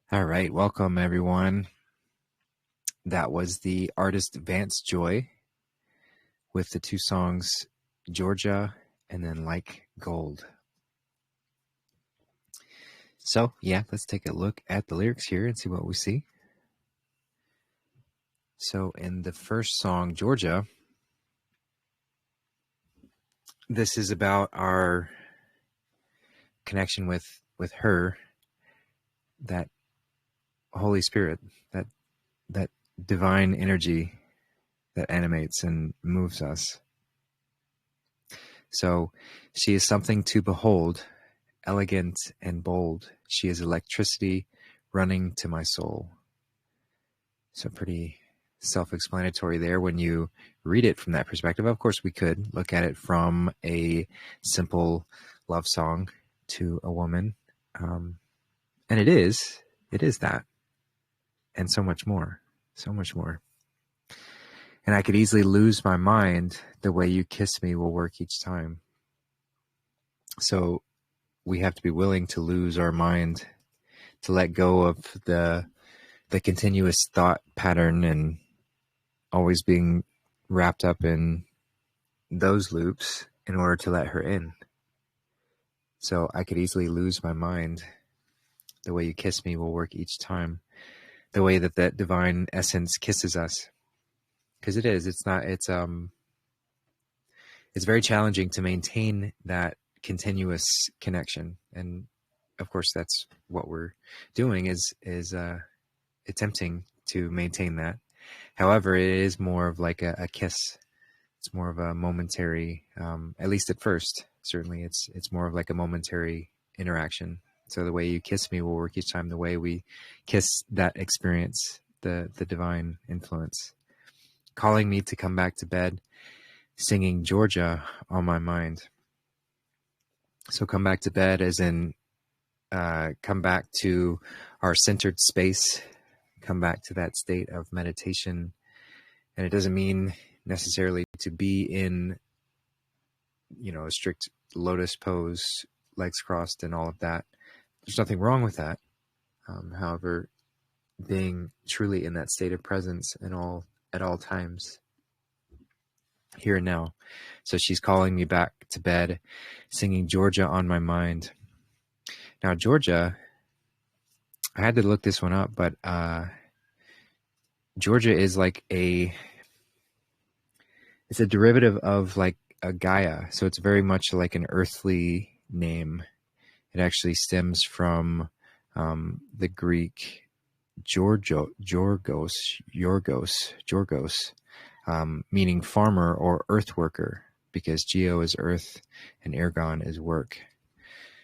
All right, welcome everyone. That was the artist Vance Joy with the two songs Georgia and then Like Gold. So, yeah, let's take a look at the lyrics here and see what we see. So, in the first song, Georgia, this is about our connection with her, that Holy Spirit, that divine energy that animates and moves us. So, she is something to behold, elegant and bold. She is electricity running to my soul. So pretty self-explanatory there when you read it from that perspective. Of course, we could look at it from a simple love song to a woman. And it is that. And so much more. And I could easily lose my mind. The way you kiss me will work each time. So we have to be willing to lose our mind, to let go of the continuous thought pattern and always being wrapped up in those loops in order to let her in. So I could easily lose my mind. The way you kiss me will work each time. The way that divine essence kisses us. Because it's very challenging to maintain that continuous connection. And of course, that's what we're doing is attempting to maintain that. However, it is more of like a kiss. It's more of a momentary, at least at first, certainly it's more of like a momentary interaction. So the way you kiss me will work each time. The way we kiss that experience, the divine influence, calling me to come back to bed, singing Georgia on my mind. So come back to bed as in come back to our centered space, come back to that state of meditation. And it doesn't mean necessarily to be in, a strict lotus pose, legs crossed and all of that. There's nothing wrong with that. However, being truly in that state of presence at all times, here and now. So she's calling me back to bed, singing Georgia on my mind. Now, Georgia, I had to look this one up, but Georgia is like it's a derivative of like a Gaia. So it's very much like an earthly name. It actually stems from the Greek Yorgos, meaning farmer or earth worker, because geo is earth and ergon is work.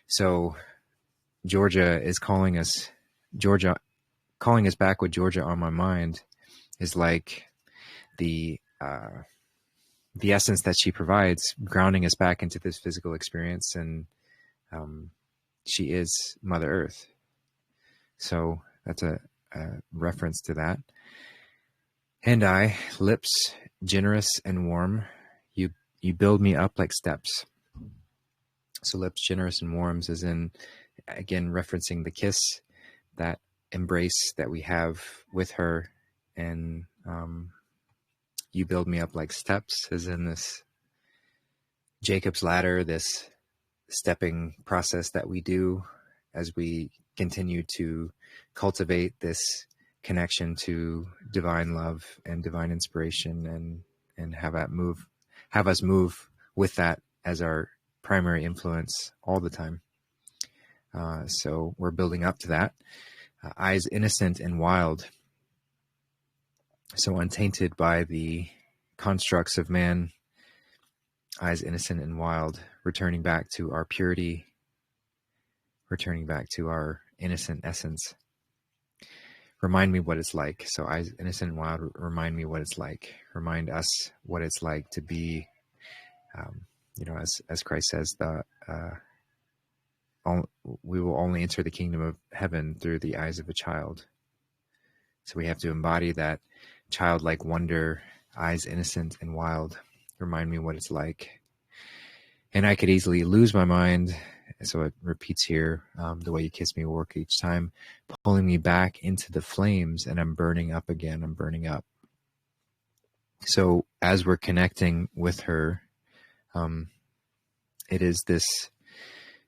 So Georgia is calling us back with Georgia on my mind is like the essence that she provides, grounding us back into this physical experience. And she is Mother Earth. So that's a reference to that. And I, lips generous and warm, you build me up like steps. So lips generous and warms is in, again, referencing the kiss, that embrace that we have with her. And you build me up like steps, as in this Jacob's ladder, this stepping process that we do as we continue to cultivate this connection to divine love and divine inspiration, and have us move with that as our primary influence all the time. So we're building up to that. Eyes innocent and wild, so untainted by the constructs of man. Eyes innocent and wild, returning back to our purity, returning back to our innocent essence. Remind me what it's like. So eyes innocent and wild, remind me what it's like. Remind us what it's like to be, as Christ says, we will only enter the kingdom of heaven through the eyes of a child. So we have to embody that childlike wonder, eyes innocent and wild. Remind me what it's like. And I could easily lose my mind So it repeats here. The way you kiss me will work each time, pulling me back into the flames, and I'm burning up again. I'm burning up. So as we're connecting with her, it is this,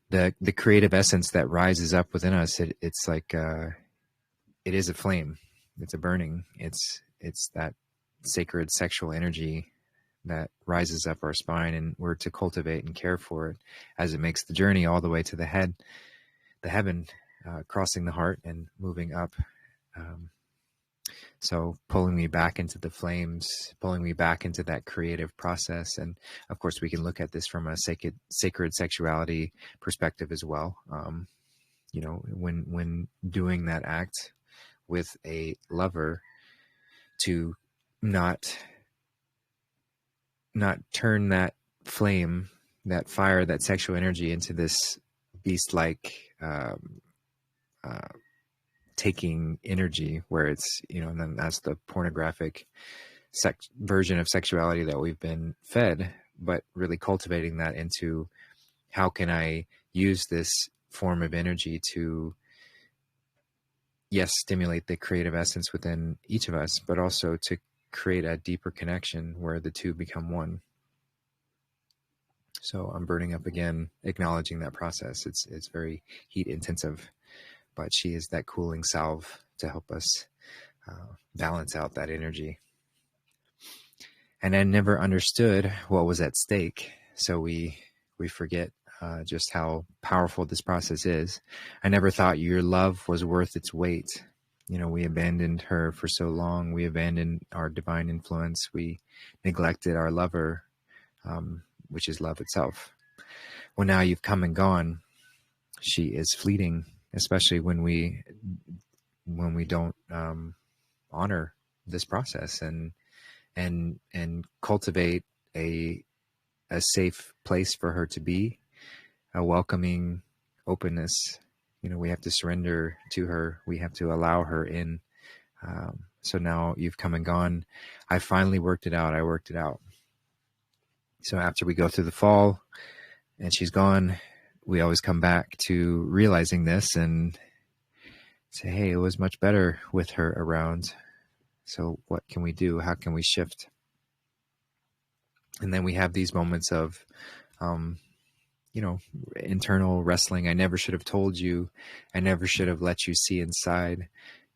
the creative essence that rises up within us. It's like, it is a flame. It's a burning. It's that sacred sexual energy that rises up our spine, and we're to cultivate and care for it as it makes the journey all the way to the heaven, crossing the heart and moving up. So pulling me back into the flames, pulling me back into that creative process. And of course, we can look at this from a sacred sexuality perspective as well. When doing that act with a lover, to not turn that flame, that fire, that sexual energy into this beast-like taking energy, where it's, and then that's the pornographic version of sexuality that we've been fed, but really cultivating that into, how can I use this form of energy to, yes, stimulate the creative essence within each of us, but also to create a deeper connection where the two become one. So I'm burning up again, acknowledging that process. It's very heat intensive, but she is that cooling salve to help us balance out that energy. And I never understood what was at stake. So we forget just how powerful this process is. I never thought your love was worth its weight. We abandoned her for so long. We abandoned our divine influence. We neglected our lover, which is love itself. Well, now you've come and gone. She is fleeting, especially when we don't honor this process and cultivate a safe place for her to be, a welcoming openness. We have to surrender to her. We have to allow her in. So now you've come and gone. I finally worked it out. I worked it out. So after we go through the fall and she's gone, we always come back to realizing this and say, hey, it was much better with her around. So what can we do? How can we shift? And then we have these moments of, internal wrestling. I never should have told you. I never should have let you see inside.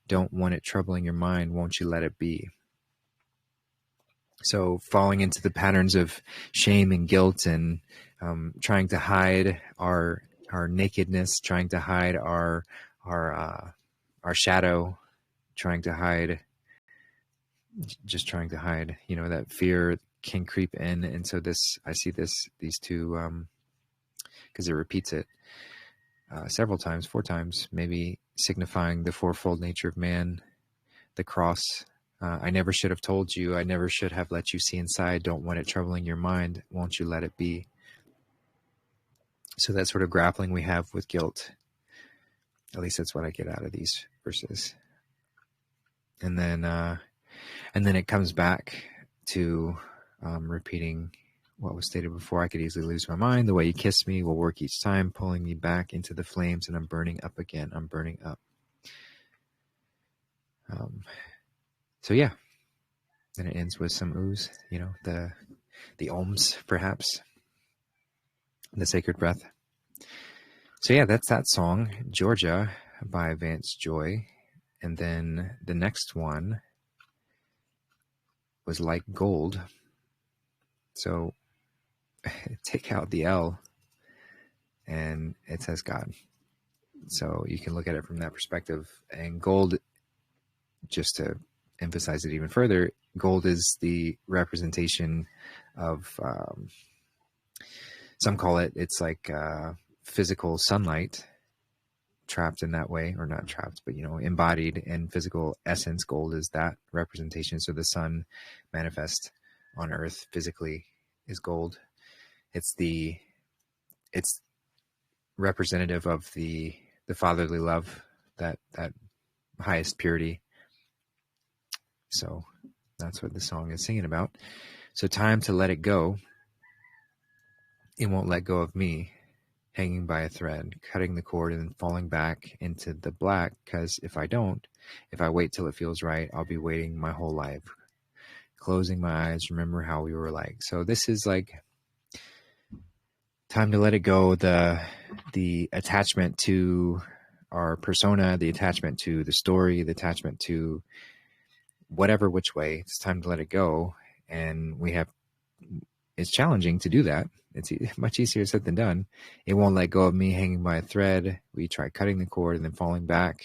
Don't want it troubling your mind. Won't you let it be? So falling into the patterns of shame and guilt, and trying to hide our nakedness, trying to hide our shadow, trying to hide, that fear can creep in. And so I see these two, because it repeats it several times, 4 times, maybe signifying the fourfold nature of man, the cross. I never should have told you. I never should have let you see inside. Don't want it troubling your mind. Won't you let it be? So that sort of grappling we have with guilt. At least that's what I get out of these verses. And then it comes back to repeating what was stated before. I could easily lose my mind. The way you kiss me will work each time, pulling me back into the flames, and I'm burning up again. I'm burning up. So yeah, then it ends with some ooze, the ohms, perhaps, the sacred breath. So yeah, that's that song, Georgia by Vance Joy. And then the next one was Like Gold. So take out the L and it says God. So you can look at it from that perspective. And gold, just to emphasize it even further, gold is the representation of, some call it's like physical sunlight, trapped in that way, or not trapped, but embodied in physical essence. Gold is that representation. So the sun manifest on earth physically is gold. It's representative of the fatherly love, that highest purity. So that's what the song is singing about. So time to let it go. It won't let go of me. hanging by a thread, cutting the cord, and then falling back into the black. Because if I wait till it feels right, I'll be waiting my whole life. Closing my eyes, remember how we were like. So this is like time to let it go. The attachment to our persona, the attachment to the story, the attachment to whatever which way. It's time to let it go. And it's challenging to do that. It's much easier said than done. It won't let go of me hanging by a thread. We try cutting the cord and then falling back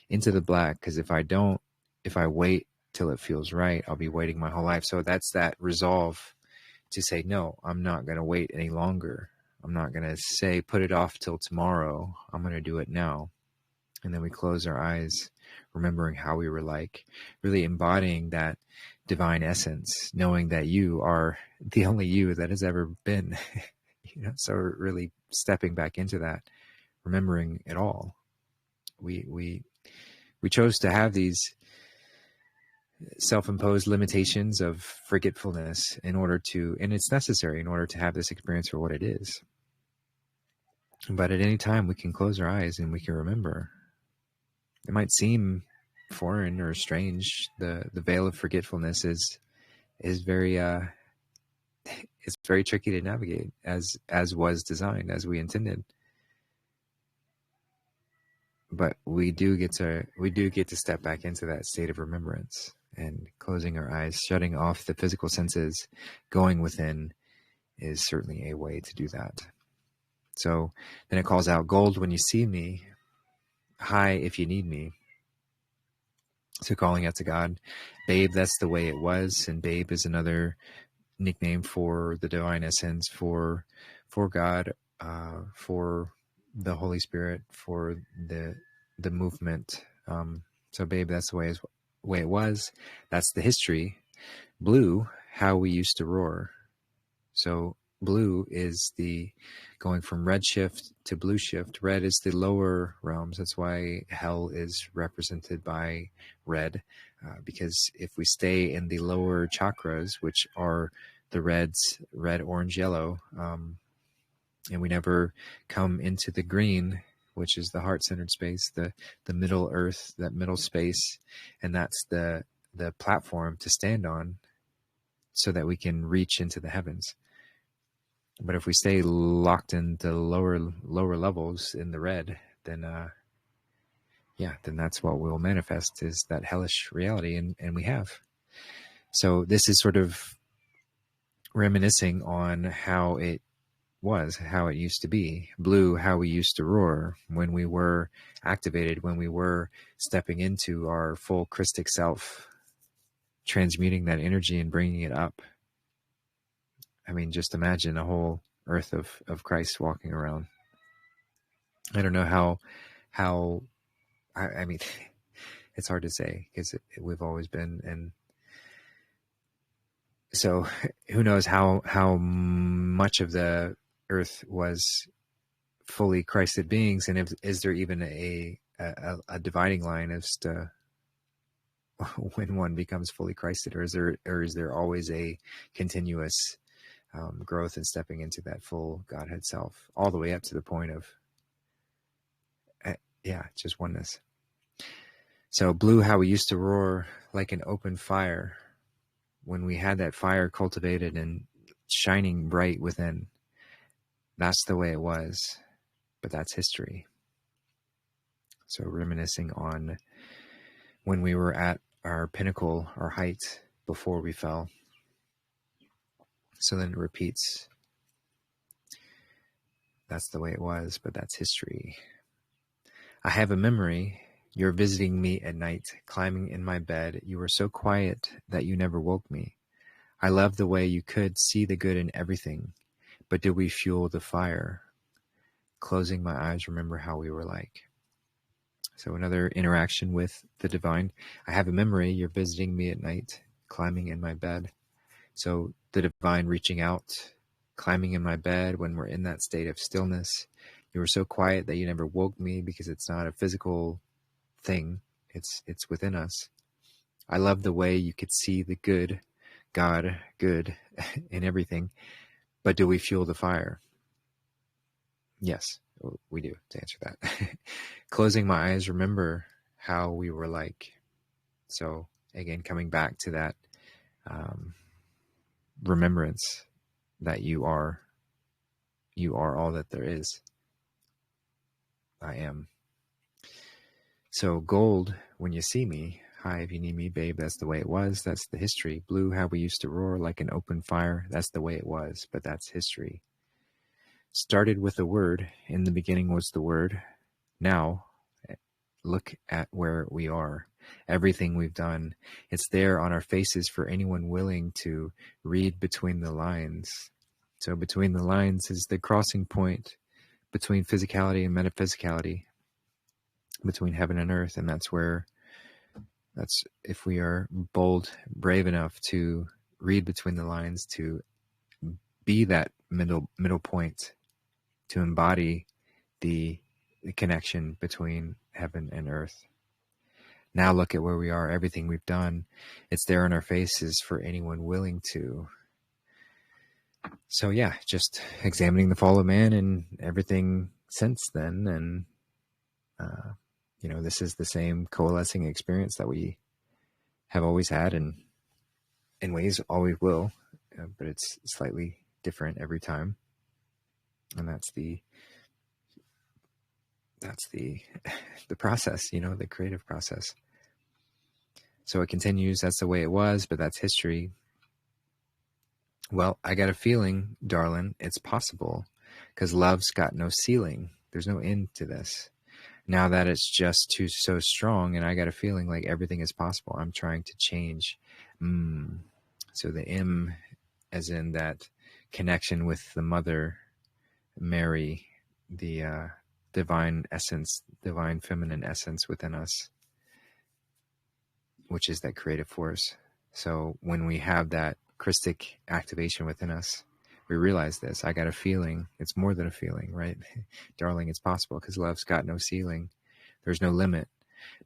into the black. Because if I wait till it feels right, I'll be waiting my whole life. So that's that resolve to say, no, I'm not going to wait any longer. I'm not going to say, put it off till tomorrow. I'm going to do it now. And then we close our eyes, remembering how we were like, really embodying that divine essence, knowing that you are the only you that has ever been. So really stepping back into that, remembering it all. We chose to have these self-imposed limitations of forgetfulness and it's necessary in order to have this experience for what it is. But at any time we can close our eyes and we can remember. It might seem foreign or strange. The veil of forgetfulness is very it's very tricky to navigate, as was designed, as we intended. But we do get to step back into that state of remembrance and closing our eyes, shutting off the physical senses, going within is certainly a way to do that. So then it calls out, gold when you see me, high if you need me. So calling out to God, babe, that's the way it was. And babe is another nickname for the divine essence, for God, for the Holy Spirit, for the movement. So babe, that's the way it was. That's the history. Blue, how we used to roar. So blue is the going from red shift to blue shift. Red is the lower realms. That's why hell is represented by red, because if we stay in the lower chakras, which are the reds, red, orange, yellow, and we never come into the green, which is the heart-centered space, the middle earth, that middle space, and that's the platform to stand on so that we can reach into the heavens. But if we stay locked into lower levels in the red, then then that's what will manifest, is that hellish reality, and we have. So this is sort of reminiscing on how it was, how it used to be. Blue, how we used to roar when we were activated, when we were stepping into our full Christic self, transmuting that energy and bringing it up. I mean, just imagine a whole earth of Christ walking around. I don't know how I mean, it's hard to say because we've always been, and so who knows how much of the earth was fully Christed beings, and is there even a dividing line as to when one becomes fully Christed, or is there always a continuous growth and stepping into that full Godhead self, all the way up to the point of just oneness. So blue, how we used to roar like an open fire, when we had that fire cultivated and shining bright within. That's the way it was, but that's history. So reminiscing on when we were at our pinnacle, our height, before we fell. So then it repeats. That's the way it was, but that's history. I have a memory. You're visiting me at night, climbing in my bed. You were so quiet that you never woke me. I love the way you could see the good in everything. But did we fuel the fire? Closing my eyes, remember how we were like. So another interaction with the divine. I have a memory. You're visiting me at night, climbing in my bed. So the divine reaching out, climbing in my bed when we're in that state of stillness. You were so quiet that you never woke me, because it's not a physical thing. It's within us. I love the way you could see the good, God, good in everything. But do we fuel the fire? Yes, we do, to answer that. Closing my eyes, remember how we were like. So again, coming back to that remembrance that you are all that there is. I am. So gold, when you see me, hi, if you need me, babe, that's the way it was. That's the history. Blue, how we used to roar like an open fire. That's the way it was, but that's history. Started with a word. In the beginning was the word. Now, look at where we are. Everything we've done. It's there on our faces for anyone willing to read between the lines. So between the lines is the crossing point between physicality and metaphysicality, between heaven and earth. And that's if we are bold, brave enough to read between the lines, to be that middle point, to embody the connection between heaven and earth. Now look at where we are, everything we've done. It's there on our faces for anyone willing to. So yeah, just examining the fall of man and everything since then. And, this is the same coalescing experience that we have always had, and in ways always will, but it's slightly different every time. And that's the process, the creative process. So it continues. That's the way it was, but that's history. Well, I got a feeling, darling, it's possible, because love's got no ceiling. There's no end to this. Now that it's just so strong, and I got a feeling like everything is possible. I'm trying to change. So the M, as in that connection with the Mother Mary, the divine essence, divine feminine essence within us, which is that creative force. So when we have that Christic activation within us, we realize this. I got a feeling. It's more than a feeling, right? Darling, it's possible, because love's got no ceiling. There's no limit.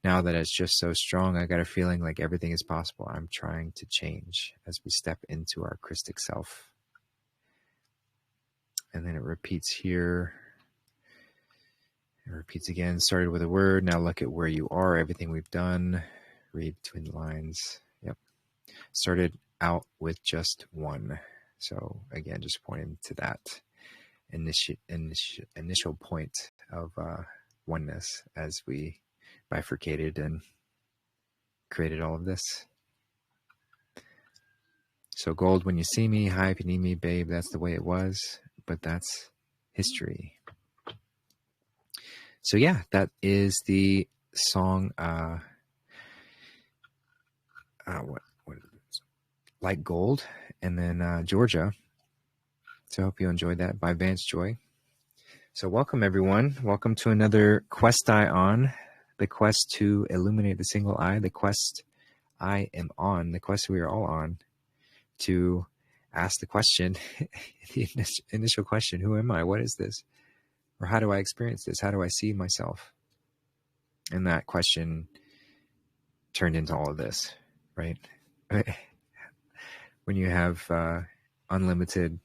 Now that it's just so strong, I got a feeling like everything is possible. I'm trying to change as we step into our Christic self. And then it repeats here. It repeats again. Started with a word. Now look at where you are. Everything we've done. Read between the lines. Yep. Started out with just one. So again, just pointing to that initial point of oneness as we bifurcated and created all of this. So gold, when you see me, hi, if you need me, babe, that's the way it was, but that's history. So yeah, that is the song, what is it? Like Gold, and then Georgia. So I hope you enjoyed that, by Vance Joy. So welcome, everyone. Welcome to another Quest-i-on, the quest to illuminate the single eye, the quest I am on, the quest we are all on, to ask the question, the initial question, who am I? What is this? Or how do I experience this? How do I see myself? And that question turned into all of this, right? When you have unlimited,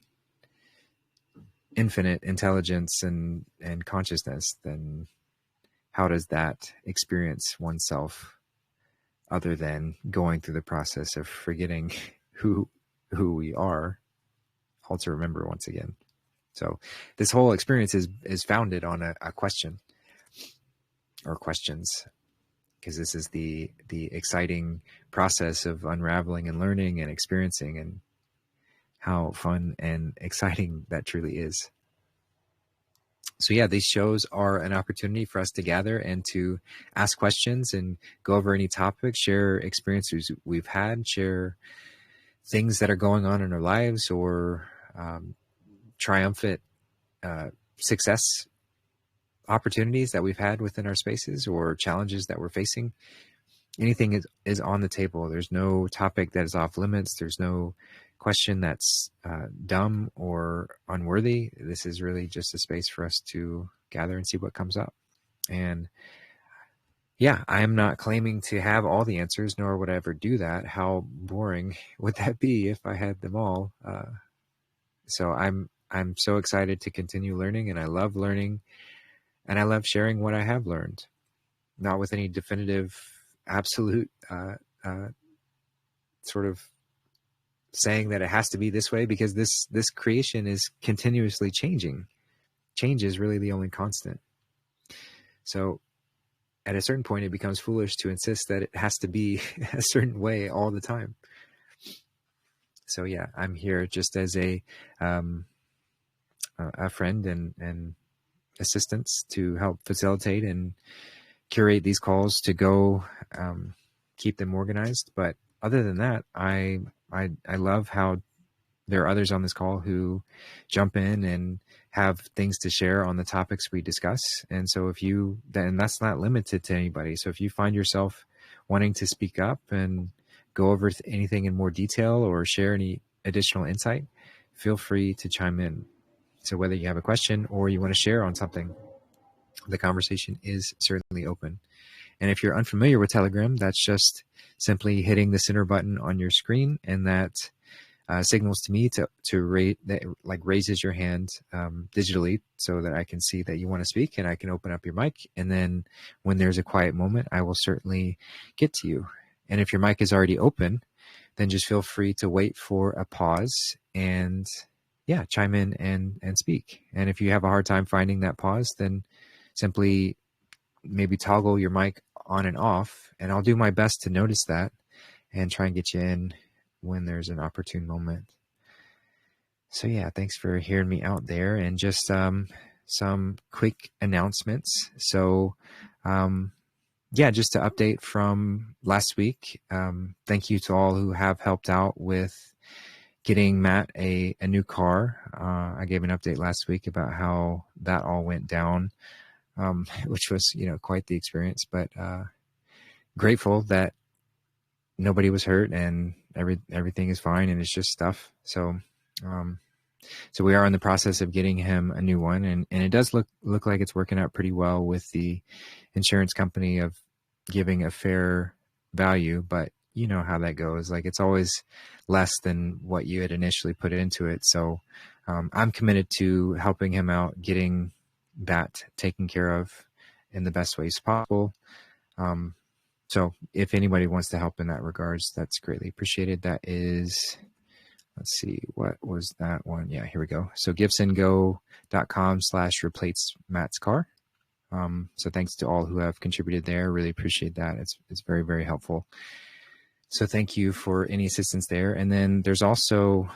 infinite intelligence and consciousness, then how does that experience oneself, other than going through the process of forgetting who we are, all to remember once again? So this whole experience is founded on a question, or questions, because this is the exciting process of unraveling and learning and experiencing, and how fun and exciting that truly is. So yeah, these shows are an opportunity for us to gather and to ask questions and go over any topics, share experiences we've had, share things that are going on in our lives, or triumphant success opportunities that we've had within our spaces, or challenges that we're facing. Anything is on the table. There's no topic that is off limits. There's no question that's dumb or unworthy. This is really just a space for us to gather and see what comes up. And yeah, I am not claiming to have all the answers, nor would I ever do that. How boring would that be if I had them all? So I'm I'm so excited to continue learning, and I love learning, and I love sharing what I have learned, not with any definitive, absolute sort of saying that it has to be this way, because this creation is continuously changing. Change is really the only constant. So at a certain point, it becomes foolish to insist that it has to be a certain way all the time. So yeah, I'm here just as a friend and assistance to help facilitate and curate these calls to go keep them organized. But other than that, I love how there are others on this call who jump in and have things to share on the topics we discuss. And so if you, then that's not limited to anybody. So if you find yourself wanting to speak up and go over anything in more detail or share any additional insight, feel free to chime in. So whether you have a question or you want to share on something, the conversation is certainly open. And if you're unfamiliar with Telegram, that's just simply hitting the center button on your screen, and that signals to me to rate that, like raises your hand digitally, so that I can see that you want to speak and I can open up your mic. And then when there's a quiet moment, I will certainly get to you. And if your mic is already open, then just feel free to wait for a pause and yeah, chime in and speak. And if you have a hard time finding that pause, then simply maybe toggle your mic on and off, and I'll do my best to notice that and try and get you in when there's an opportune moment. So yeah, thanks for hearing me out there. And just some quick announcements. So yeah, just to update from last week. Thank you to all who have helped out with getting Matt a new car. I gave an update last week about how that all went down, which was, quite the experience, but grateful that nobody was hurt and everything is fine and it's just stuff. So so we are in the process of getting him a new one, and it does look like it's working out pretty well with the insurance company of giving a fair value, but you know how that goes. Like, it's always less than what you had initially put into it. So I'm committed to helping him out, getting that taken care of in the best ways possible. So if anybody wants to help in that regards, that's greatly appreciated. That is, let's see, what was that one? Yeah, here we go. So gibsongo.com/replace Matt's car. So thanks to all who have contributed there. Really appreciate that. It's very, very helpful. So thank you for any assistance there. And then there's also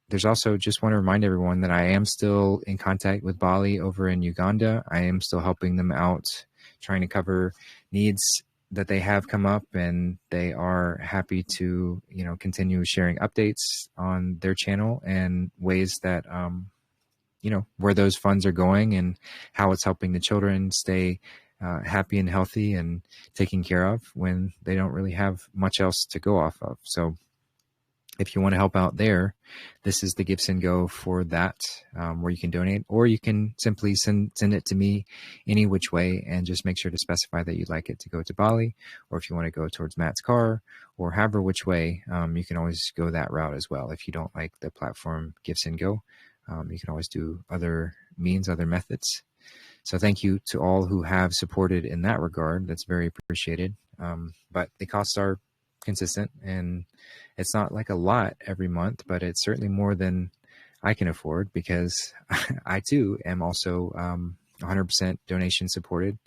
just want to remind everyone that I am still in contact with Bali over in Uganda. I am still helping them out, trying to cover needs that they have come up, and they are happy to, continue sharing updates on their channel and ways that, where those funds are going and how it's helping the children stay happy and healthy and taken care of when they don't really have much else to go off of. So if you want to help out there, this is the Gibson Go for that, where you can donate, or you can simply send it to me any which way, and just make sure to specify that you'd like it to go to Bali, or if you want to go towards Matt's car, or however which way, you can always go that route as well. If you don't like the platform Gibson Go, you can always do other means, other methods. So thank you to all who have supported in that regard. That's very appreciated. But the costs are consistent, and it's not like a lot every month, but it's certainly more than I can afford, because I too am also 100% donation supported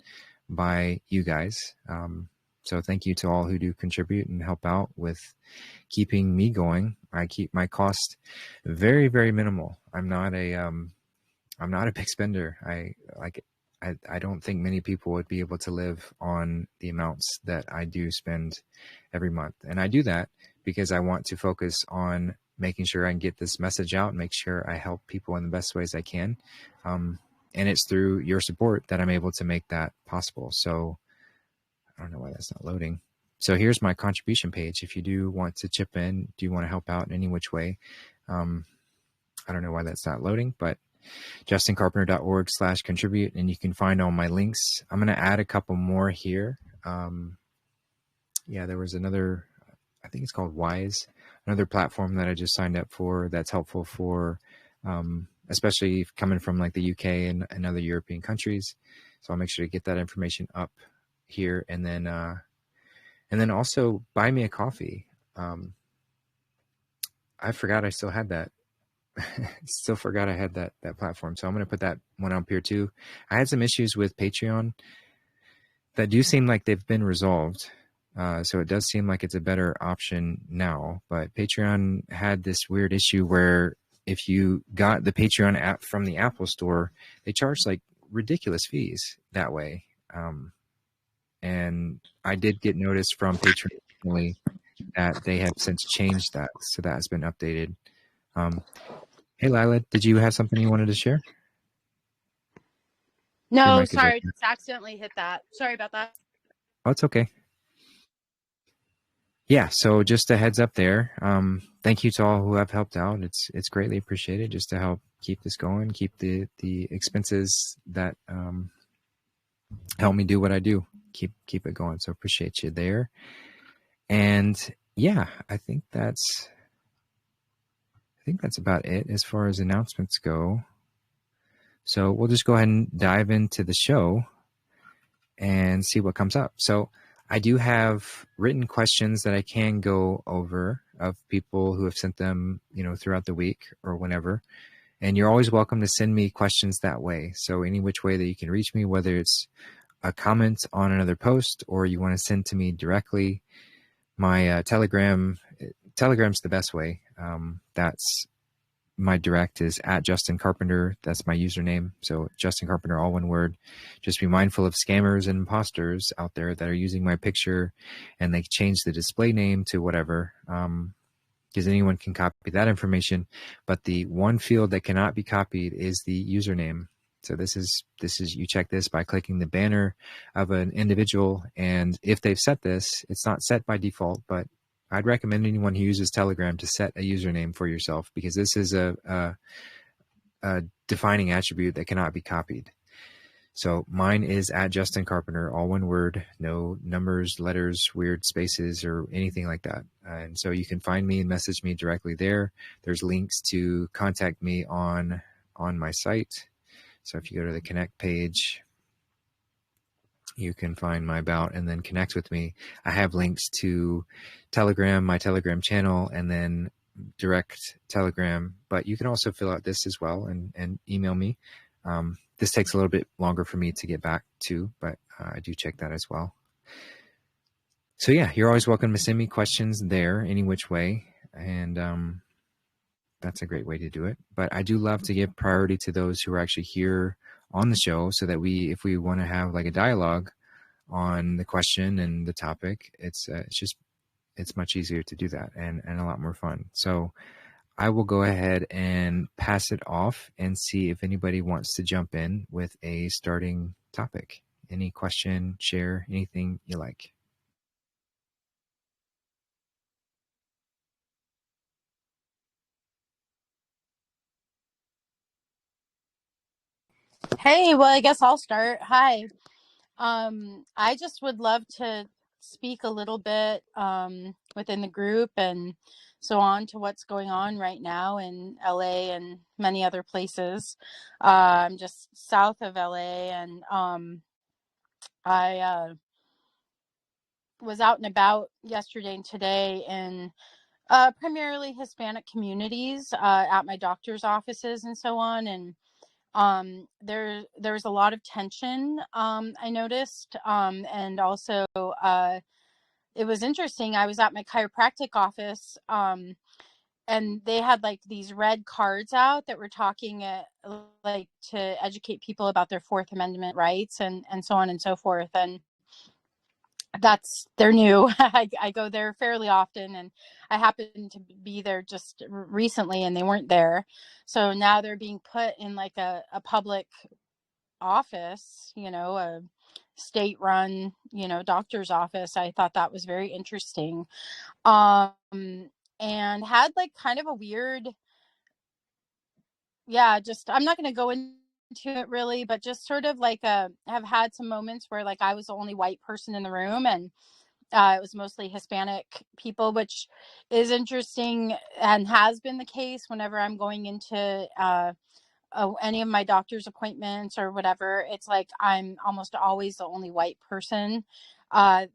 by you guys. So thank you to all who do contribute and help out with keeping me going. I keep my cost very, very minimal. I'm not a big spender. I don't think many people would be able to live on the amounts that I do spend every month. And I do that because I want to focus on making sure I can get this message out and make sure I help people in the best ways I can. And it's through your support that I'm able to make that possible. So I don't know why that's not loading. So here's my contribution page. If you do want to chip in, do you want to help out in any which way? I don't know why that's not loading, but justincarpenter.org/contribute, and you can find all my links. I'm going to add a couple more here. Yeah, there was another, I think it's called Wise, another platform that I just signed up for that's helpful for especially coming from like the UK and other European countries. So I'll make sure to get that information up here, and then also buy me a coffee. I forgot I still had that. Still forgot I had that platform. So I'm going to put that one up here too. I had some issues with Patreon that do seem like they've been resolved. So it does seem like it's a better option now, but Patreon had this weird issue where if you got the Patreon app from the Apple store, they charge like ridiculous fees that way. And I did get notice from Patreon that they have since changed that. So that has been updated. Hey, Lila, did you have something you wanted to share? Your No, mic is sorry, open. just accidentally hit that. Sorry about that. Oh, it's okay. Yeah, so just a heads up there. Thank you to all who have helped out. It's greatly appreciated just to help keep this going, keep the expenses that help me do what I do, keep it going. So appreciate you there. And yeah, I think that's about it as far as announcements go. So we'll just go ahead and dive into the show and see what comes up. So I do have written questions that I can go over of people who have sent them, throughout the week or whenever. And you're always welcome to send me questions that way. So any which way that you can reach me, whether it's a comment on another post or you want to send to me directly, my Telegram's the best way. That's my direct is at Justin Carpenter. That's my username. So Justin Carpenter, all one word. Just be mindful of scammers and imposters out there that are using my picture and they change the display name to whatever. Because anyone can copy that information, but the one field that cannot be copied is the username. So this is you check this by clicking the banner of an individual, and if they've set this, it's not set by default, but I'd recommend anyone who uses Telegram to set a username for yourself, because this is a defining attribute that cannot be copied. So mine is at Justin Carpenter, all one word, no numbers, letters, weird spaces, or anything like that. And so you can find me and message me directly there. There's links to contact me on my site. So if you go to the Connect page, you can find my about and then connect with me. I have links to Telegram, my Telegram channel, and then direct Telegram, but you can also fill out this as well and email me. This takes a little bit longer for me to get back to, but I do check that as well. So yeah, you're always welcome to send me questions there any which way. And that's a great way to do it. But I do love to give priority to those who are actually here on the show, so that if we want to have like a dialogue on the question and the topic, it's much easier to do that and a lot more fun. So I will go ahead and pass it off and see if anybody wants to jump in with a starting topic. Any question, share, anything you like. Hey, well, I guess I'll start. Hi. I just would love to speak a little bit within the group and so on to what's going on right now in LA and many other places. I'm just south of LA, and I was out and about yesterday and today in primarily Hispanic communities at my doctor's offices and so on. And there was a lot of tension, I noticed, and also it was interesting. I was at my chiropractic office, and they had like these red cards out that were talking like to educate people about their Fourth Amendment rights and so on and so forth. And they're new. I go there fairly often, and I happened to be there just recently and they weren't there. So now they're being put in like a public office, a state run, doctor's office. I thought that was very interesting. And had like kind of a weird, just, I'm not going to go into it really, but just sort of like have had some moments where like I was the only white person in the room, and It was mostly Hispanic people, which is interesting and has been the case whenever I'm going into any of my doctor's appointments or whatever. It's like I'm almost always the only white person that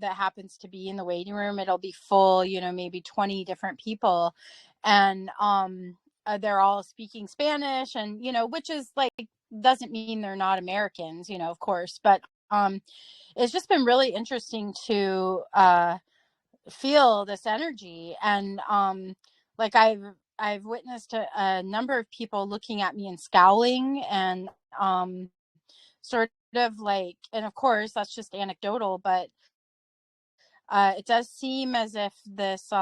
happens to be in the waiting room. It'll be full, maybe 20 different people, and they're all speaking Spanish, and which is like doesn't mean they're not Americans, of course, but it's just been really interesting to feel this energy. And like I've witnessed a number of people looking at me and scowling, and sort of like, and of course that's just anecdotal, but it does seem as if this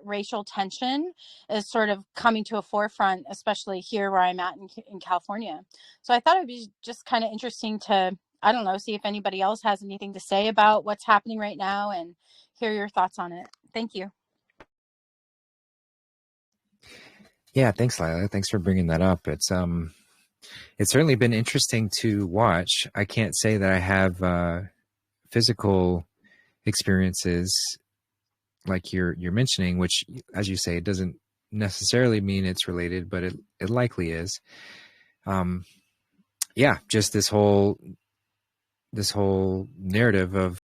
racial tension is sort of coming to a forefront, especially here where I'm at in California. So I thought it'd be just kind of interesting to, I don't know, see if anybody else has anything to say about what's happening right now and hear your thoughts on it. Thank you. Yeah, thanks, Lila. Thanks for bringing that up. It's certainly been interesting to watch. I can't say that I have physical experiences like you're mentioning, which, as you say, it doesn't necessarily mean it's related, but it likely is. Yeah, just this whole narrative of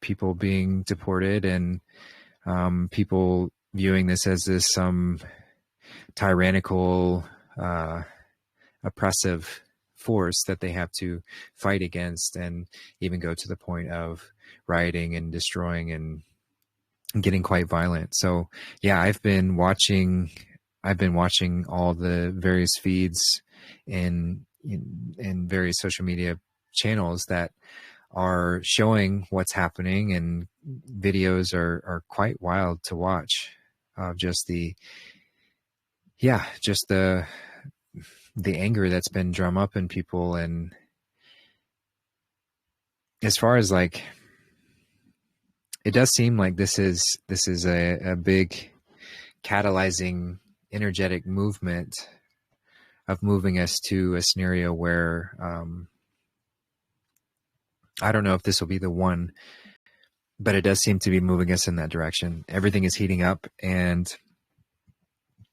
people being deported, and people viewing this as this tyrannical, oppressive force that they have to fight against, and even go to the point of rioting and destroying and getting quite violent. So yeah, I've been watching all the various feeds in various social media channels that are showing what's happening, and videos are quite wild to watch of just the anger that's been drum up in people. And as far as like, it does seem like this is a big catalyzing energetic movement of moving us to a scenario where I don't know if this will be the one, but it does seem to be moving us in that direction. Everything is heating up, and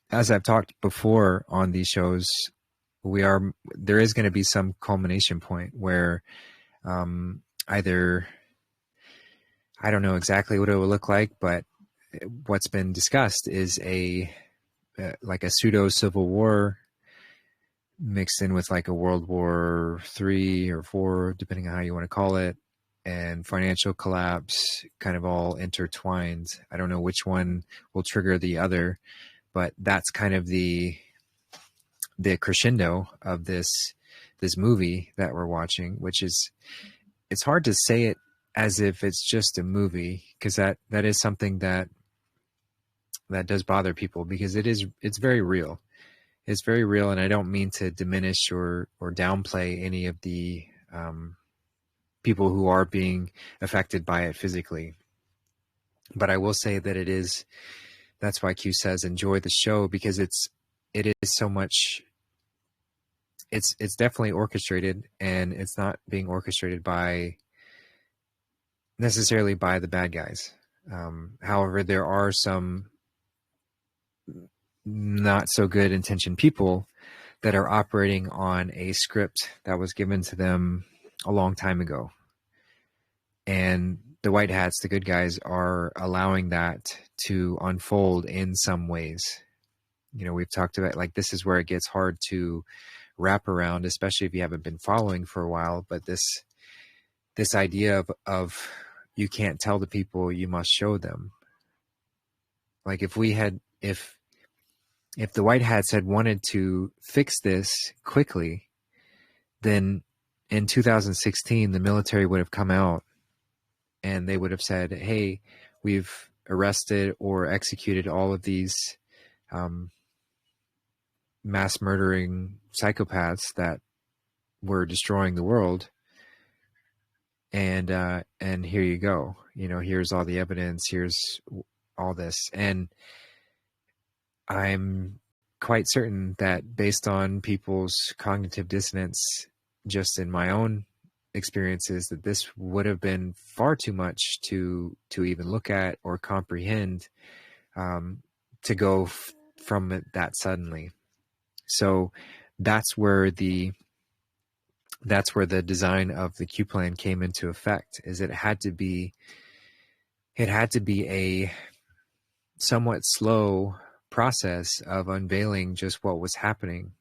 as I've talked before on these shows, there is going to be some culmination point where either, I don't know exactly what it will look like, but what's been discussed is like a pseudo civil war mixed in with like a World War III or IV, depending on how you want to call it, and financial collapse, kind of all intertwined. I don't know which one will trigger the other, but that's kind of the crescendo of this movie that we're watching, which is, it's hard to say it as if it's just a movie, because that is something that does bother people, because it's very real. It's very real, and I don't mean to diminish or downplay any of the people who are being affected by it physically. But I will say that that's why Q says enjoy the show, because it is so much. It's definitely orchestrated, and it's not being orchestrated necessarily by the bad guys. However, there are some not so good intentioned people that are operating on a script that was given to them a long time ago. And the white hats, the good guys, are allowing that to unfold in some ways. We've talked about, like, this is where it gets hard to wrap around, especially if you haven't been following for a while. But this idea of you can't tell the people, you must show them. Like, if the white hats had wanted to fix this quickly, then in 2016, the military would have come out and they would have said, hey, we've arrested or executed all of these mass murdering psychopaths that were destroying the world. And here you go. Here's all the evidence. Here's all this. And I'm quite certain that based on people's cognitive dissonance, just in my own experiences that this would have been far too much to even look at or comprehend, to go from it that suddenly. So that's where the design of the Q plan came into effect. Is it had to be a somewhat slow process of unveiling just what was happening.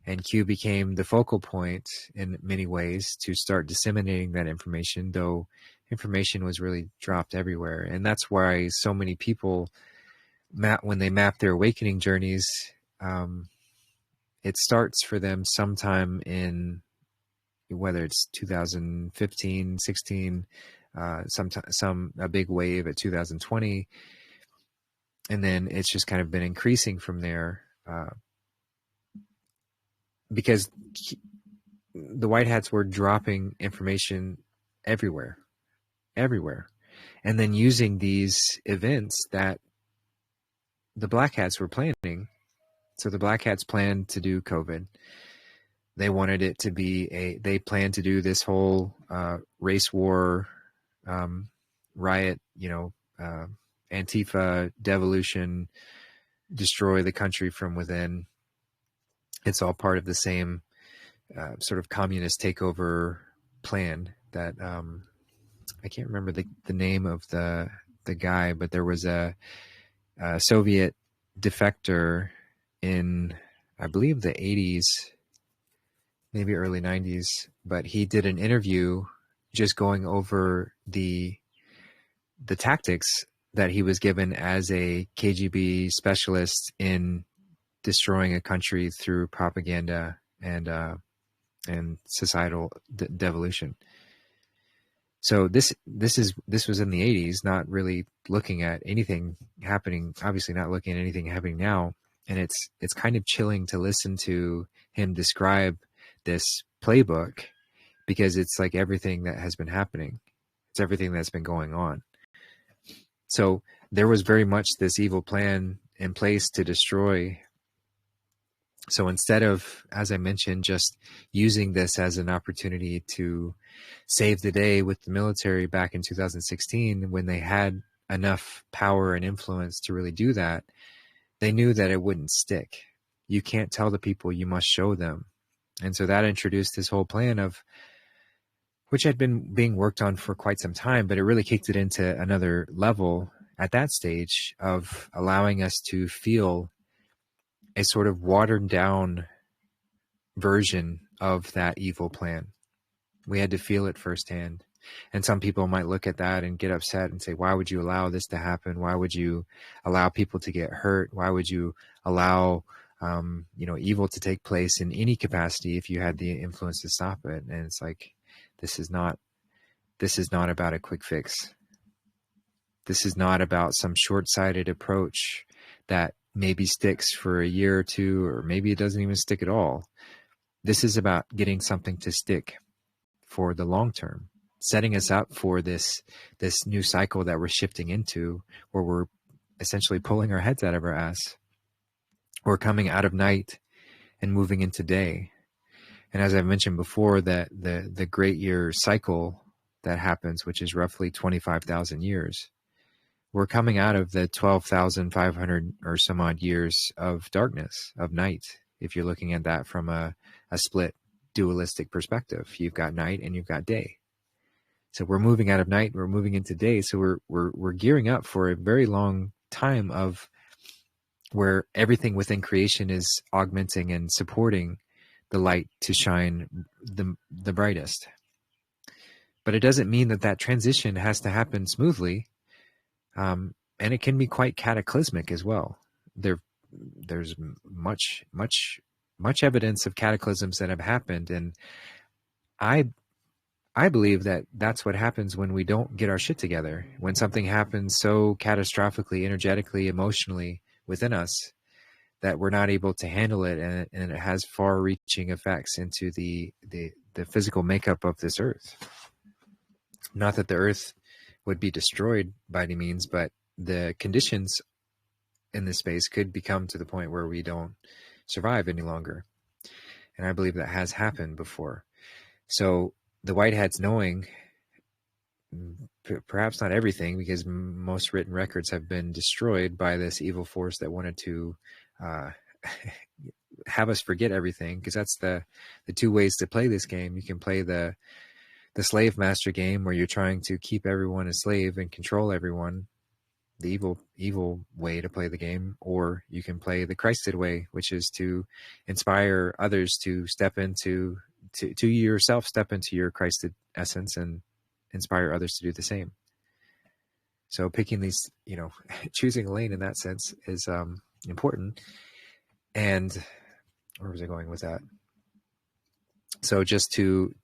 And Q became the focal point in many ways to start disseminating that information, though information was really dropped everywhere. And that's why so many people, when they map their awakening journeys, it starts for them sometime in, whether it's 2015, 16, a big wave at 2020. And then it's just kind of been increasing from there, because the white hats were dropping information everywhere, and then using these events that the black hats were planning. So the black hats planned to do COVID. They wanted it to be they planned to do this whole race war, riot, Antifa, devolution, destroy the country from within. It's all part of the same sort of communist takeover plan that I can't remember the name of the guy, but there was a Soviet defector in, I believe, the 80s, maybe early 90s, but he did an interview just going over the tactics that he was given as a KGB specialist in destroying a country through propaganda and societal devolution. So this was in the 80s, not really looking at anything happening, obviously not looking at anything happening now. And it's kind of chilling to listen to him describe this playbook, because it's like everything that has been happening. It's everything that's been going on. So there was very much this evil plan in place to destroy. So instead of, as I mentioned, just using this as an opportunity to save the day with the military back in 2016, when they had enough power and influence to really do that, they knew that it wouldn't stick. You can't tell the people, you must show them. And so that introduced this whole plan of, which had been being worked on for quite some time, but it really kicked it into another level at that stage of allowing us to feel a sort of watered down version of that evil plan. We had to feel it firsthand. And some people might look at that and get upset and say, why would you allow this to happen? Why would you allow people to get hurt? Why would you allow evil to take place in any capacity if you had the influence to stop it? And it's like, this is not about a quick fix. This is not about some short-sighted approach that maybe sticks for a year or two, or maybe it doesn't even stick at all. This is about getting something to stick for the long term, setting us up for this new cycle that we're shifting into, where we're essentially pulling our heads out of our ass. We're coming out of night and moving into day. And as I've mentioned before, that the great year cycle that happens, which is roughly 25,000 years, we're coming out of the 12,500 or some odd years of darkness, of night. If you're looking at that from a split dualistic perspective, you've got night and you've got day. So we're moving out of night, we're moving into day. So we're gearing up for a very long time of where everything within creation is augmenting and supporting the light to shine the brightest. But it doesn't mean that transition has to happen smoothly. And it can be quite cataclysmic as well. There's much evidence of cataclysms that have happened, and I believe that that's what happens when we don't get our shit together. When something happens so catastrophically, energetically, emotionally within us that we're not able to handle it, and it has far-reaching effects into the physical makeup of this earth. Not that the earth would be destroyed by any means, but the conditions in this space could become to the point where we don't survive any longer. And I believe that has happened before. So the white hats knowing, perhaps not everything, because most written records have been destroyed by this evil force that wanted to have us forget everything, because that's the two ways to play this game. You can play the slave master game, where you're trying to keep everyone a slave and control everyone, the evil way to play the game, or you can play the Christed way, which is to inspire others to step into to yourself, step into your Christed essence and inspire others to do the same. So picking these, choosing a lane in that sense is important. And where was I going with that? So just to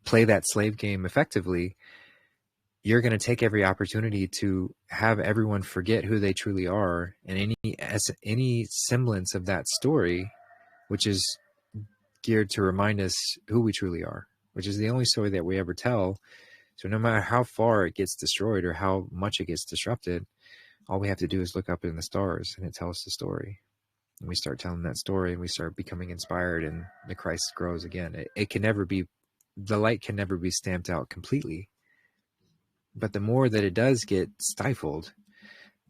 play that slave game effectively, you're going to take every opportunity to have everyone forget who they truly are, and any semblance of that story, which is geared to remind us who we truly are, which is the only story that we ever tell. So no matter how far it gets destroyed or how much it gets disrupted, all we have to do is look up in the stars and it tells the story. And we start telling that story and we start becoming inspired, and the Christ grows again. It can never be, the light can never be stamped out completely. But the more that it does get stifled,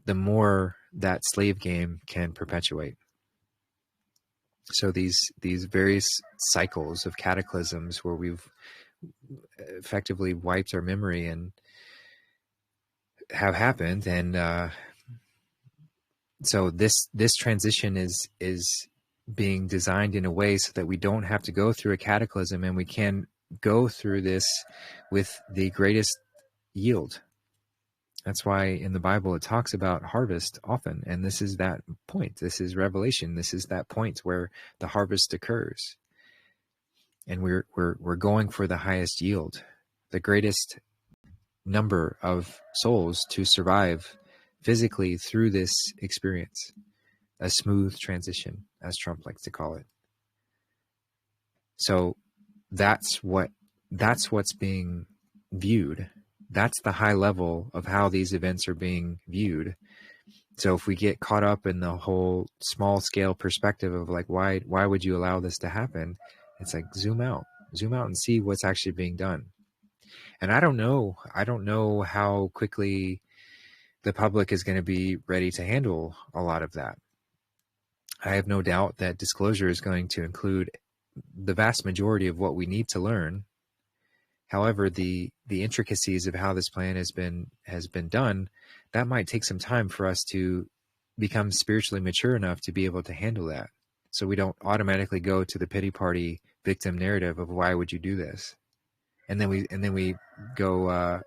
the more that slave game can perpetuate. So these various cycles of cataclysms where we've effectively wiped our memory and have happened, and so this transition is being designed in a way so that we don't have to go through a cataclysm, and we can go through this with the greatest yield. That's why in the Bible it talks about harvest often, and this is that point. This is Revelation. This is that point where the harvest occurs, and we're going for the highest yield, the greatest number of souls to survive physically through this experience, a smooth transition, as Trump likes to call it. So that's what's being viewed. That's the high level of how these events are being viewed. So if we get caught up in the whole small scale perspective of like, why would you allow this to happen? It's like, zoom out and see what's actually being done. And I don't know how quickly the public is going to be ready to handle a lot of that. I have no doubt that disclosure is going to include the vast majority of what we need to learn. However, the intricacies of how this plan has been done, that might take some time for us to become spiritually mature enough to be able to handle that. So we don't automatically go to the pity party victim narrative of why would you do this, and then we go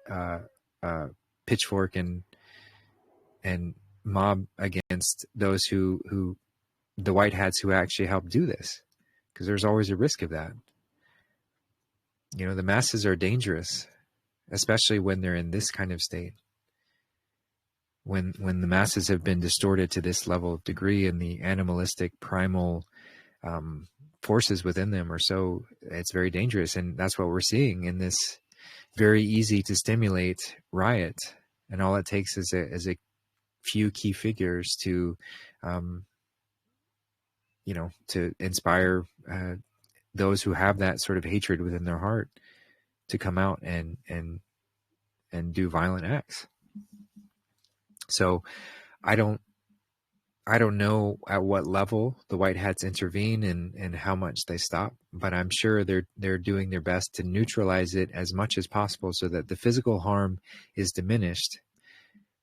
pitchfork and mob against those who the white hats who actually helped do this, because there's always a risk of that. The masses are dangerous, especially when they're in this kind of state. When the masses have been distorted to this level of degree, and the animalistic primal forces within them are so, it's very dangerous. And that's what we're seeing in this very easy to stimulate riot. And all it takes is a few key figures to, to inspire those who have that sort of hatred within their heart to come out and do violent acts. So I don't know at what level the white hats intervene and how much they stop, but I'm sure they're doing their best to neutralize it as much as possible so that the physical harm is diminished,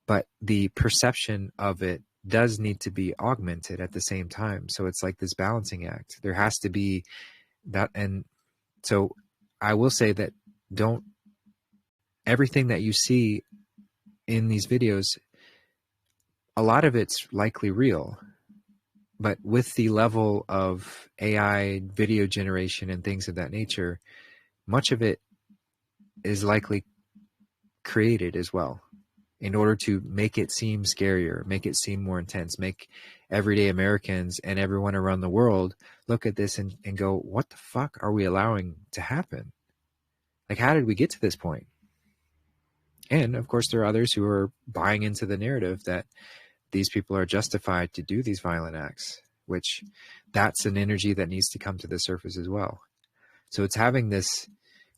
but the perception of it does need to be augmented at the same time. So it's like this balancing act. There has to be that. And so I will say that everything that you see in these videos, a lot of it's likely real, but with the level of AI video generation and things of that nature, much of it is likely created as well in order to make it seem scarier, make it seem more intense, make everyday Americans and everyone around the world look at this and go, what the fuck are we allowing to happen? Like, how did we get to this point? And of course, there are others who are buying into the narrative that these people are justified to do these violent acts, which that's an energy that needs to come to the surface as well. So it's having this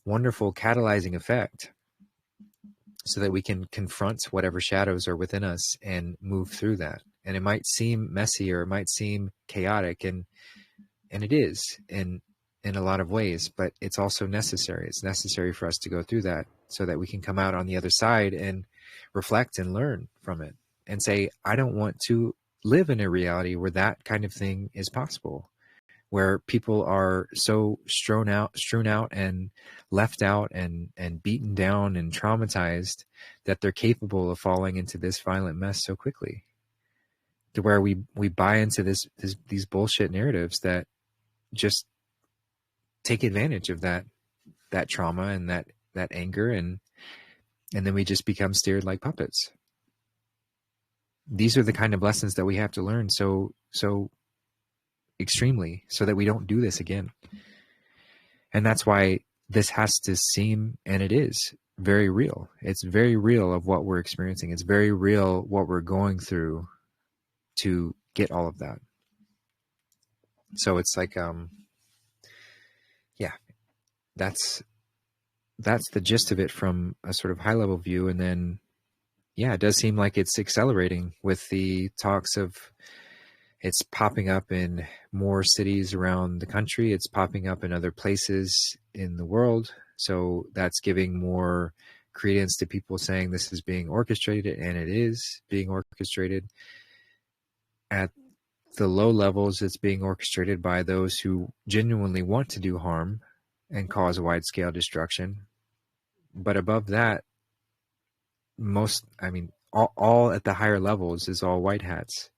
wonderful catalyzing effect so that we can confront whatever shadows are within us and move through that. And it might seem messy, or it might seem chaotic, and it is in a lot of ways, but it's also necessary. It's necessary for us to go through that so that we can come out on the other side and reflect and learn from it and say, I don't want to live in a reality where that kind of thing is possible, where people are so strewn out and left out and beaten down and traumatized that they're capable of falling into this violent mess so quickly, to where we buy into these bullshit narratives that just take advantage of that trauma and that anger, and then we just become steered like puppets. These are the kind of lessons that we have to learn so extremely, so that we don't do this again. And that's why this has to seem, and it is, very real. It's very real of what we're experiencing. It's very real what we're going through to get all of that. So it's like, yeah, that's the gist of it from a sort of high level view. And then, yeah, it does seem like it's accelerating with the talks of, it's popping up in more cities around the country. It's popping up in other places in the world. So that's giving more credence to people saying this is being orchestrated, and it is being orchestrated. At the low levels, it's being orchestrated by those who genuinely want to do harm and cause wide-scale destruction. But above that, all at the higher levels is all white hats.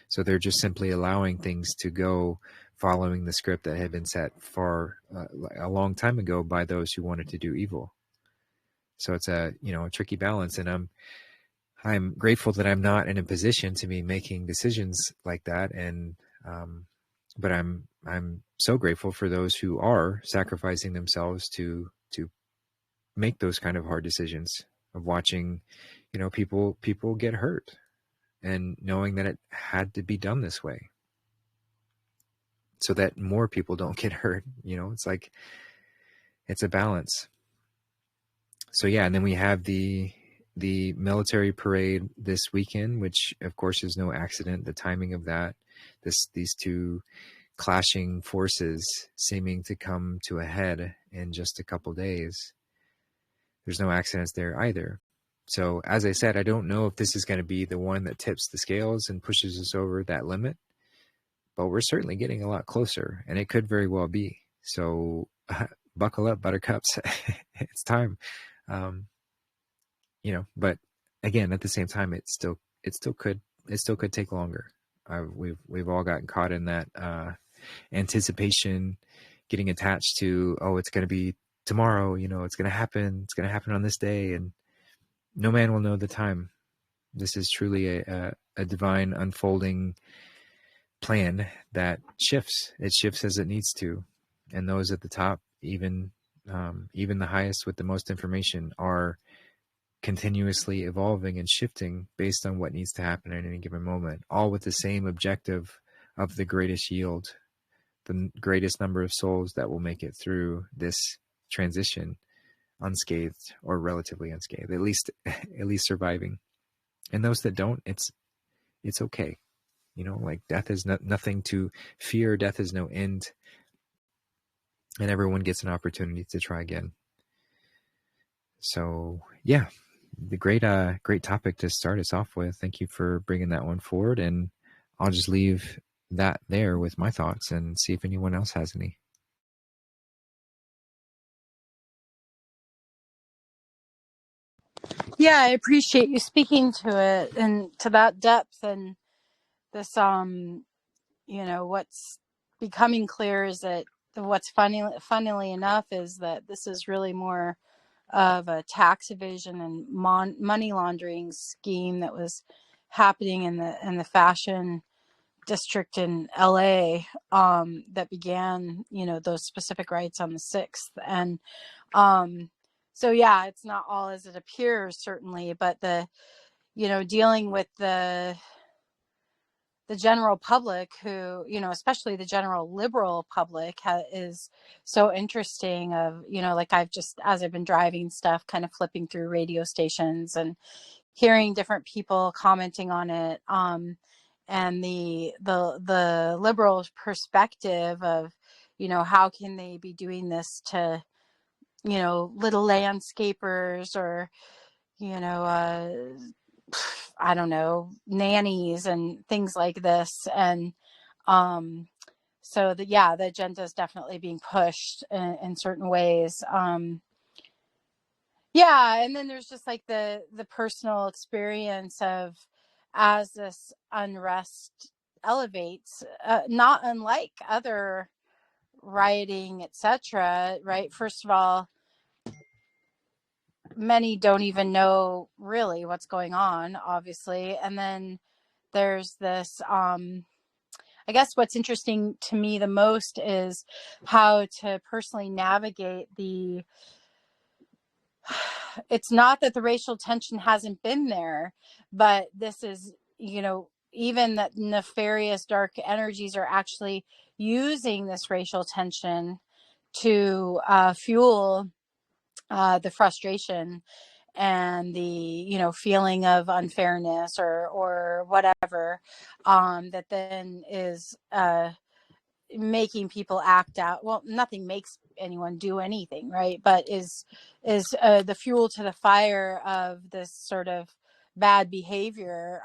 So they're just simply allowing things to go following the script that had been set for a long time ago by those who wanted to do evil. So it's a tricky balance, and I'm grateful that I'm not in a position to be making decisions like that, and but I'm so grateful for those who are sacrificing themselves to make those kind of hard decisions, of watching people get hurt, and knowing that it had to be done this way so that more people don't get hurt. It's like, it's a balance. So yeah, and then we have the military parade this weekend, which of course is no accident. The timing of that, these two clashing forces seeming to come to a head in just a couple days. There's no accidents there either. So as I said, I don't know if this is going to be the one that tips the scales and pushes us over that limit, but we're certainly getting a lot closer, and it could very well be. So buckle up, buttercups. It's time. But again, at the same time, it still could take longer. We've all gotten caught in that anticipation, getting attached to, oh, it's going to be tomorrow, it's going to happen on this day, and no man will know the time. This is truly a divine unfolding plan that shifts. It shifts as it needs to, and those at the top, even the highest with the most information, are continuously evolving and shifting based on what needs to happen at any given moment, all with the same objective of the greatest yield, the greatest number of souls that will make it through this transition unscathed, or relatively unscathed, at least surviving. And those that don't, it's okay. Like, death is nothing to fear. Death is no end, and everyone gets an opportunity to try again. So yeah, the great topic to start us off with. Thank you for bringing that one forward, and I'll just leave that there with my thoughts and see if anyone else has any. Yeah, I appreciate you speaking to it and to that depth. And this, what's becoming clear is that what's funnily enough is that this is really more of a tax evasion and money laundering scheme that was happening in the fashion district in LA, that began, those specific rights on the 6th. And so yeah, it's not all as it appears, certainly, but dealing with the the general public who, especially the general liberal public is so interesting of, like I've just, as I've been driving stuff, kind of flipping through radio stations and hearing different people commenting on it. And the liberal perspective of, how can they be doing this to, little landscapers or, I don't know, nannies and things like this. And so the agenda is definitely being pushed in certain ways. And then there's just like the personal experience of, as this unrest elevates, not unlike other rioting, etc. Right? First of all, many don't even know really what's going on, obviously. And then there's this, I guess what's interesting to me the most is how to personally navigate it's not that the racial tension hasn't been there, but this is, even that nefarious dark energies are actually using this racial tension to fuel the frustration and the feeling of unfairness or whatever, that then is making people act out. Well, nothing makes anyone do anything, right? But is the fuel to the fire of this sort of bad behavior,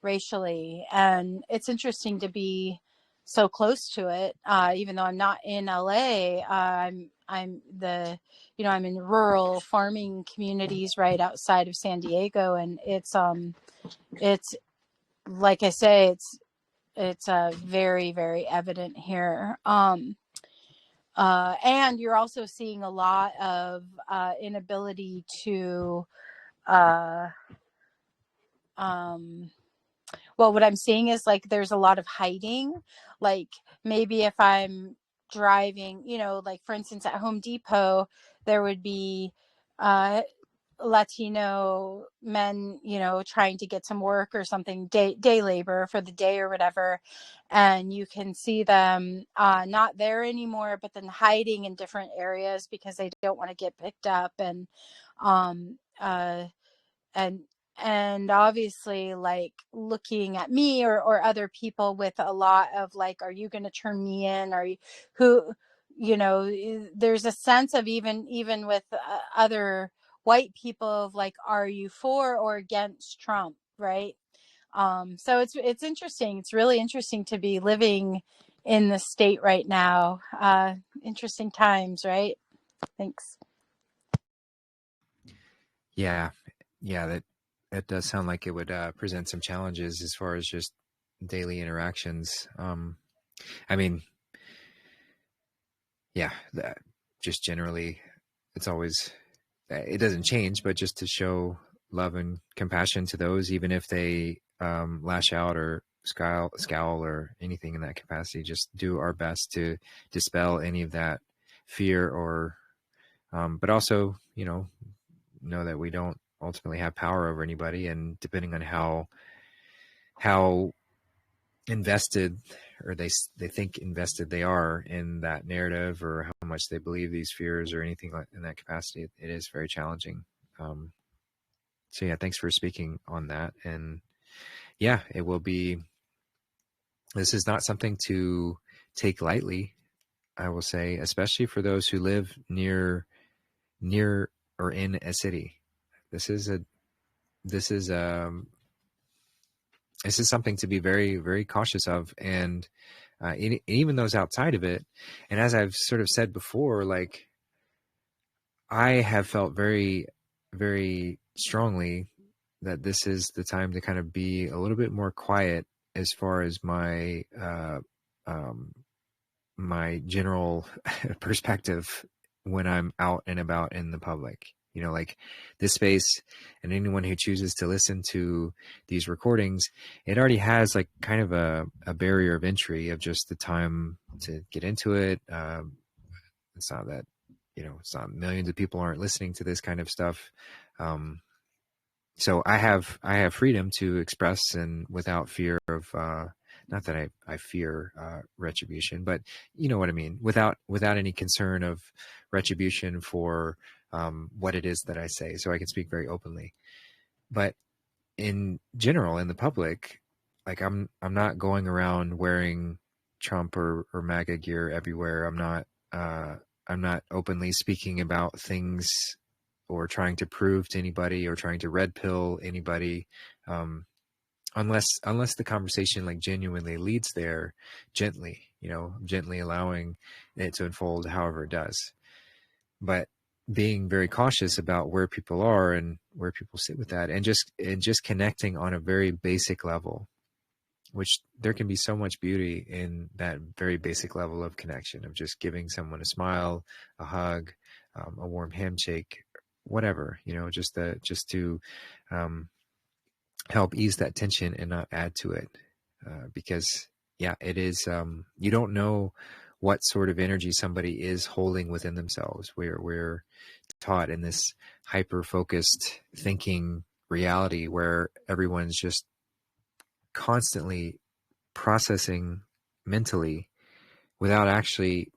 racially. And it's interesting to be so close to it, even though I'm not in LA. I'm in rural farming communities right outside of San Diego, and it's like I say, it's very, very evident here. And you're also seeing a lot of inability to well, what I'm seeing is like there's a lot of hiding. Like maybe if I'm driving, like for instance at Home Depot, there would be Latino men, trying to get some work or something, day labor for the day or whatever. And you can see them not there anymore, but then hiding in different areas because they don't want to get picked up. Um, uh, and and obviously like looking at me or other people with a lot of like, are you going to turn me in? Are you who, there's a sense of even with other white people of like, are you for or against Trump? Right. So it's interesting. It's really interesting to be living in the state right now. Interesting times, right? Thanks. Yeah, yeah, that does sound like it would present some challenges as far as just daily interactions. I mean, yeah, just generally, it's always, it doesn't change, but just to show love and compassion to those, even if they lash out or scowl or anything in that capacity, just do our best to dispel any of that fear or, but also, know that we don't ultimately have power over anybody, and depending on how invested or they think invested they are in that narrative, or how much they believe these fears or anything like in that capacity, it is very challenging. So yeah, thanks for speaking on that. And yeah, this is not something to take lightly, I will say, especially for those who live near or in a city. This is something to be very, very cautious of. And even those outside of it. And as I've sort of said before, like I have felt very, very strongly that this is the time to kind of be a little bit more quiet as far as my my general perspective when I'm out and about in the public. Like this space and anyone who chooses to listen to these recordings, it already has like kind of a barrier of entry of just the time to get into it. It's not that, it's not millions of people aren't listening to this kind of stuff. so I have freedom to express, and without fear of not that I fear retribution, but you know what I mean, without any concern of retribution for what it is that I say, so I can speak very openly. But in general, in the public, like I'm not going around wearing Trump or MAGA gear everywhere. I'm not openly speaking about things or trying to prove to anybody or trying to red pill anybody, unless the conversation like genuinely leads there, gently, gently allowing it to unfold however it does. But being very cautious about where people are and where people sit with that, and just connecting on a very basic level, which there can be so much beauty in that very basic level of connection, of just giving someone a smile, a hug, a warm handshake, whatever, just to help ease that tension and not add to it. Because it is, you don't know what sort of energy somebody is holding within themselves. We're taught in this hyper-focused thinking reality where everyone's just constantly processing mentally without actually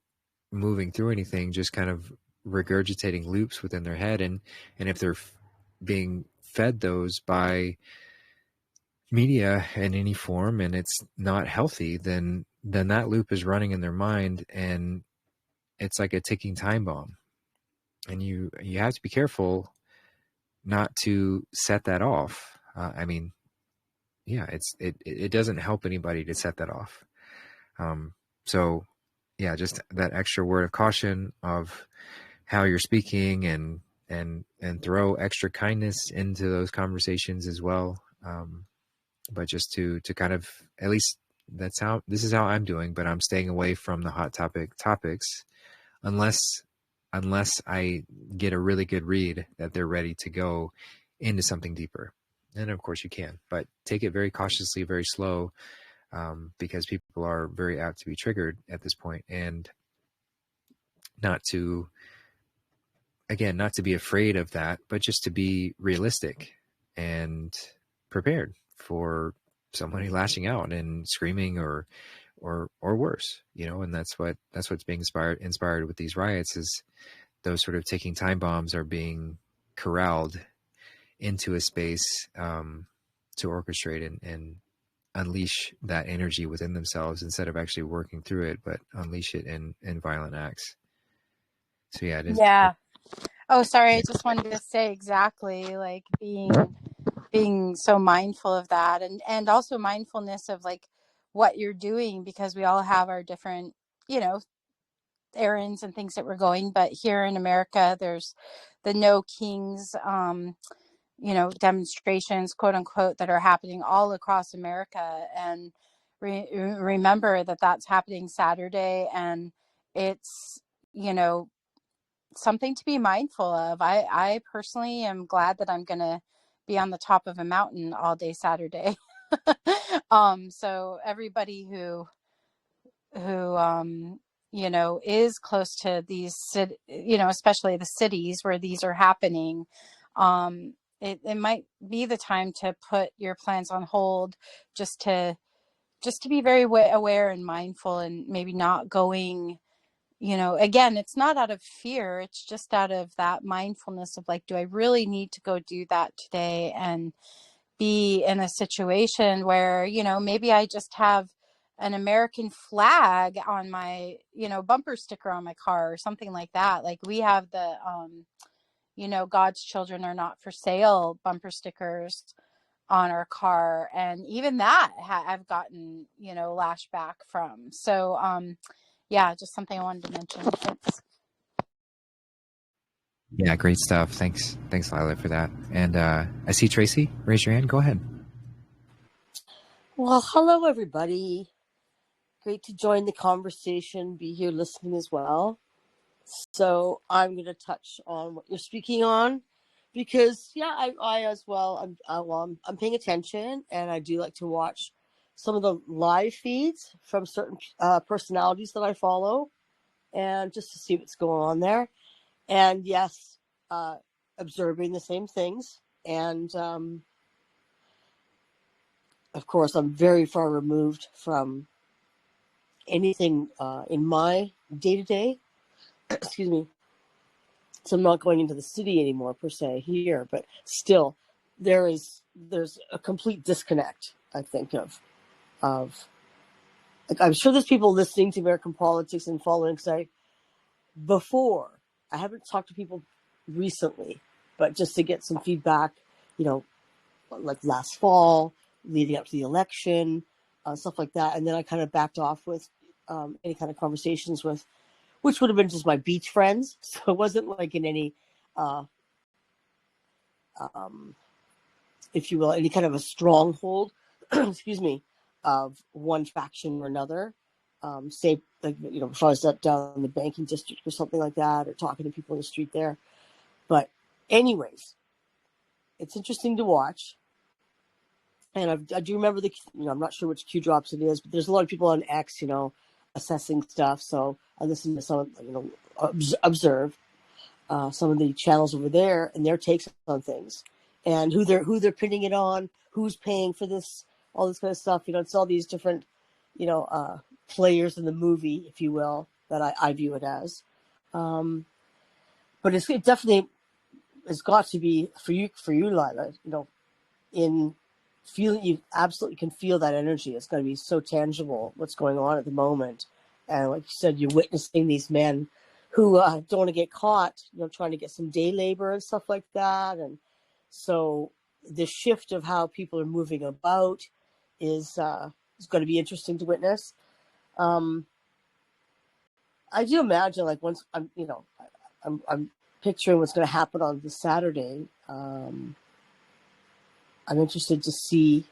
moving through anything, just kind of regurgitating loops within their head. And if they're being fed those by media in any form and it's not healthy, then that loop is running in their mind, and it's like a ticking time bomb. And you have to be careful not to set that off. It doesn't help anybody to set that off. So just that extra word of caution of how you're speaking, and throw extra kindness into those conversations as well. But just to kind of, at least this is how I'm doing, but I'm staying away from the hot topics unless I get a really good read that they're ready to go into something deeper. And of course you can, but take it very cautiously, very slow, because people are very apt to be triggered at this point, and not to be afraid of that, but just to be realistic and prepared for somebody lashing out and screaming or worse, and that's what's being inspired with these riots, is those sort of ticking time bombs are being corralled into a space to orchestrate and unleash that energy within themselves, instead of actually working through it, but unleash it in violent acts. So it is. Yeah. Oh, sorry. I just wanted to say exactly, like being so mindful of that, and also mindfulness of like what you're doing, because we all have our different, errands and things that we're going. But here in America, there's the No Kings, demonstrations, quote unquote, that are happening all across America. And remember that that's happening Saturday, and it's, something to be mindful of. I personally am glad that I'm going to be on the top of a mountain all day Saturday. So everybody who is close to these, especially the cities where these are happening, it might be the time to put your plans on hold, just to be very aware and mindful, and maybe not going, again, it's not out of fear, it's just out of that mindfulness of like, do I really need to go do that today, and be in a situation where, maybe I just have an American flag on my, bumper sticker on my car or something like that. Like we have the, God's children are not for sale bumper stickers on our car. And even that I've gotten, lashback from. So, just something I wanted to mention. Thanks. Yeah, great stuff. Thanks, Lila, for that. And I see Tracy. Raise your hand. Go ahead. Well, hello, everybody. Great to join the conversation, be here listening as well. So I'm going to touch on what you're speaking on, because, I as well, I'm paying attention, and I do like to watch some of the live feeds from certain personalities that I follow, and just to see what's going on there. And yes, observing the same things. And of course, I'm very far removed from anything in my day-to-day. Excuse me. So I'm not going into the city anymore per se here, but still, there's a complete disconnect. I think of like, I'm sure there's people listening to American politics and following. Because I haven't talked to people recently, but just to get some feedback, you know, like last fall, leading up to the election, stuff like that. And then I kind of backed off with any kind of conversations with, which would have been just my beach friends. So it wasn't like in any, if you will, any kind of a stronghold, excuse me, of one faction or another. Say, like, you know, if I was down in the banking district or something like that, or talking to people in the street there. But anyways, it's interesting to watch. And I do remember I'm not sure which Q drops it is, but there's a lot of people on X, you know, assessing stuff. So I listen to some, you know, observe some of the channels over there and their takes on things, and who they're pinning it on, who's paying for this, all this kind of stuff. You know, it's all these different, you know, players in the movie, if you will, that I view it as. But it definitely has got to be for you, Lila. You know, in feeling, you absolutely can feel that energy. It's going to be so tangible what's going on at the moment. And like you said, you're witnessing these men who don't want to get caught, you know, trying to get some day labor and stuff like that. And so the shift of how people are moving about is going to be interesting to witness. I do imagine, like, once I'm picturing what's going to happen on this Saturday. I'm interested to see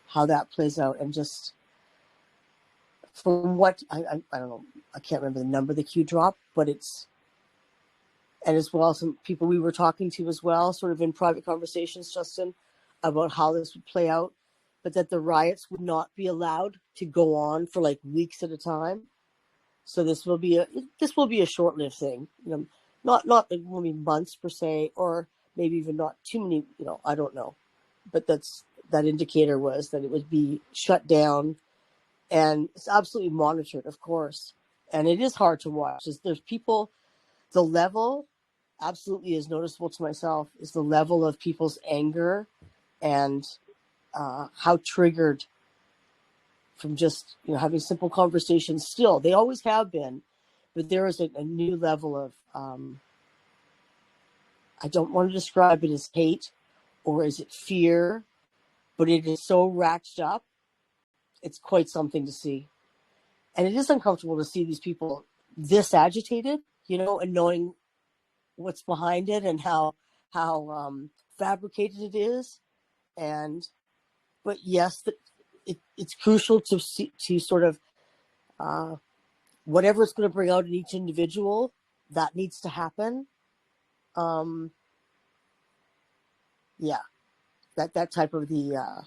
how that plays out, and just from what I don't know, I can't remember the number of the Q drop, but it's, and as well some people we were talking to as well, sort of in private conversations, Justin, about how this would play out, but that the riots would not be allowed to go on for like weeks at a time. So this will be a short-lived thing, you know, not it will be months per se, or maybe even not too many, you know, I don't know. But that indicator was that it would be shut down, and it's absolutely monitored, of course. And it is hard to watch. There's people, the level absolutely is noticeable to myself, is the level of people's anger and how triggered from just, you know, having simple conversations. Still, they always have been, but there is a new level of, I don't want to describe it as hate, or is it fear, but it is so ratcheted up. It's quite something to see. And it is uncomfortable to see these people this agitated, you know, and knowing what's behind it and how fabricated it is. But yes, it's crucial to see, to sort of, whatever it's going to bring out in each individual, that needs to happen. Yeah. That type of the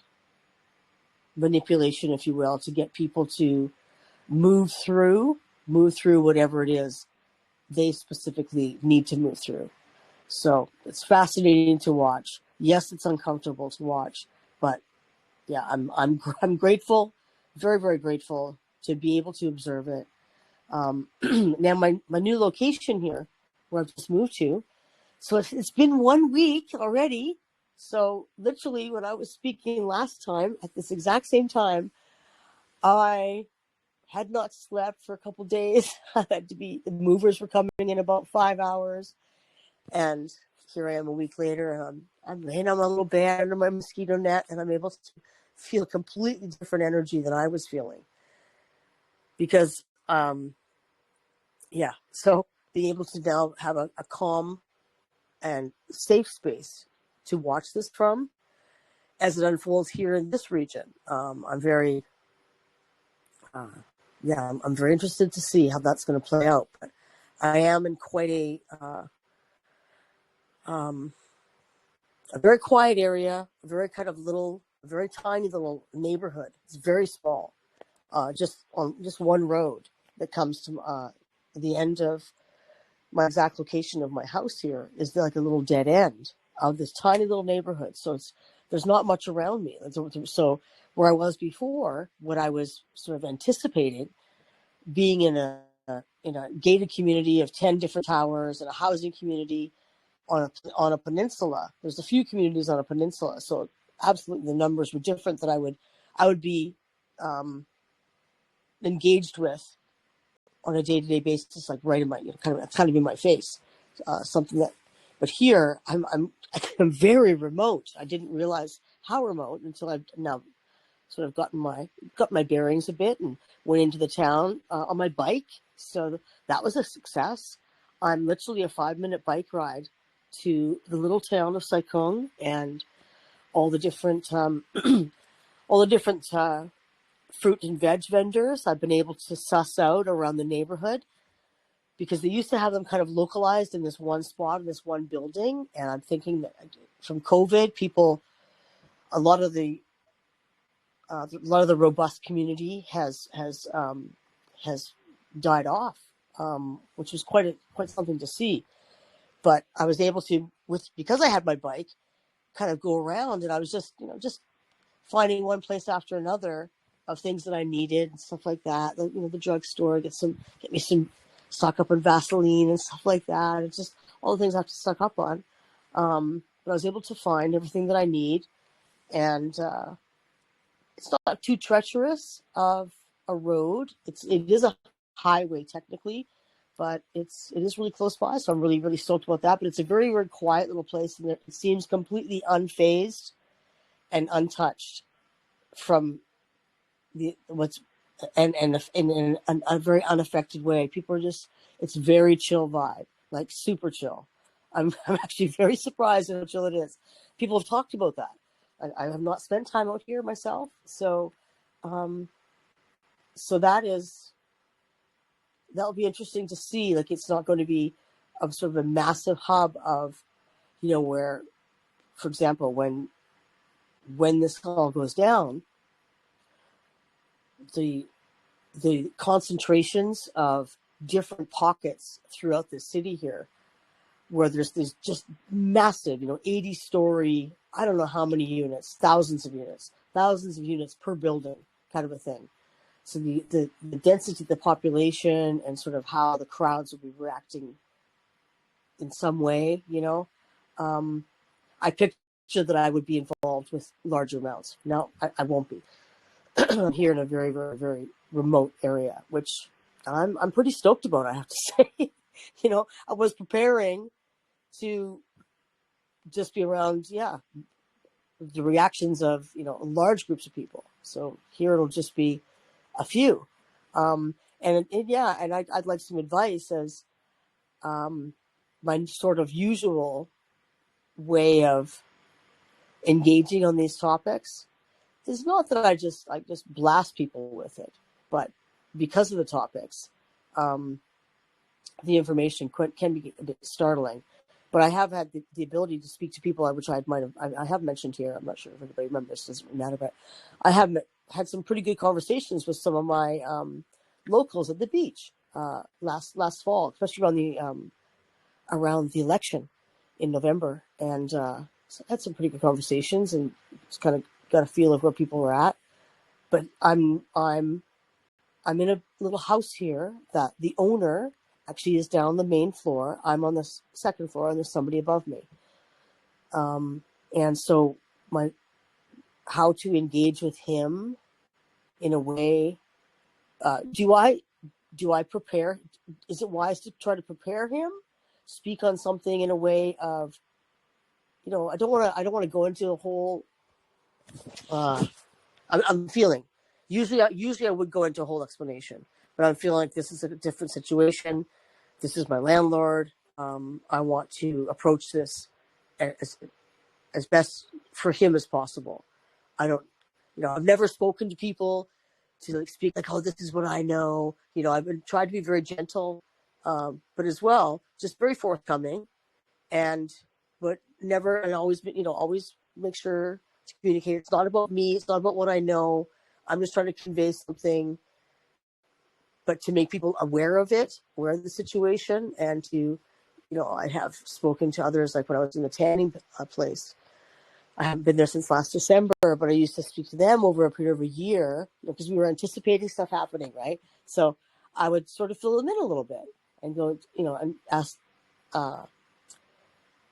manipulation, if you will, to get people to move through whatever it is they specifically need to move through. So it's fascinating to watch. Yes, it's uncomfortable to watch, but yeah, I'm grateful, very, very grateful to be able to observe it. Now my new location here, where I've just moved to, so it's been 1 week already. So literally, when I was speaking last time at this exact same time, I had not slept for a couple of days. The movers were coming in about 5 hours. And here I am a week later, and I'm laying on my little bed under my mosquito net, and I'm able to feel completely different energy than I was feeling. Because, so being able to now have a calm and safe space to watch this from as it unfolds here in this region. I'm very interested to see how that's going to play out. But I am in quite a very quiet area, a very kind of little, very tiny little neighborhood. It's very small, just one road that comes to the end of my exact location of my house here is like a little dead end. of this tiny little neighborhood. So there's not much around me. So where I was before, what I was sort of anticipating, being in a gated community of 10 different towers and a housing community on a peninsula. There's a few communities on a peninsula, so absolutely the numbers were different that I would be engaged with on a day-to-day basis, like right in my kind of in my face, something that. But here I'm very remote. I didn't realize how remote until I've now sort of got my bearings a bit and went into the town on my bike. So that was a success. I'm literally a 5-minute bike ride to the little town of Saikung, and all the different fruit and veg vendors I've been able to suss out around the neighborhood, because they used to have them kind of localized in this one spot in this one building. And I'm thinking that from COVID, a lot of the robust community has died off, which was quite something to see. But I was able to, because I had my bike, kind of go around, and I was just finding one place after another of things that I needed and stuff like that. The drugstore, get me some, stock up on Vaseline and stuff like that. It's just all the things I have to stock up on. But I was able to find everything that I need, and it's not too treacherous of a road. It is a highway technically, but it is really close by. So I'm really, really stoked about that. But it's a very, very quiet little place, and it seems completely unfazed and untouched from in a very unaffected way. People are it's very chill vibe, like super chill. I'm actually very surprised at how chill it is. People have talked about that. I have not spent time out here myself, so that'll be interesting to see. Like, it's not going to be a sort of a massive hub of, where, for example, when this all goes down, the concentrations of different pockets throughout the city here, where there's just massive, 80-story, I don't know how many units, thousands of units per building kind of a thing. So the density of the population and sort of how the crowds will be reacting in some way, I picture that I would be involved with larger amounts. Now, I won't be. I'm here in a very, very, very remote area, which I'm pretty stoked about, I have to say. I was preparing to just be around, the reactions of, large groups of people. So here it'll just be a few. And I'd like some advice, as my sort of usual way of engaging on these topics is not that I just blast people with it, but because of the topics, the information can be a bit startling. But I have had the ability to speak to people, which I have mentioned here. I'm not sure if anybody remembers, doesn't really matter, but I have had some pretty good conversations with some of my locals at the beach last fall, especially around the election in November, and so I had some pretty good conversations and just kind of got a feel of where people were at. But I'm in a little house here that the owner actually is down the main floor. I'm on the second floor, and there's somebody above me. And so how to engage with him in a way, do I prepare? Is it wise to try to prepare him? Speak on something in a way of, I don't want to go into a whole, I'm feeling, usually I would go into a whole explanation, but I'm feeling like this is a different situation. This is my landlord. I want to approach this as best for him as possible. I don't, I've never spoken to people to speak like, oh, this is what I know. I've been trying to be very gentle, but as well, just very forthcoming, but never, and always, always make sure to communicate. It's not about me. It's not about what I know. I'm just trying to convey something, but to make people aware of it, aware of the situation, and to I have spoken to others, like when I was in the tanning place. I haven't been there since last December, but I used to speak to them over a period of a year, because we were anticipating stuff happening, right? So I would sort of fill them in a little bit and go, and ask,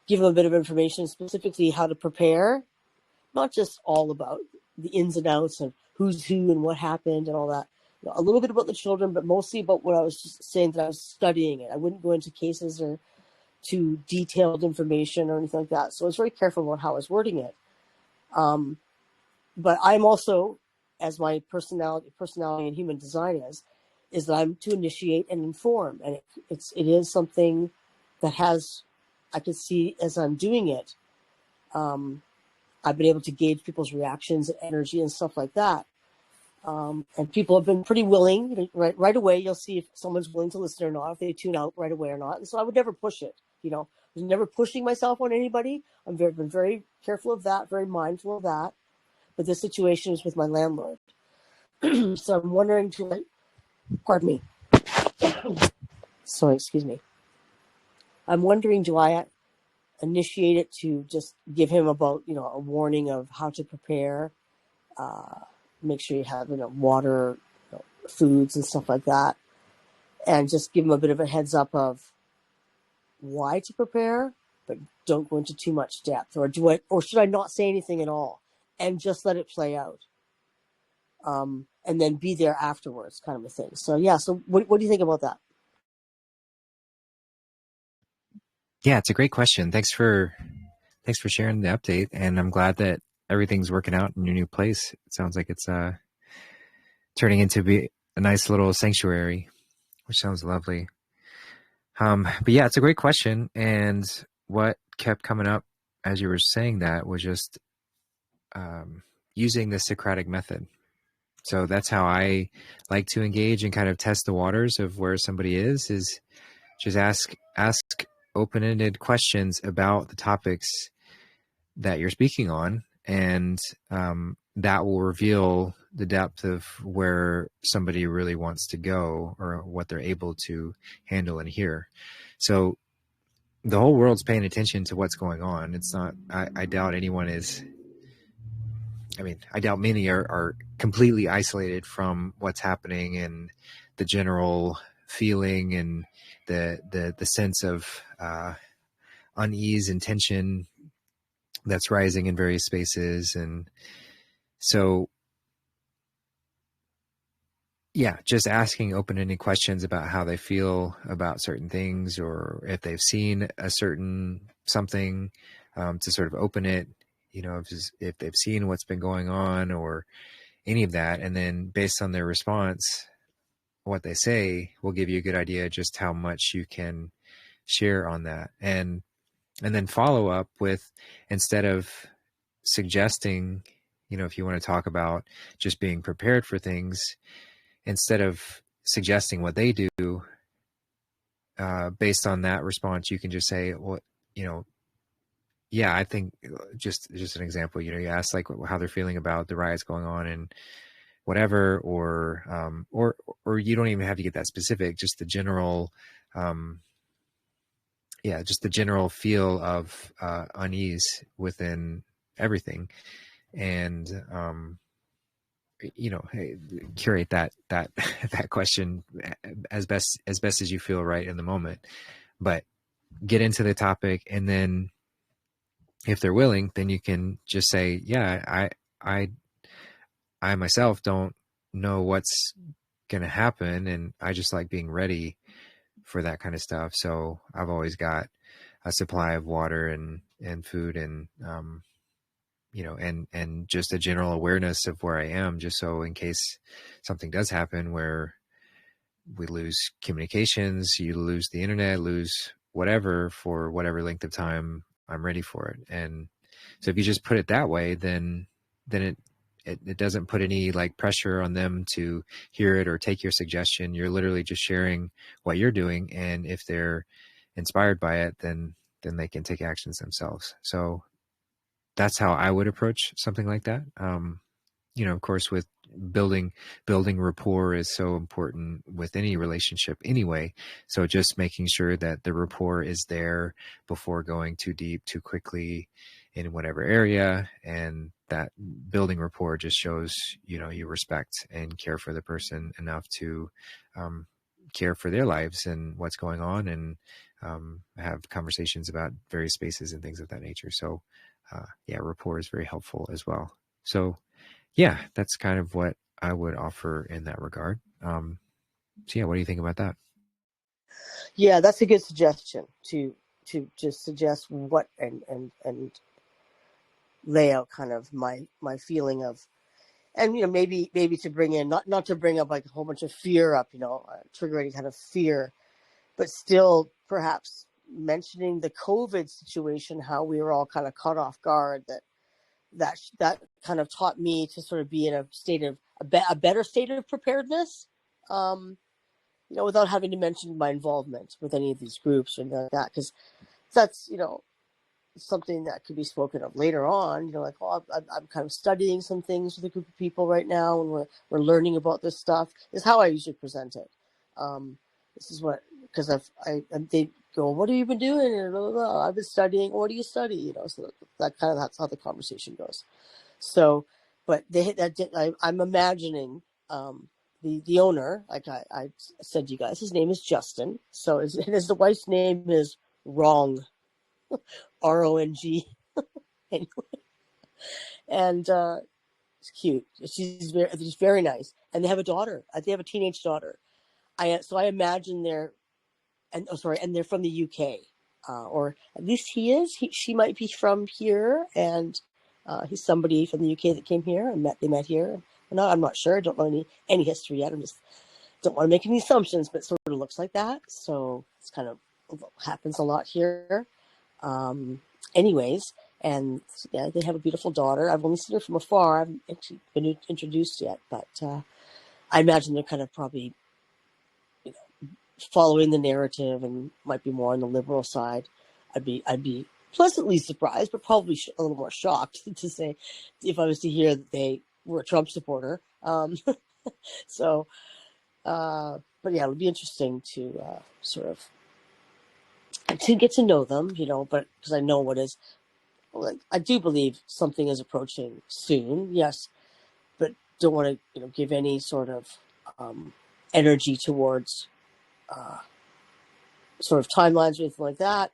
give them a bit of information, specifically how to prepare, not just all about the ins and outs of who's who and what happened and all that. A little bit about the children, but mostly about what I was just saying, that I was studying it. I wouldn't go into cases or too detailed information or anything like that. So I was very careful about how I was wording it. But I'm also, as my personality and human design is that I'm to initiate and inform, and it is something that I can see as I'm doing it. I've been able to gauge people's reactions and energy and stuff like that. And people have been pretty willing. Right away, you'll see if someone's willing to listen or not, if they tune out right away or not. And so I would never push it. I was never pushing myself on anybody. I've been very careful of that, very mindful of that. But this situation is with my landlord. So I'm wondering pardon me. Sorry, excuse me. I'm wondering, do I initiate it to just give him about, a warning of how to prepare, make sure you have, water, foods and stuff like that, and just give him a bit of a heads up of why to prepare, but don't go into too much depth, or should I not say anything at all and just let it play out, and then be there afterwards, kind of a thing. So yeah, so what do you think about that? Yeah, it's a great question. Thanks for sharing the update, and I'm glad that everything's working out in your new place. It sounds like it's turning into be a nice little sanctuary, which sounds lovely. But yeah, it's a great question, and what kept coming up as you were saying that was just using the Socratic method. So that's how I like to engage and kind of test the waters of where somebody is just ask open-ended questions about the topics that you're speaking on, and that will reveal the depth of where somebody really wants to go or what they're able to handle and hear. So the whole world's paying attention to what's going on. It's not, I doubt anyone is, I doubt many are completely isolated from what's happening and the general feeling and the sense of unease and tension that's rising in various spaces. And so, yeah, just asking open-ended questions about how they feel about certain things, or if they've seen a certain something, to sort of open it, if they've seen what's been going on or any of that. And then based on their response, what they say will give you a good idea just how much you can share on that. And then follow up with, instead of suggesting, if you want to talk about just being prepared for things, instead of suggesting what they do, based on that response, you can just say, well, yeah, I think just an example, you ask like how they're feeling about the riots going on and whatever, or you don't even have to get that specific, just the general, just the general feel of unease within everything. And, curate that that question as best as you feel right in the moment, but get into the topic. And then if they're willing, then you can just say, yeah, I myself don't know what's going to happen, and I just like being ready for that kind of stuff. So I've always got a supply of water and food and, and just a general awareness of where I am, just so in case something does happen where we lose communications, you lose the internet, lose whatever for whatever length of time, I'm ready for it. And so if you just put it that way, then it doesn't put any like pressure on them to hear it or take your suggestion. You're literally just sharing what you're doing. And if they're inspired by it, then they can take actions themselves. So that's how I would approach something like that. Of course, with building rapport is so important with any relationship anyway. So just making sure that the rapport is there before going too deep too quickly in whatever area, and that building rapport just shows, you know, you respect and care for the person enough to care for their lives and what's going on, and have conversations about various spaces and things of that nature. So yeah, rapport is very helpful as well. So yeah, that's kind of what I would offer in that regard. So yeah, what do you think about that? Yeah, that's a good suggestion to just suggest what and lay out kind of my feeling of, and you know, maybe to bring in, not to bring up like a whole bunch of fear up, you know, trigger any kind of fear, but still perhaps mentioning the COVID situation, how we were all kind of caught off guard, that kind of taught me to sort of be in a state of a better state of preparedness, you know, without having to mention my involvement with any of these groups or anything like that, because that's, you know, something that could be spoken of later on. You know, like, oh, I'm kind of studying some things with a group of people right now, and we're learning about this stuff. Is how I usually present it. This is what, because they go, what have you been doing? And blah, blah, blah. I've been studying. What do you study? You know, so that kind of, that's how the conversation goes. So, but I'm imagining the owner, like I said to you guys, his name is Justin. So his the wife's name is Wrong, RONG. Anyway, and it's cute. She's very nice, and they have a daughter. They have a teenage daughter. So I imagine they're they're from the UK, or at least he is. She might be from here, and he's somebody from the UK that came here and they met here. I'm not sure. I don't know any history yet. I just don't want to make any assumptions, but it sort of looks like that. So it's kind of happens a lot here. Anyways, and yeah, they have a beautiful daughter. I've only seen her from afar. I haven't actually been introduced yet, but I imagine they're kind of probably, you know, following the narrative and might be more on the liberal side. I'd be pleasantly surprised, but probably a little more shocked to say if I was to hear that they were a Trump supporter. So, but yeah, it would be interesting to sort of to get to know them, you know. But because I know what is, I do believe something is approaching soon. Yes, but don't want to, you know, give any sort of energy towards sort of timelines or anything like that.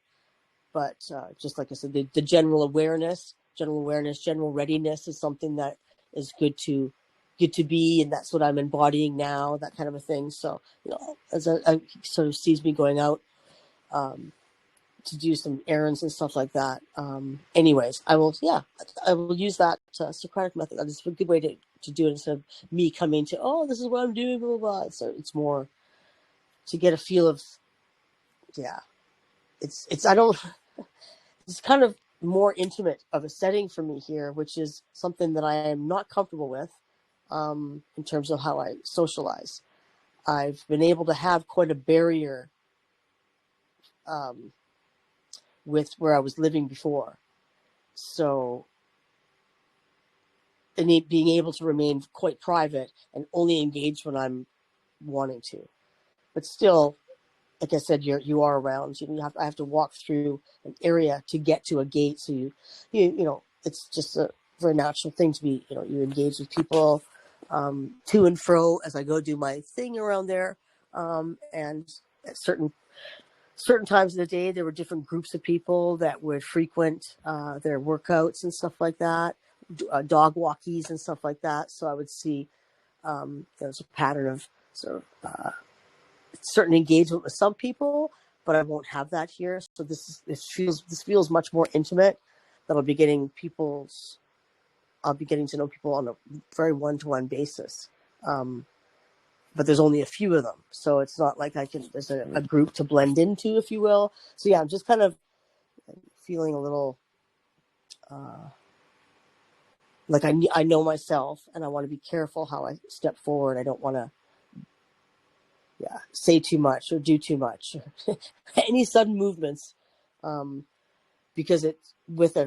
But just like I said, the general awareness, general readiness is something that is good to be, and that's what I'm embodying now, that kind of a thing. So, you know, as I sort of sees me going out to do some errands and stuff like that. Anyways, I will use that Socratic method. That's a good way to do it, instead of me coming to, oh, this is what I'm doing, blah, blah, blah. So it's more to get a feel of, yeah, it's kind of more intimate of a setting for me here, which is something that I am not comfortable with in terms of how I socialize. I've been able to have quite a barrier with where I was living before. So, and being able to remain quite private and only engage when I'm wanting to. But still, like I said, you are around. I have to walk through an area to get to a gate. So you know, it's just a very natural thing to be, you know, you engage with people to and fro as I go do my thing around there. And at certain times of the day, there were different groups of people that would frequent their workouts and stuff like that, dog walkies and stuff like that. So I would see there's a pattern of sort of certain engagement with some people, but I won't have that here. So this feels much more intimate. That I'll be getting to know people on a very one-to-one basis. But there's only a few of them, so it's not like there's a group to blend into, if you will. So yeah, I'm just kind of feeling a little like I know myself, and I want to be careful how I step forward. I don't want to say too much or do too much, any sudden movements, because it's with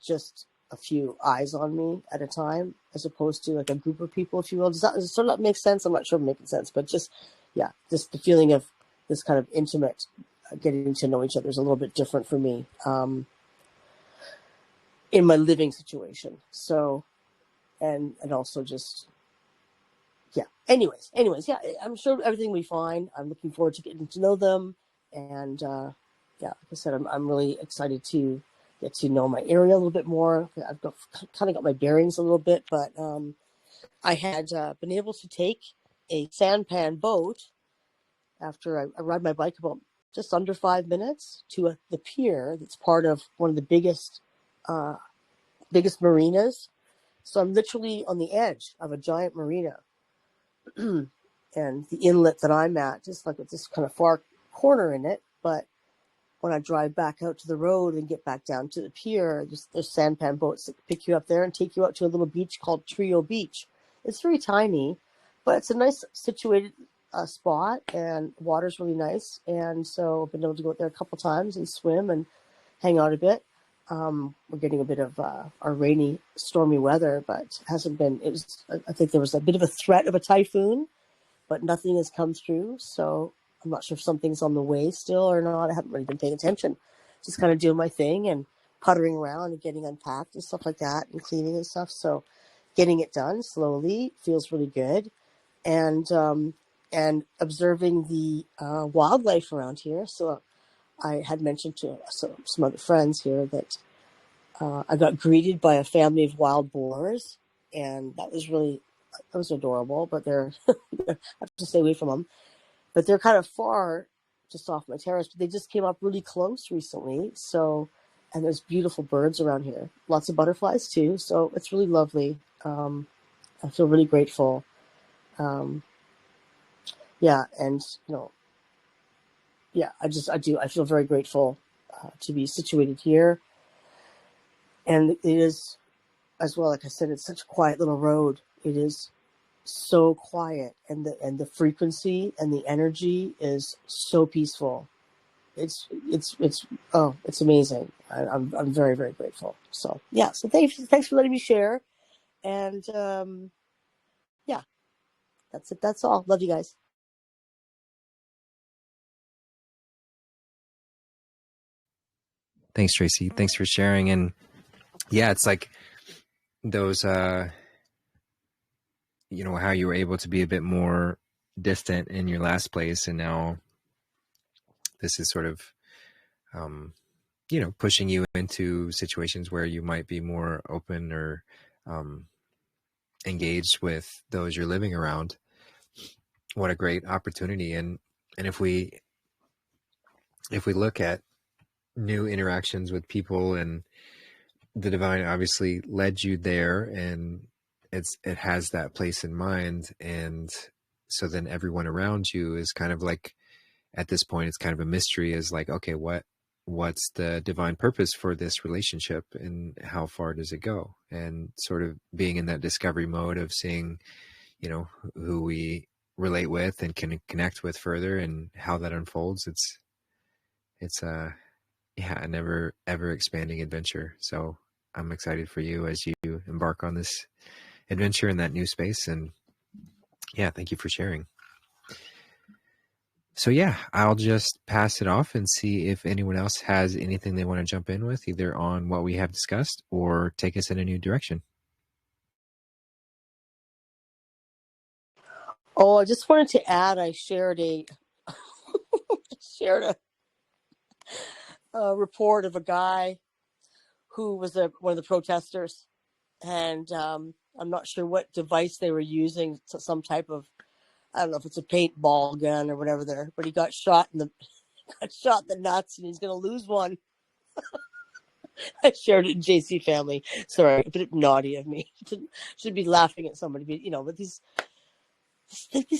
just a few eyes on me at a time, as opposed to like a group of people, if you will. Does that sort of make sense? I'm not sure if I'm making sense, but just the feeling of this kind of intimate, getting to know each other is a little bit different for me in my living situation. So, and also just, Anyways, I'm sure everything will be fine. I'm looking forward to getting to know them. And, like I said, I'm really excited to get to know my area a little bit more. I've kind of got my bearings a little bit, but I had been able to take a sampan boat after I ride my bike about just under 5 minutes to the pier that's part of one of the biggest marinas. So I'm literally on the edge of a giant marina. And the inlet that I'm at, just like with this kind of far corner in it. But when I drive back out to the road and get back down to the pier, there's sampan boats that pick you up there and take you out to a little beach called Trio Beach. It's very tiny, but it's a nice situated spot, and water's really nice. And so I've been able to go out there a couple times and swim and hang out a bit. We're getting a bit of our rainy, stormy weather, but hasn't been. I think there was a bit of a threat of a typhoon, but nothing has come through. So I'm not sure if something's on the way still or not. I haven't really been paying attention. Just kind of doing my thing and puttering around and getting unpacked and stuff like that and cleaning and stuff. So getting it done slowly feels really good. And observing the wildlife around here. So I had mentioned to some other friends here that I got greeted by a family of wild boars, and that was adorable, but I have to stay away from them. But they're kind of far, just off my terrace, but they just came up really close recently. So, and there's beautiful birds around here, lots of butterflies too. So it's really lovely. I feel really grateful. And I feel very grateful to be situated here. And it is, as well, like I said, it's such a quiet little road. It is so quiet, and the frequency and the energy is so peaceful. It's amazing. I'm very, very grateful. So so thanks for letting me share. And that's it. That's all. Love you guys. Thanks, Tracy. Thanks for sharing. And yeah, it's like those, how you were able to be a bit more distant in your last place. And now this is sort of, pushing you into situations where you might be more open or engaged with those you're living around. What a great opportunity. And if we look at new interactions with people, and the divine obviously led you there, and it has that place in mind. And so then everyone around you is kind of like, at this point, it's kind of a mystery, is like, okay, what's the divine purpose for this relationship, and how far does it go? And sort of being in that discovery mode of seeing, who we relate with and can connect with further, and how that unfolds. It's a never ever expanding adventure. So I'm excited for you as you embark on this adventure in that new space. And thank you for sharing. So I'll just pass it off and see if anyone else has anything they want to jump in with, either on what we have discussed or take us in a new direction. Oh, I just wanted to add, I shared a report of a guy who was one of the protesters, and I'm not sure what device they were using, some type of, I don't know if it's a paintball gun or whatever but he got shot in the nuts, and he's going to lose one. I shared it in JC Family. Sorry, a bit naughty of me. Should be laughing at somebody, but these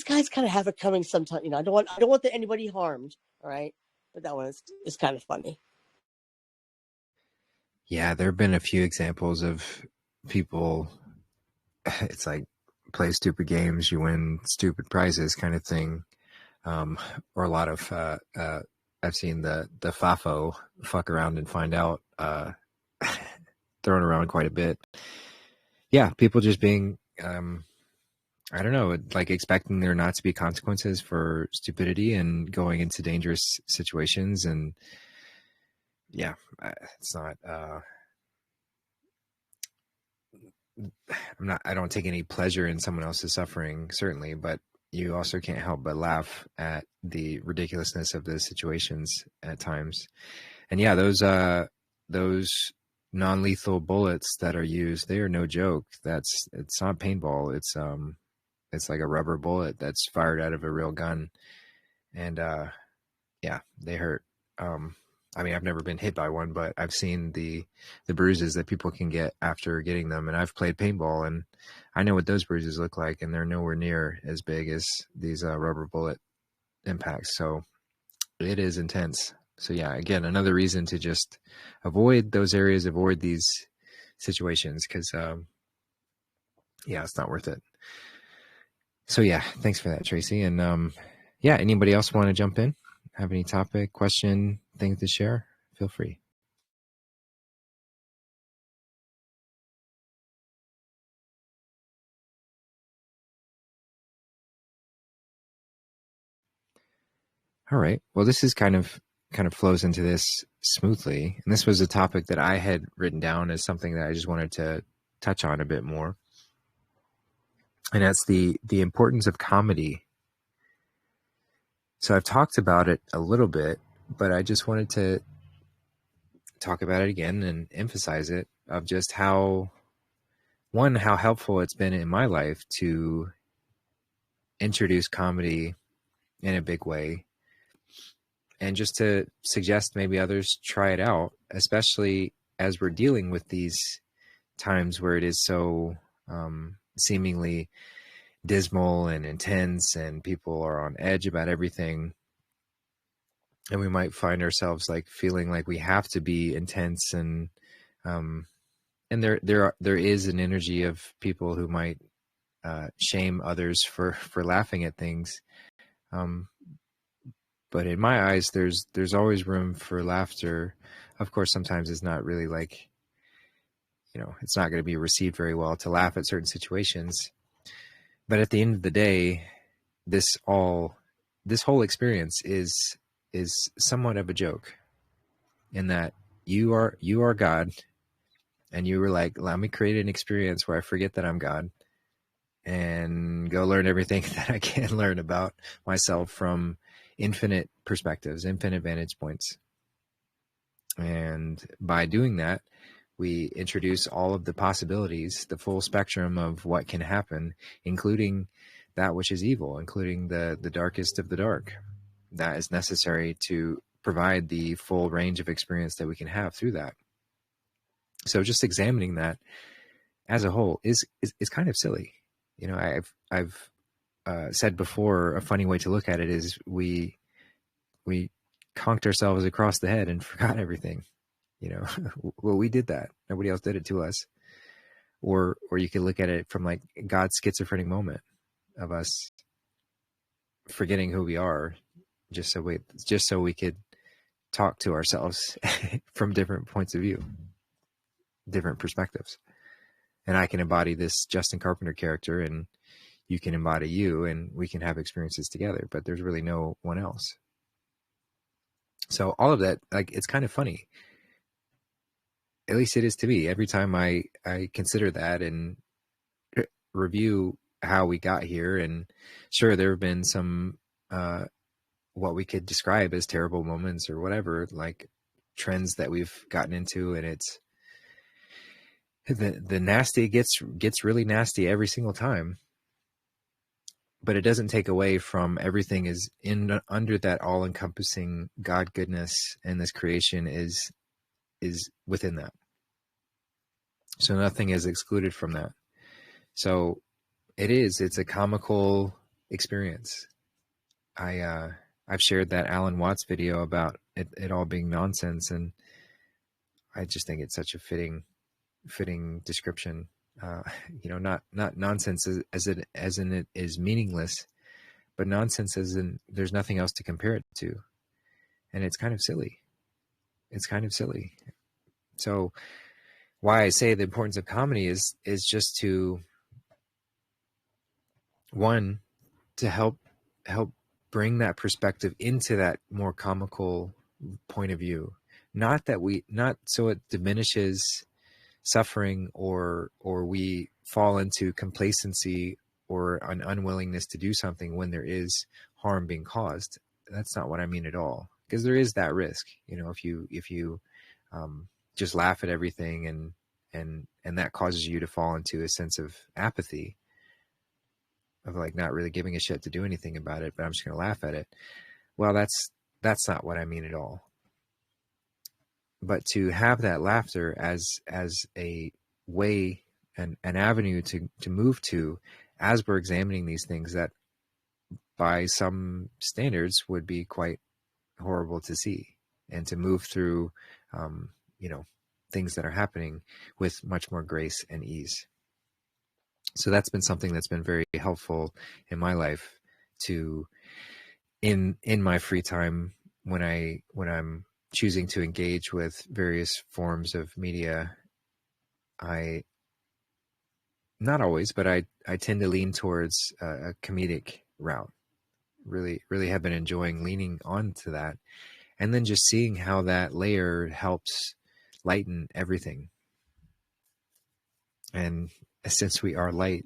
guys kind of have it coming sometimes. I don't want anybody harmed. All right, but that one is kind of funny. Yeah, there have been a few examples of people. It's like, play stupid games, you win stupid prizes, kind of thing. Or a lot of I've seen the FAFO, fuck around and find out, thrown around quite a bit. Yeah, people just being, I don't know, like expecting there not to be consequences for stupidity and going into dangerous situations. And yeah, it's not, I don't take any pleasure in someone else's suffering, certainly, but you also can't help but laugh at the ridiculousness of the situations at times. And yeah, those non-lethal bullets that are used, they are no joke. It's not paintball. It's like a rubber bullet that's fired out of a real gun. And yeah, they hurt. I mean, I've never been hit by one, but I've seen the bruises that people can get after getting them. And I've played paintball, and I know what those bruises look like, and they're nowhere near as big as these rubber bullet impacts. So it is intense. So yeah, again, another reason to just avoid those areas, avoid these situations, because yeah, it's not worth it. So yeah, thanks for that, Tracy. And yeah, anybody else want to jump in? Have any topic, question, things to share? Feel free. All right. Well, this is kind of flows into this smoothly. And this was a topic that I had written down as something that I just wanted to touch on a bit more. And that's the importance of comedy. So I've talked about it a little bit, but I just wanted to talk about it again and emphasize it, of just how helpful it's been in my life to introduce comedy in a big way, and just to suggest maybe others try it out, especially as we're dealing with these times where it is so seemingly dismal and intense, and people are on edge about everything. And we might find ourselves like feeling like we have to be intense, and there is an energy of people who might shame others for laughing at things. But in my eyes, there's always room for laughter. Of course, sometimes it's not really like, it's not going to be received very well to laugh at certain situations. But at the end of the day, this whole experience is somewhat of a joke, in that you are God, and you were like, let me create an experience where I forget that I'm God and go learn everything that I can learn about myself from infinite perspectives, infinite vantage points. And by doing that, we introduce all of the possibilities, the full spectrum of what can happen, including that which is evil, including the darkest of the dark, that is necessary to provide the full range of experience that we can have through that. So just examining that as a whole is kind of silly. I've said before, a funny way to look at it is we conked ourselves across the head and forgot everything. Well, we did that. Nobody else did it to us. Or you could look at it from like God's schizophrenic moment of us forgetting who we are, just so we could talk to ourselves from different points of view, different perspectives. And I can embody this Justin Carpenter character, and you can embody you, and we can have experiences together, but there's really no one else. So all of that, like, it's kind of funny. At least it is to me. Every time I consider that and review how we got here, and sure, there have been some what we could describe as terrible moments or whatever, like trends that we've gotten into, and it's the nasty gets really nasty every single time. But it doesn't take away from everything is under that all-encompassing God goodness, and this creation is within that. So nothing is excluded from that. So it's a comical experience. I've shared that Alan Watts video about it all being nonsense, and I just think it's such a fitting description. Not nonsense as in it is meaningless, but nonsense as in there's nothing else to compare it to, and it's kind of silly. So why I say the importance of comedy is just to, one, to help bring that perspective into that more comical point of view. Not so it diminishes suffering or we fall into complacency or an unwillingness to do something when there is harm being caused. That's not what I mean at all, because there is that risk, if you just laugh at everything and that causes you to fall into a sense of apathy, of like not really giving a shit to do anything about it, but I'm just going to laugh at it. Well, that's not what I mean at all. But to have that laughter as a way and an avenue to move to, as we're examining these things that by some standards would be quite horrible to see, and to move through, things that are happening with much more grace and ease. So that's been something that's been very helpful in my life, to in my free time when I'm choosing to engage with various forms of media. I, not always, but I tend to lean towards a comedic route. Really have been enjoying leaning onto that, and then just seeing how that layer helps lighten everything. And since we are light,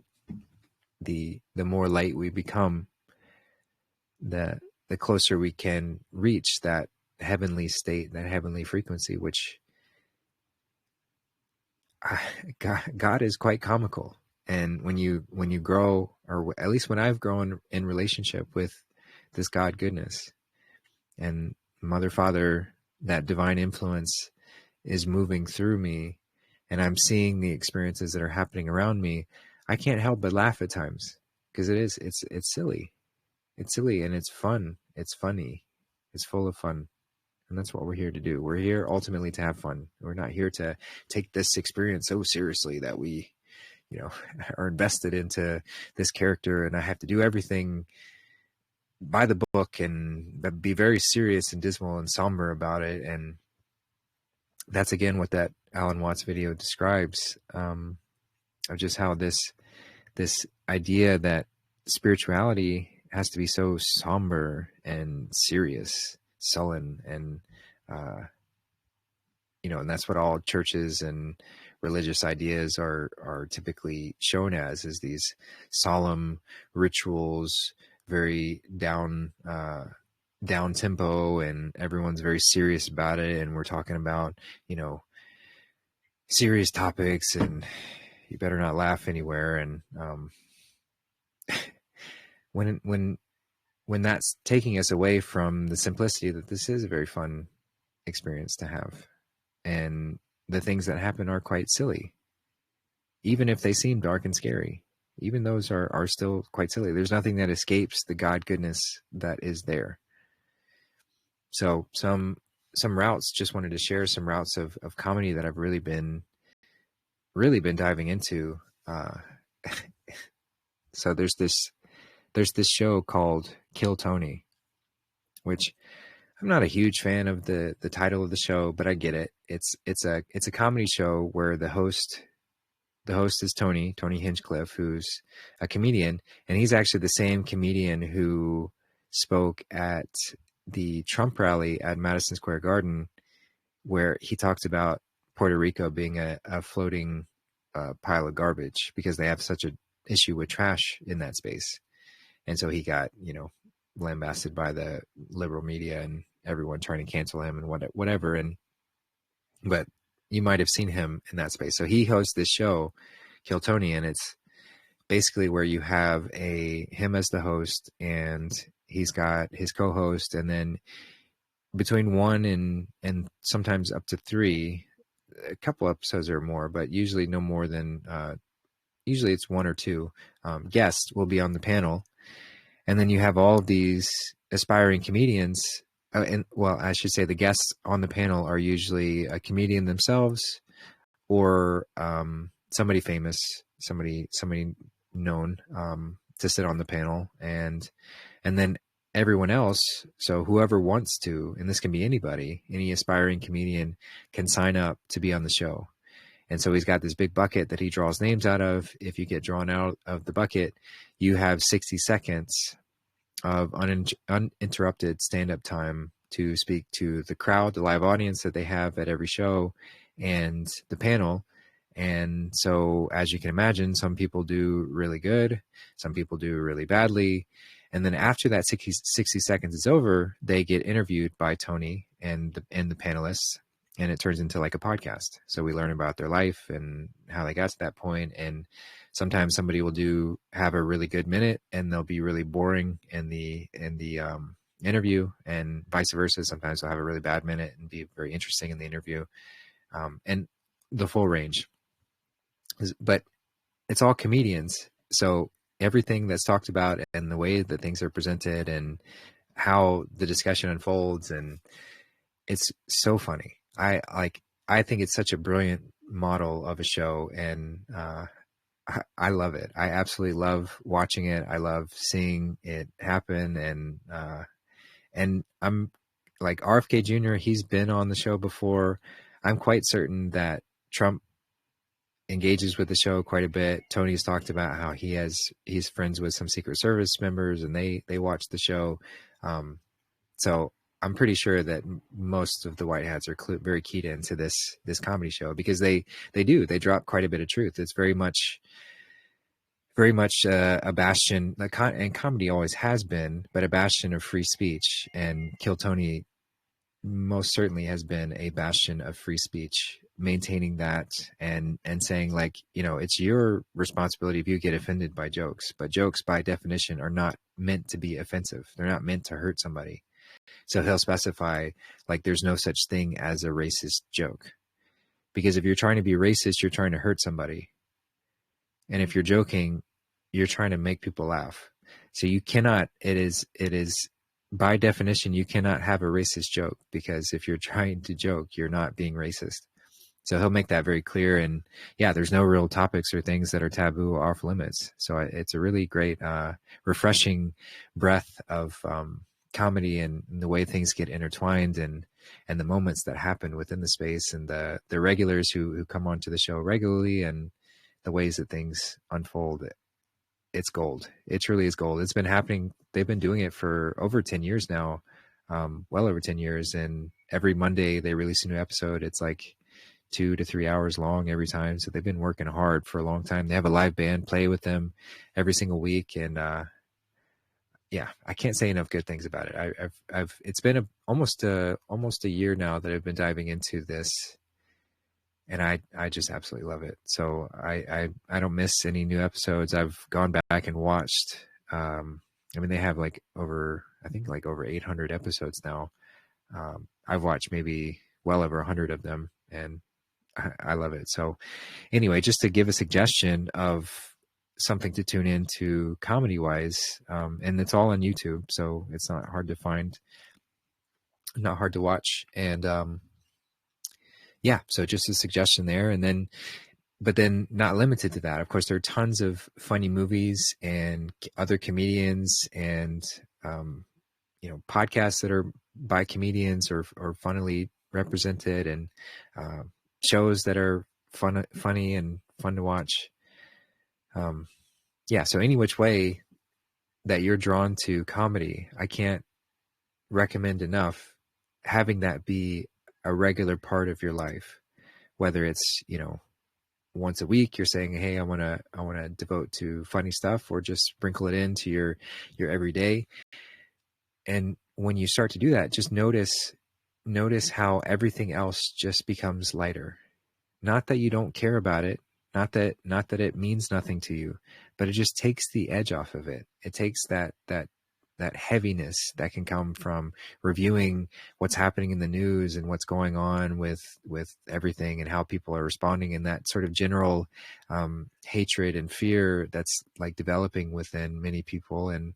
the more light we become, the closer we can reach that heavenly state, that heavenly frequency, which God is quite comical. And when you grow, or at least when I've grown in relationship with this God goodness and Mother, Father, that divine influence is moving through me, and I'm seeing the experiences that are happening around me, I can't help but laugh at times, because it's silly. It's silly, and it's fun. It's funny. It's full of fun. And that's what we're here to do. We're here ultimately to have fun. We're not here to take this experience so seriously that we, are invested into this character, and I have to do everything by the book and be very serious and dismal and somber about it. And that's again what that Alan Watts video describes, of just how this idea that spirituality has to be so somber and serious, sullen, and and that's what all churches and religious ideas are typically shown as, is these solemn rituals, very down tempo, and everyone's very serious about it, and we're talking about serious topics, and you better not laugh anywhere. And when that's taking us away from the simplicity that this is a very fun experience to have, and the things that happen are quite silly, even if they seem dark and scary. Even those are still quite silly. There's nothing that escapes the God goodness that is there. So some routes, just wanted to share some routes of comedy that I've really been diving into. So there's this show called Kill Tony, which I'm not a huge fan of the title of the show, but I get it. It's a comedy show where the host is Tony Hinchcliffe, who's a comedian, and he's actually the same comedian who spoke at the Trump rally at Madison Square Garden, where he talked about Puerto Rico being a floating pile of garbage because they have such an issue with trash in that space. And so he got, lambasted by the liberal media and everyone trying to cancel him and whatever. But you might have seen him in that space. So he hosts this show, Kill Tony, and it's basically where you have him as the host, and he's got his co-host, and then between one and sometimes up to three, a couple episodes or more, but usually no more than usually it's one or two guests will be on the panel. And then you have all of these aspiring comedians, I should say the guests on the panel are usually a comedian themselves, or somebody famous, somebody known to sit on the panel, and then everyone else. So whoever wants to, and this can be anybody, any aspiring comedian can sign up to be on the show. And so he's got this big bucket that he draws names out of. If you get drawn out of the bucket, you have 60 seconds of uninterrupted stand-up time to speak to the crowd, the live audience that they have at every show, and the panel. And so, as you can imagine, some people do really good, some people do really badly. And then after that 60 seconds is over, they get interviewed by Tony and the panelists, and it turns into like a podcast. So we learn about their life and how they got to that point. And sometimes somebody will have a really good minute and they'll be really boring in the interview, and vice versa. Sometimes they'll have a really bad minute and be very interesting in the interview, and the full range. But it's all comedians. So everything that's talked about and the way that things are presented and how the discussion unfolds, and it's so funny. I think it's such a brilliant model of a show, and I love it. I absolutely love watching it. I love seeing it happen. And I'm like RFK Jr., he's been on the show before. I'm quite certain that Trump engages with the show quite a bit. Tony's talked about how he's friends with some Secret Service members, and they watch the show. So I'm pretty sure that most of the white hats are very keyed into this comedy show, because they drop quite a bit of truth. It's very much a bastion, and comedy always has been, but a bastion of free speech. And Kill Tony most certainly has been a bastion of free speech, maintaining that and saying, like, it's your responsibility if you get offended by jokes, but jokes by definition are not meant to be offensive. They're not meant to hurt somebody. So he'll specify, like, there's no such thing as a racist joke, because if you're trying to be racist, you're trying to hurt somebody. And if you're joking, you're trying to make people laugh. So you cannot, it is by definition, you cannot have a racist joke, because if you're trying to joke, you're not being racist. So he'll make that very clear. And yeah, there's no real topics or things that are taboo or off limits. So it's a really great, refreshing breath of comedy, and the way things get intertwined, and the moments that happen within the space, and the regulars who come onto the show regularly, and the ways that things unfold. It's gold. It truly is gold. It's been happening. They've been doing it for over 10 years now, well over 10 years. And every Monday they release a new episode. It's like 2 to 3 hours long every time. So they've been working hard for a long time. They have a live band play with them every single week. And yeah, I can't say enough good things about it. It's been almost a year now that I've been diving into this, and I just absolutely love it. So I don't miss any new episodes. I've gone back and watched. I mean, they have over 800 episodes now. I've watched maybe well over 100 of them, and I love it. So anyway, just to give a suggestion of something to tune into comedy wise, and it's all on YouTube, so it's not hard to find, not hard to watch. And yeah, so just a suggestion there. And but then not limited to that. Of course, there are tons of funny movies and other comedians, and podcasts that are by comedians or funnily represented, and shows that are funny and fun to watch. Yeah, so any which way that you're drawn to comedy, I can't recommend enough having that be a regular part of your life. Whether it's, once a week you're saying, hey, I want to devote to funny stuff, or just sprinkle it into your everyday. And when you start to do that, just notice how everything else just becomes lighter. Not that you don't care about it, not that it means nothing to you, but it just takes the edge off of it. It takes that heaviness that can come from reviewing what's happening in the news and what's going on with everything, and how people are responding, and that sort of general hatred and fear that's like developing within many people. And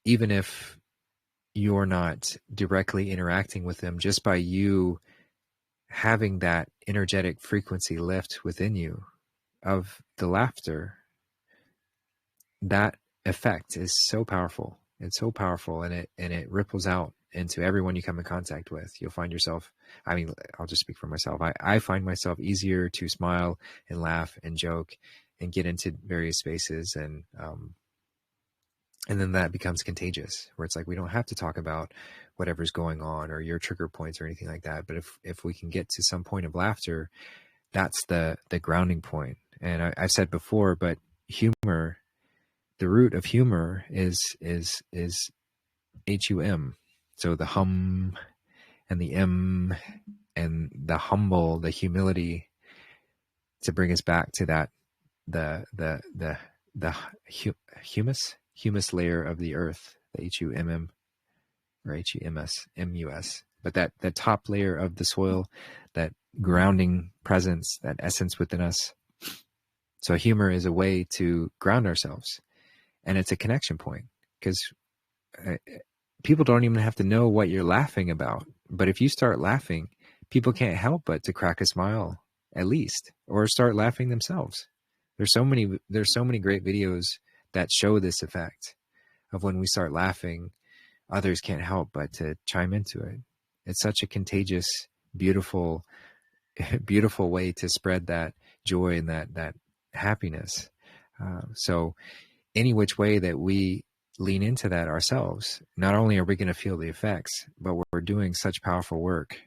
even if you're not directly interacting with them, just by you having that energetic frequency lift within you of the laughter, that effect is so powerful. It's so powerful, and it ripples out into everyone you come in contact with. You'll find yourself, I mean, I'll just speak for myself. I find myself easier to smile and laugh and joke and get into various spaces. And then that becomes contagious, where it's like, we don't have to talk about whatever's going on or your trigger points or anything like that. But if we can get to some point of laughter, that's the grounding point. And I've said before, but humor, the root of humor is HUM. So the hum and the M and the humble, the humility, to bring us back to that, the humus layer of the earth, the HUMM or HUMS. But that top layer of the soil, that grounding presence, that essence within us. So humor is a way to ground ourselves, and it's a connection point, because people don't even have to know what you're laughing about. But if you start laughing, people can't help but to crack a smile, at least, or start laughing themselves. There's so many great videos that show this effect of when we start laughing, others can't help but to chime into it. It's such a contagious, beautiful way to spread that joy and that happiness. So any which way that we lean into that ourselves, not only are we going to feel the effects, but we're doing such powerful work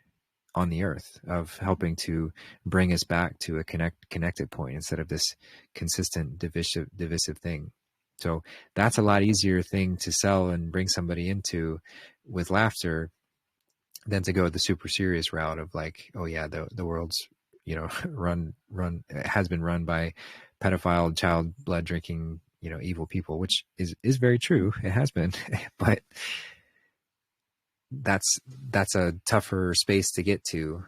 on the earth of helping to bring us back to a connected point instead of this consistent divisive thing. So that's a lot easier thing to sell and bring somebody into with laughter than to go the super serious route of like, oh yeah, the world's, has been run by pedophile, child blood drinking, evil people, which is very true. It has been, but that's a tougher space to get to.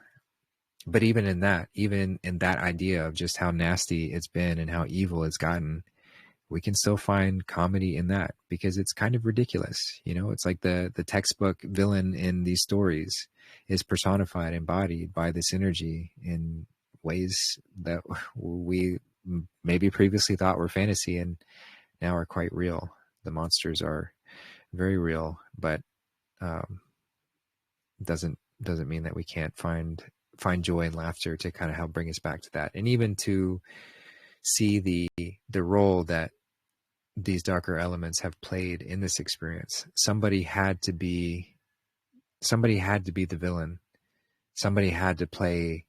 But even in that idea of just how nasty it's been and how evil it's gotten, we can still find comedy in that, because it's kind of ridiculous. It's like the textbook villain in these stories is personified, embodied by this energy in ways that we maybe previously thought were fantasy and now are quite real. The monsters are very real, but doesn't mean that we can't find joy and laughter to kind of help bring us back to that, and even to see the role that these darker elements have played in this experience. Somebody had to be the villain. Somebody had to play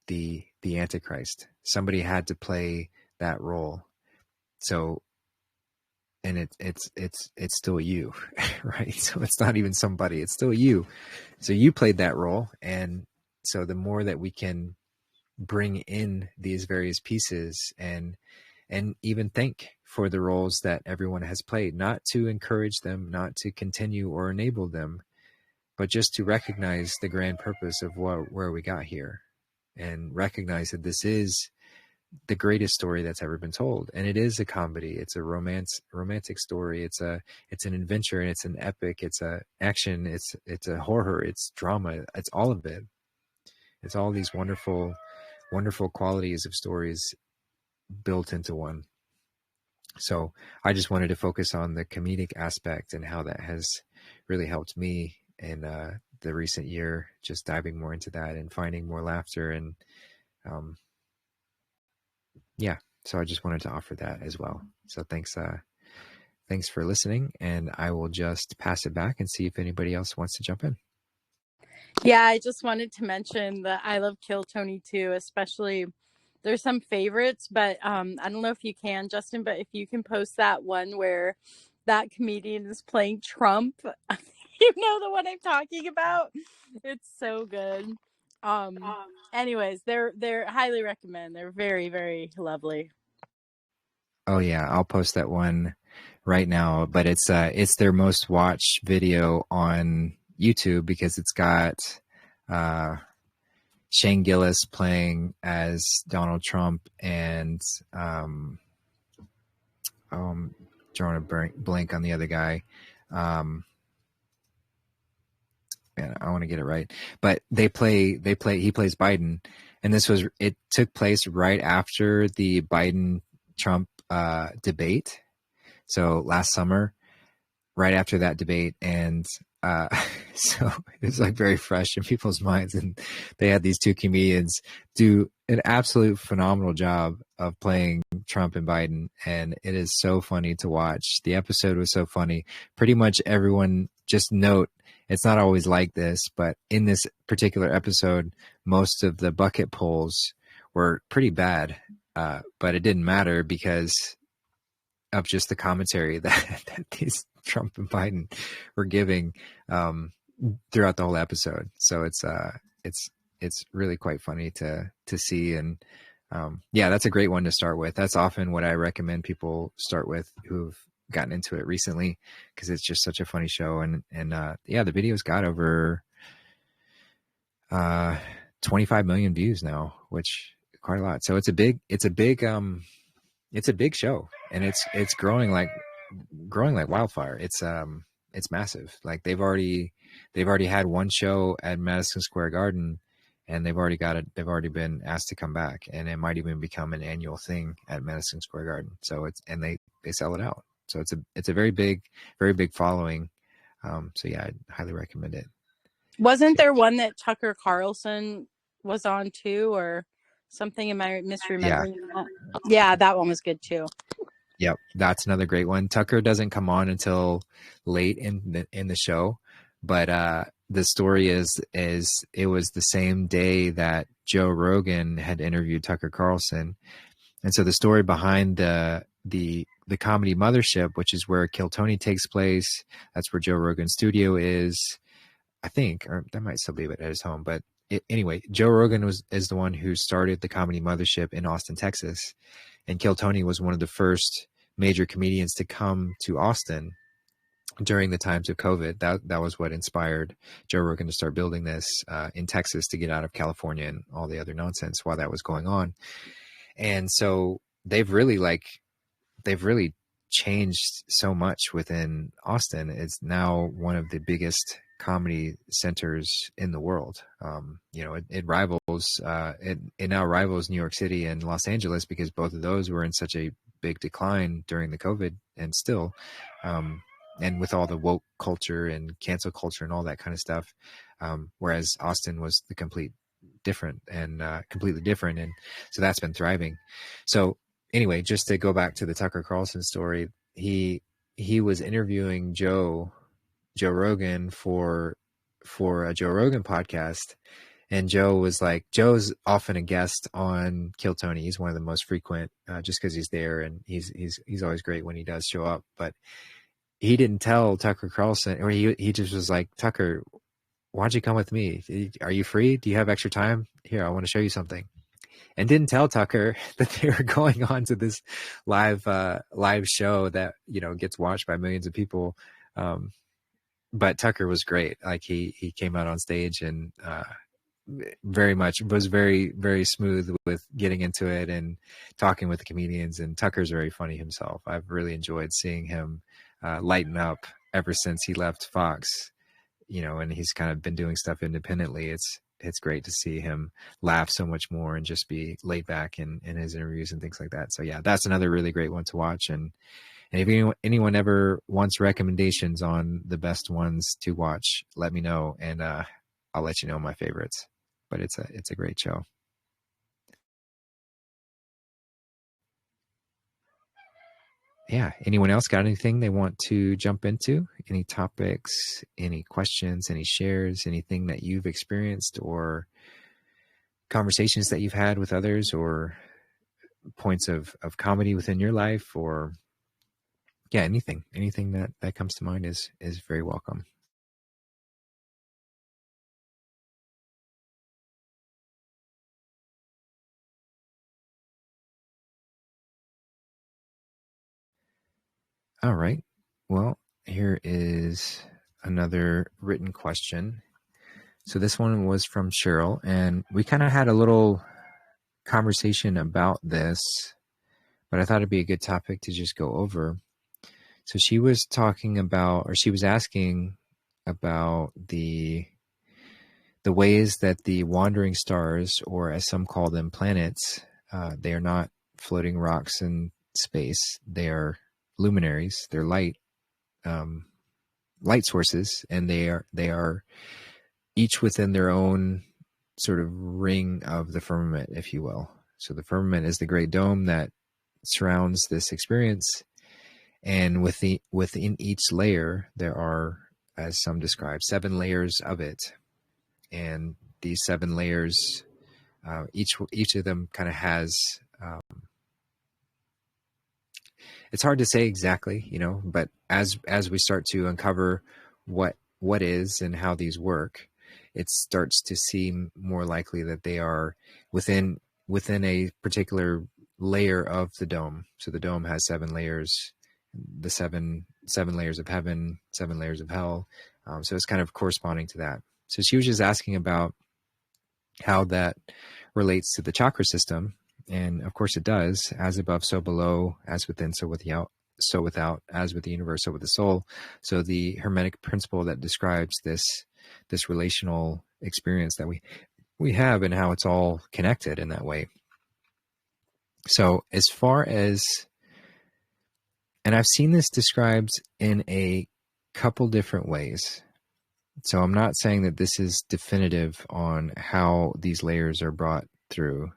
the Antichrist. Somebody had to play that role. So, and it's still you, right? So it's not even somebody, it's still you. So you played that role. And so the more that we can bring in these various pieces and even thank for the roles that everyone has played, not to encourage them, not to continue or enable them, but just to recognize the grand purpose of where we got here, and recognize that this is the greatest story that's ever been told. And it is a comedy. It's a romantic story. It's an adventure, and it's an epic. It's a action. It's a horror. It's drama. It's all of it. It's all these wonderful, wonderful qualities of stories built into one. So I just wanted to focus on the comedic aspect and how that has really helped me in the recent year, just diving more into that and finding more laughter. And so I just wanted to offer that as well. So thanks for listening, and I will just pass it back and see if anybody else wants to jump in. Yeah, I just wanted to mention that I love Kill Tony too, especially there's some favorites, but I don't know if you can, Justin, but if you can post that one where that comedian is playing Trump, you know the one I'm talking about. It's so good. Anyways, they're highly recommend. They're very, very lovely. Oh yeah, I'll post that one right now, but it's their most watched video on YouTube, because it's got Shane Gillis playing as Donald Trump, and drawing a blank on the other guy. Man, I want to get it right, but he plays Biden, and it took place right after the Biden-Trump debate. So last summer, right after that debate, and So it's like very fresh in people's minds. And they had these two comedians do an absolute phenomenal job of playing Trump and Biden. And it is so funny to watch. The episode was so funny. Pretty much everyone, just note, it's not always like this, but in this particular episode, most of the bucket polls were pretty bad. But it didn't matter because of just the commentary that these Trump and Biden were giving throughout the whole episode. So it's really quite funny to see. And yeah, that's a great one to start with. That's often what I recommend people start with who've gotten into it recently, because it's just such a funny show. And yeah, the video's got over 25 million views now, which is quite a lot. So it's a big show, and it's growing like wildfire. It's massive. Like they've already had one show at Madison Square Garden, and they've already been asked to come back, and it might even become an annual thing at Madison Square Garden. So they sell it out. So it's a very big following. So yeah, I'd highly recommend it. Wasn't there one that Tucker Carlson was on too, or something? Am I misremembering that? Yeah, that one was good too. Yep, that's another great one. Tucker doesn't come on until late in the show, but the story is it was the same day that Joe Rogan had interviewed Tucker Carlson, and so the story behind the comedy mothership, which is where Kill Tony takes place, that's where Joe Rogan's studio is, I think, or that might still be at his home, but anyway, Joe Rogan is the one who started the comedy mothership in Austin, Texas. And Kill Tony was one of the first major comedians to come to Austin during the times of COVID. That was what inspired Joe Rogan to start building this in Texas to get out of California and all the other nonsense while that was going on. And so they've really changed so much within Austin. It's now one of the biggest comedy centers in the world. It rivals it now rivals New York City and Los Angeles, because both of those were in such a big decline during the COVID, and still and with all the woke culture and cancel culture and all that kind of stuff, whereas Austin was the completely different, and so that's been thriving. So anyway, just to go back to the Tucker Carlson story, he was interviewing Joe Rogan for a Joe Rogan podcast, and Joe's often a guest on Kill Tony. He's one of the most frequent, just because he's there, and he's always great when he does show up. But he didn't tell Tucker Carlson, or he just was like, Tucker, why don't you come with me? Are you free? Do you have extra time? Here, I want to show you something. And didn't tell Tucker that they were going on to this live show that gets watched by millions of people. But Tucker was great. Like he came out on stage and was very, very smooth with getting into it and talking with the comedians. And Tucker's very funny himself. I've really enjoyed seeing him lighten up ever since he left Fox, and he's kind of been doing stuff independently. It's great to see him laugh so much more and just be laid back in his interviews and things like that. So yeah, that's another really great one to watch. And if anyone ever wants recommendations on the best ones to watch, let me know, and I'll let you know my favorites. But it's a great show. Yeah. Anyone else got anything they want to jump into? Any topics, any questions, any shares, anything that you've experienced, or conversations that you've had with others, or points of comedy within your life, or yeah, anything that comes to mind is very welcome. All right. Well, here is another written question. So this one was from Cheryl, and we kind of had a little conversation about this, but I thought it'd be a good topic to just go over. So she was talking about, or she was asking about the ways that the wandering stars, or as some call them, planets, they are not floating rocks in space. They are luminaries. They're light light sources, and they are each within their own sort of ring of the firmament, if you will. So the firmament is the great dome that surrounds this experience, and within each layer there are, as some describe, 7 layers of it, and these 7 layers, each of them kind of has. It's hard to say exactly, but as we start to uncover what is and how these work, it starts to seem more likely that they are within a particular layer of the dome. So the dome has 7 layers, the seven layers of heaven, 7 layers of hell. So it's kind of corresponding to that. So she was just asking about how that relates to the chakra system. And of course it does. As above, so below, as within, so without, as with the universe, so with the soul. So the Hermetic principle that describes this relational experience that we have, and how it's all connected in that way. So as far as, and I've seen this described in a couple different ways. So I'm not saying that this is definitive on how these layers are brought through,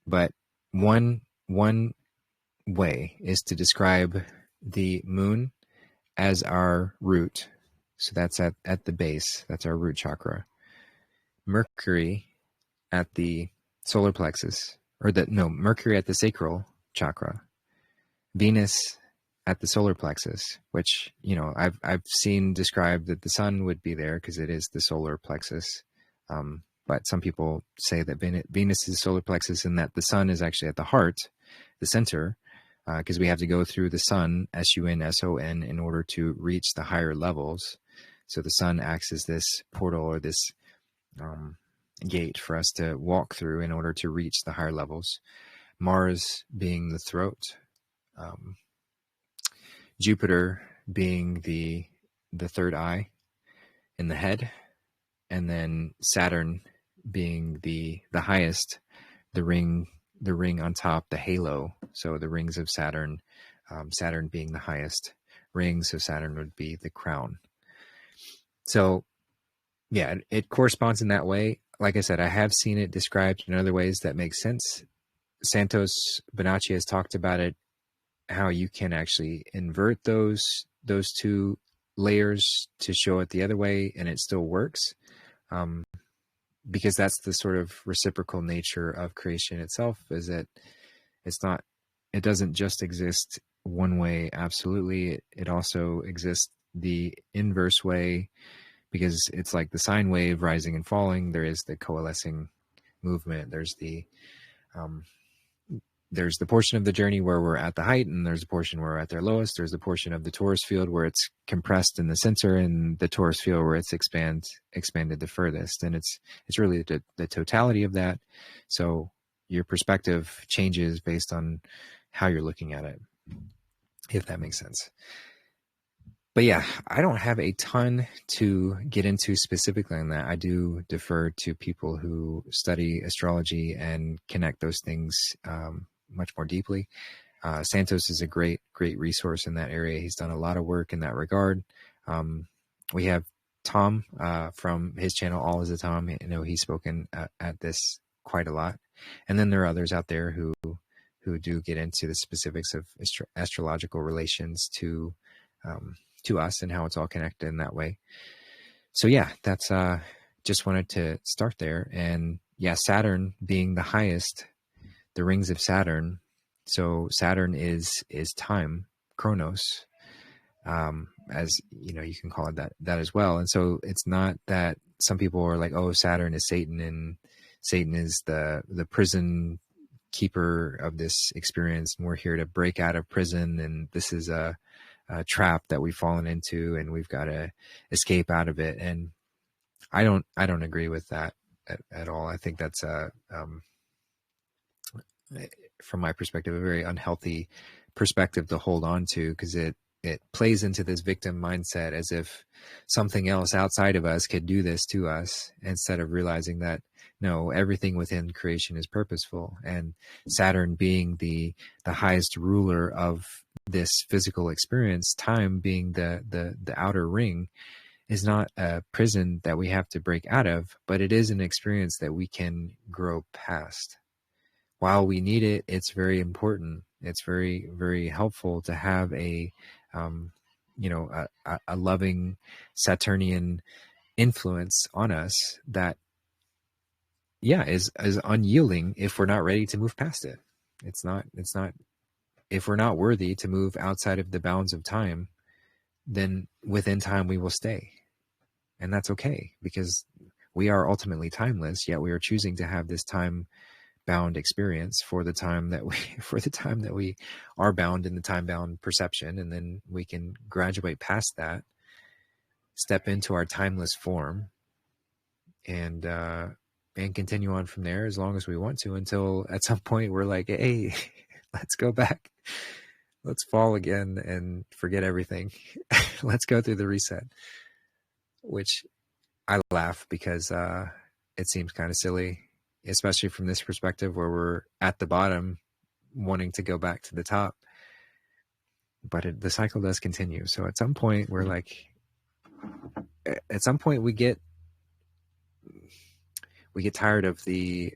but one way is to describe the moon as our root. So that's at the base, that's our root chakra. Mercury at the solar plexus, Mercury at the sacral chakra. Venus at the solar plexus, which, I've seen described that the sun would be there because it is the solar plexus. But some people say that Venus is solar plexus and that the sun is actually at the heart, the center, because we have to go through the sun, SUN, in order to reach the higher levels. So the sun acts as this portal, or this gate for us to walk through in order to reach the higher levels. Mars being the throat, Jupiter being the third eye in the head, and then Saturn being the highest, the ring on top, the halo. So the rings of Saturn, Saturn being the highest, rings of Saturn would be the crown. So yeah, it corresponds in that way. Like I said, I have seen it described in other ways that make sense. Santos Bonacci has talked about it, how you can actually invert those 2 layers to show it the other way, and it still works, because that's the sort of reciprocal nature of creation itself, is that it doesn't just exist one way absolutely. It also exists the inverse way, because it's like the sine wave rising and falling. There is the coalescing movement. There's the portion of the journey where we're at the height, and there's a portion where we're at their lowest. There's a portion of the torus field where it's compressed in the center, and the torus field where it's expanded the furthest. And it's really the totality of that. So your perspective changes based on how you're looking at it, if that makes sense. But yeah, I don't have a ton to get into specifically on that. I do defer to people who study astrology and connect those things much more deeply. Santos is a great resource in that area. He's done a lot of work in that regard. We have Tom from his channel, All Is a Tom. He's spoken at this quite a lot. And then there are others out there who do get into the specifics of astrological relations to us and how it's all connected in that way. So yeah, that's just wanted to start there. And yeah, Saturn being the highest, the rings of Saturn. So Saturn is time, Chronos, as you can call it that as well. And so it's not that some people are like, oh, Saturn is Satan, and Satan is the prison keeper of this experience, and we're here to break out of prison, and this is a trap that we've fallen into, and we've got to escape out of it. And I don't agree with that at all. I think that's from my perspective, a very unhealthy perspective to hold on to, because it plays into this victim mindset, as if something else outside of us could do this to us, instead of realizing that no, everything within creation is purposeful. And Saturn being the highest ruler of this physical experience, time being the outer ring, is not a prison that we have to break out of, but it is an experience that we can grow past. While we need it, it's very important. It's very, very helpful to have a loving Saturnian influence on us that, is unyielding if we're not ready to move past it. It's not, if we're not worthy to move outside of the bounds of time, then within time we will stay. And that's okay, because we are ultimately timeless, yet we are choosing to have this time bound experience for the time that we are bound in the time bound perception. And then we can graduate past that, step into our timeless form, and continue on from there as long as we want to, until at some point we're like, hey, let's go back. Let's fall again and forget everything. Let's go through the reset, which I laugh because it seems kind of silly, especially from this perspective where we're at the bottom wanting to go back to the top. But the cycle does continue. So at some point we're like, we get tired of the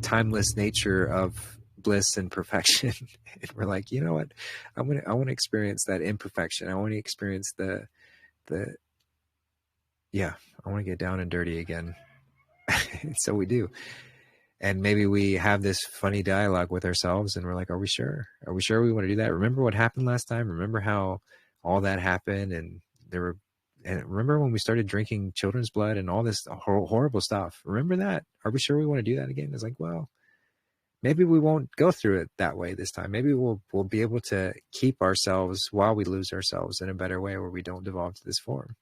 timeless nature of bliss and perfection. And we're like, you know what? I want to experience that imperfection. I want to experience I want to get down and dirty again. So we do. And maybe we have this funny dialogue with ourselves and we're like, are we sure? Are we sure we want to do that? Remember what happened last time? Remember how all that happened? And remember when we started drinking children's blood and all this horrible stuff? Remember that? Are we sure we want to do that again? It's like, well, maybe we won't go through it that way this time. Maybe we'll be able to keep ourselves while we lose ourselves in a better way where we don't devolve to this form.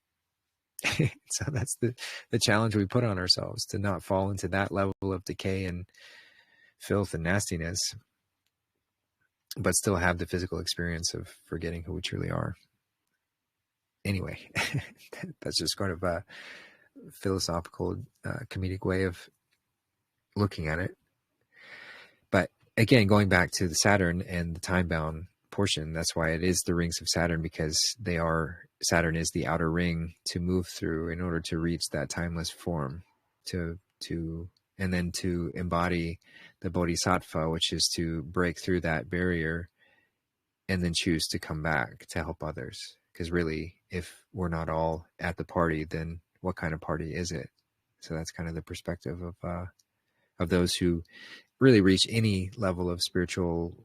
So that's the challenge we put on ourselves, to not fall into that level of decay and filth and nastiness, but still have the physical experience of forgetting who we truly are. Anyway, that's just kind of a philosophical, comedic way of looking at it. But again, going back to the Saturn and the time-bound portion, that's why it is the rings of Saturn, because Saturn is the outer ring to move through in order to reach that timeless form, and then to embody the Bodhisattva, which is to break through that barrier and then choose to come back to help others. Because really, if we're not all at the party, then what kind of party is it? So that's kind of the perspective of those who really reach any level of spiritual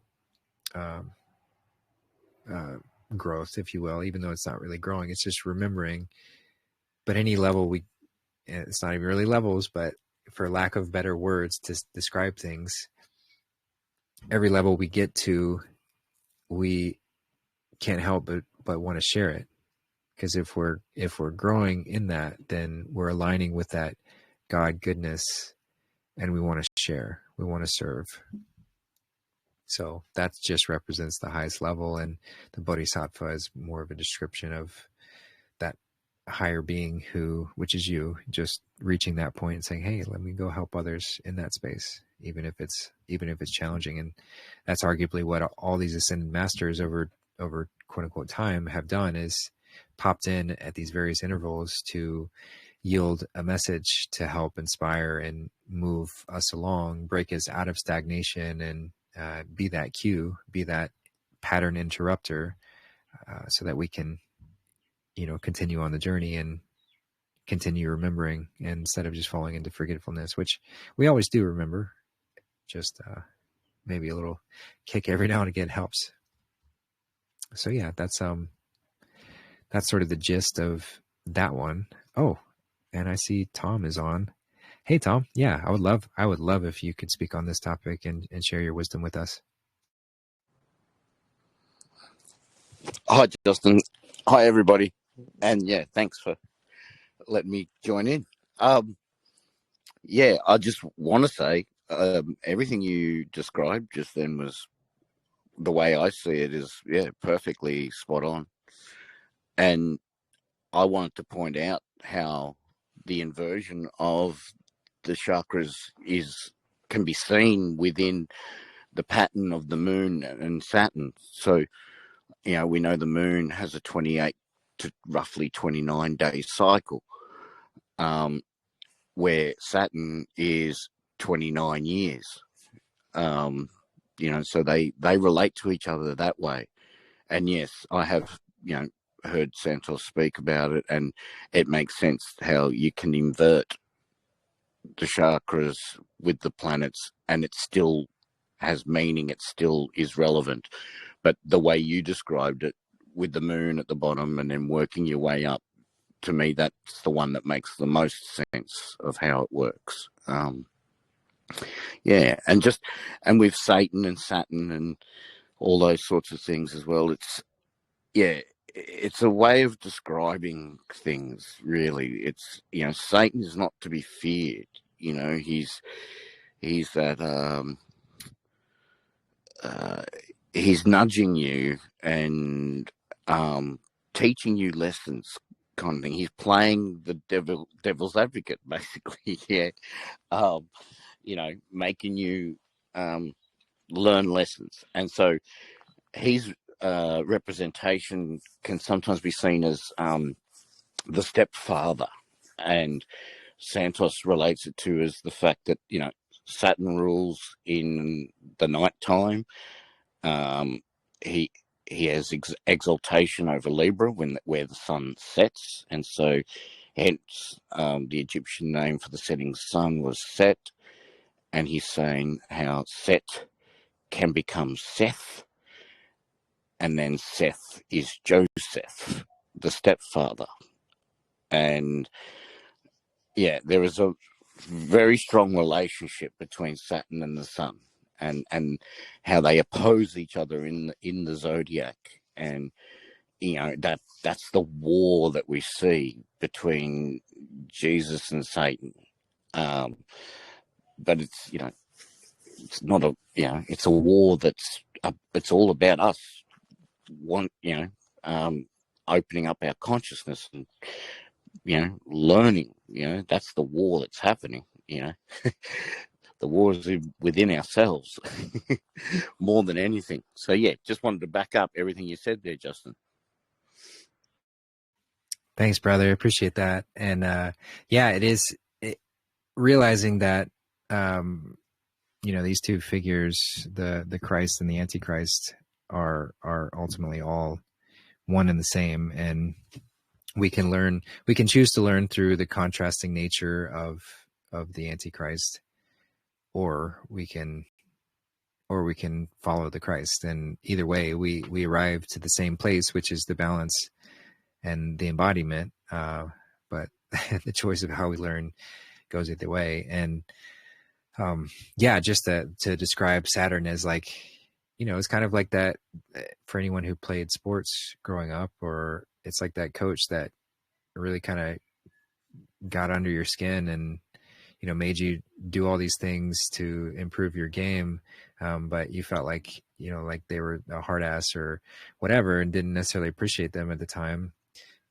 growth, if you will, even though it's not really growing, it's just remembering. But any level it's not even really levels, but for lack of better words to describe things, every level we get to, we can't help but want to share it. Because if we're growing in that, then we're aligning with that God goodness, and we want to share, we want to serve. So that just represents the highest level, and the Bodhisattva is more of a description of that higher being which is you, just reaching that point and saying, hey, let me go help others in that space, even if it's challenging. And that's arguably what all these ascended masters over quote unquote time have done, is popped in at these various intervals to yield a message to help inspire and move us along, break us out of stagnation, and be that cue, be that pattern interrupter, so that we can, continue on the journey and continue remembering, instead of just falling into forgetfulness, which we always do remember. Just maybe a little kick every now and again helps. So yeah, that's sort of the gist of that one. Oh, and I see Tom is on. Hey, Tom. Yeah, I would love if you could speak on this topic and share your wisdom with us. Hi, Justin. Hi, everybody. And yeah, thanks for letting me join in. I just want to say everything you described just then was, the way I see it, is, perfectly spot on. And I wanted to point out how the inversion of the chakras can be seen within the pattern of the moon and Saturn. So, we know the moon has a 28 to roughly 29 day cycle, where Saturn is 29 years. So they relate to each other that way. And yes, I have, heard Santos speak about it, and it makes sense how you can invert the chakras with the planets and it still has meaning, it still is relevant. But the way you described it, with the moon at the bottom and then working your way up, to me, that's the one that makes the most sense of how it works. And with Satan and Saturn and all those sorts of things as well, it's a way of describing things, really. It's, Satan is not to be feared. He's that, he's nudging you and teaching you lessons, kind of thing. He's playing the devil's advocate, basically. Making you learn lessons. And so his representation can sometimes be seen as the stepfather, and Santos relates it to as the fact that Saturn rules in the nighttime. He has exaltation over Libra where the sun sets, and so hence the Egyptian name for the setting sun was Set. And he's saying how Set can become Seth, and then Seth is Joseph, the stepfather. And there is a very strong relationship between Saturn and the sun, and how they oppose each other in the zodiac. And that's the war that we see between Jesus and Satan. But it's it's not it's a war that's it's all about us opening up our consciousness and learning. That's the war that's happening. The war is within ourselves more than anything. So just wanted to back up everything you said there, Justin. Thanks, brother. Appreciate that. And it is realizing that these two figures, the Christ and the Antichrist, are ultimately all one and the same, and we can choose to learn through the contrasting nature of the Antichrist, or we can follow the Christ. And either way, we arrive to the same place, which is the balance and the embodiment. But the choice of how we learn goes either way. And just to describe Saturn as like, it's kind of like that for anyone who played sports growing up, or it's like that coach that really kind of got under your skin and, made you do all these things to improve your game. But you felt like, like they were a hard ass or whatever, and didn't necessarily appreciate them at the time.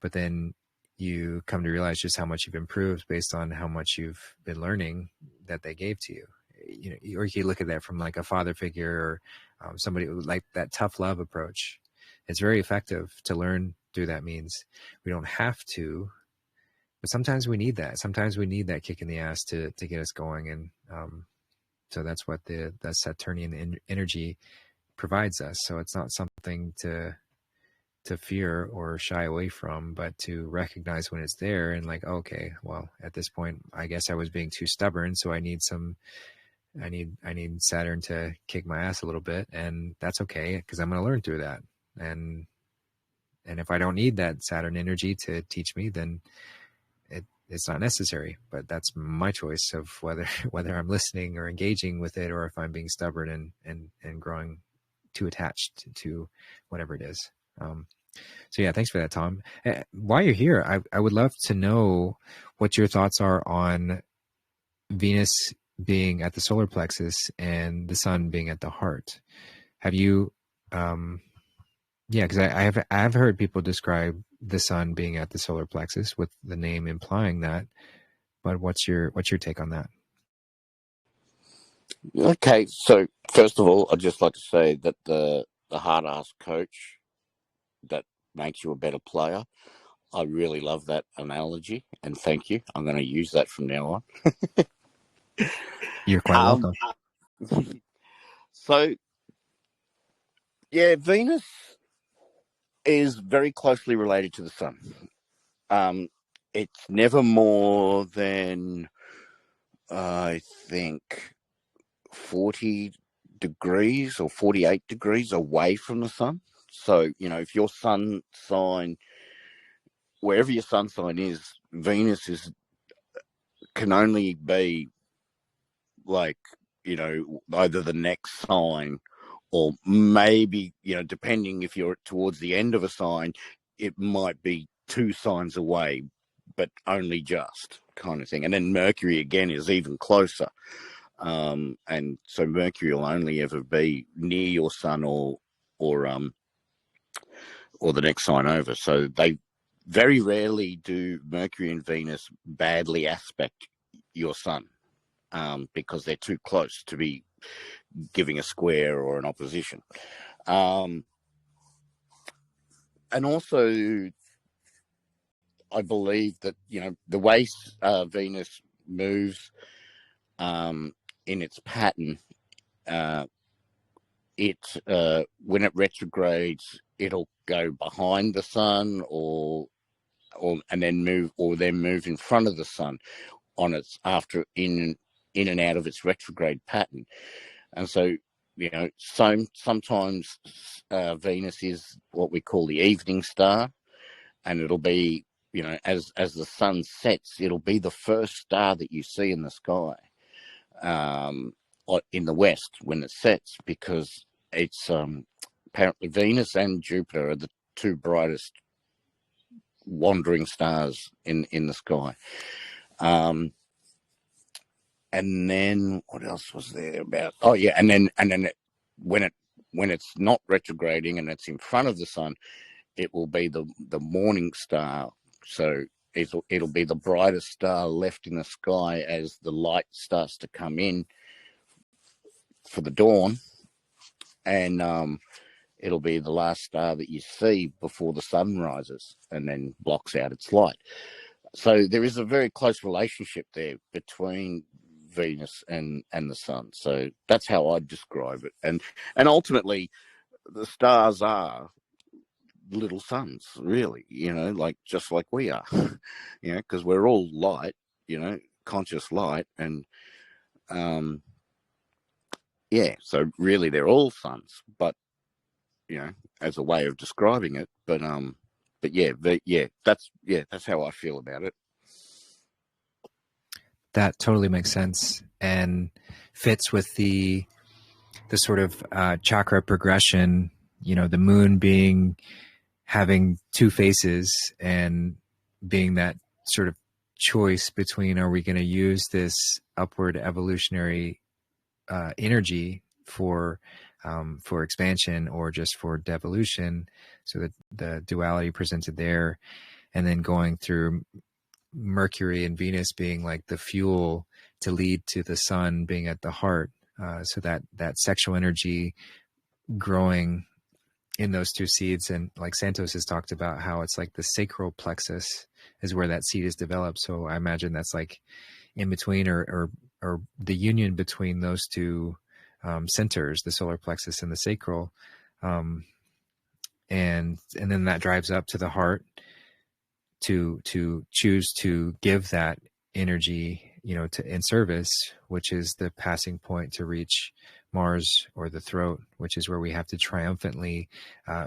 But then you come to realize just how much you've improved based on how much you've been learning that they gave to you. Or you can look at that from like a father figure, or somebody like that tough love approach. It's very effective to learn through that means. We don't have to, but sometimes we need that. Sometimes we need that kick in the ass to get us going. And so that's what the Saturnian energy provides us. So it's not something to fear or shy away from, but to recognize when it's there and like, okay, well, at this point, I guess I was being too stubborn. So I need Saturn to kick my ass a little bit, and that's okay, because I'm going to learn through that. And if I don't need that Saturn energy to teach me, then it's not necessary. But that's my choice of whether I'm listening or engaging with it, or if I'm being stubborn and growing too attached to whatever it is. So thanks for that, Tom. While you're here, I would love to know what your thoughts are on Venus being at the solar plexus and the sun being at the heart. Have you, because I have heard people describe the sun being at the solar plexus with the name implying that, but what's your take on that? Okay, so first of all, I'd just like to say that the hard-ass coach that makes you a better player, I really love that analogy, and thank you. I'm going to use that from now on. You're quite welcome. So, yeah, Venus is very closely related to the sun. It's never more than, I think, 40 degrees or 48 degrees away from the sun. So, if your sun sign, wherever your sun sign is, Venus can only be like, either the next sign or maybe, depending if you're towards the end of a sign, it might be 2 signs away, but only just kind of thing. And then Mercury again is even closer. And so Mercury will only ever be near your sun or the next sign over. So they very rarely do Mercury and Venus badly aspect your sun, because they're too close to be giving a square or an opposition. And also, I believe that, the way Venus moves in its pattern, when it retrogrades, it'll go behind the sun and then move in front of the sun on its after in and out of its retrograde pattern. And so, sometimes Venus is what we call the evening star, and it'll be, as the sun sets, it'll be the first star that you see in the sky, in the west when it sets, because it's apparently Venus and Jupiter are the 2 brightest wandering stars in the sky. And then what else was there about? Oh yeah, and then when it's not retrograding and it's in front of the sun, it will be the morning star. So it'll be the brightest star left in the sky as the light starts to come in for the dawn, and it'll be the last star that you see before the sun rises and then blocks out its light. So there is a very close relationship there between Venus and the sun. So that's how I'd describe it. And ultimately, the stars are little suns, really, just like we are, because we're all light, conscious light. And so really they're all suns, but, as a way of describing it. But that's how I feel about it. That totally makes sense and fits with the sort of chakra progression, the moon having 2 faces and being that sort of choice between, are we going to use this upward evolutionary energy for expansion or just for devolution? So that the duality presented there, and then going through Mercury and Venus being like the fuel to lead to the sun being at the heart. So that sexual energy growing in those 2 seeds. And like Santos has talked about how it's like the sacral plexus is where that seed is developed. So I imagine that's like in between or the union between those 2 centers, the solar plexus and the sacral. And then that drives up to the heart to choose to give that energy, in service, which is the passing point to reach Mars or the throat, which is where we have to triumphantly,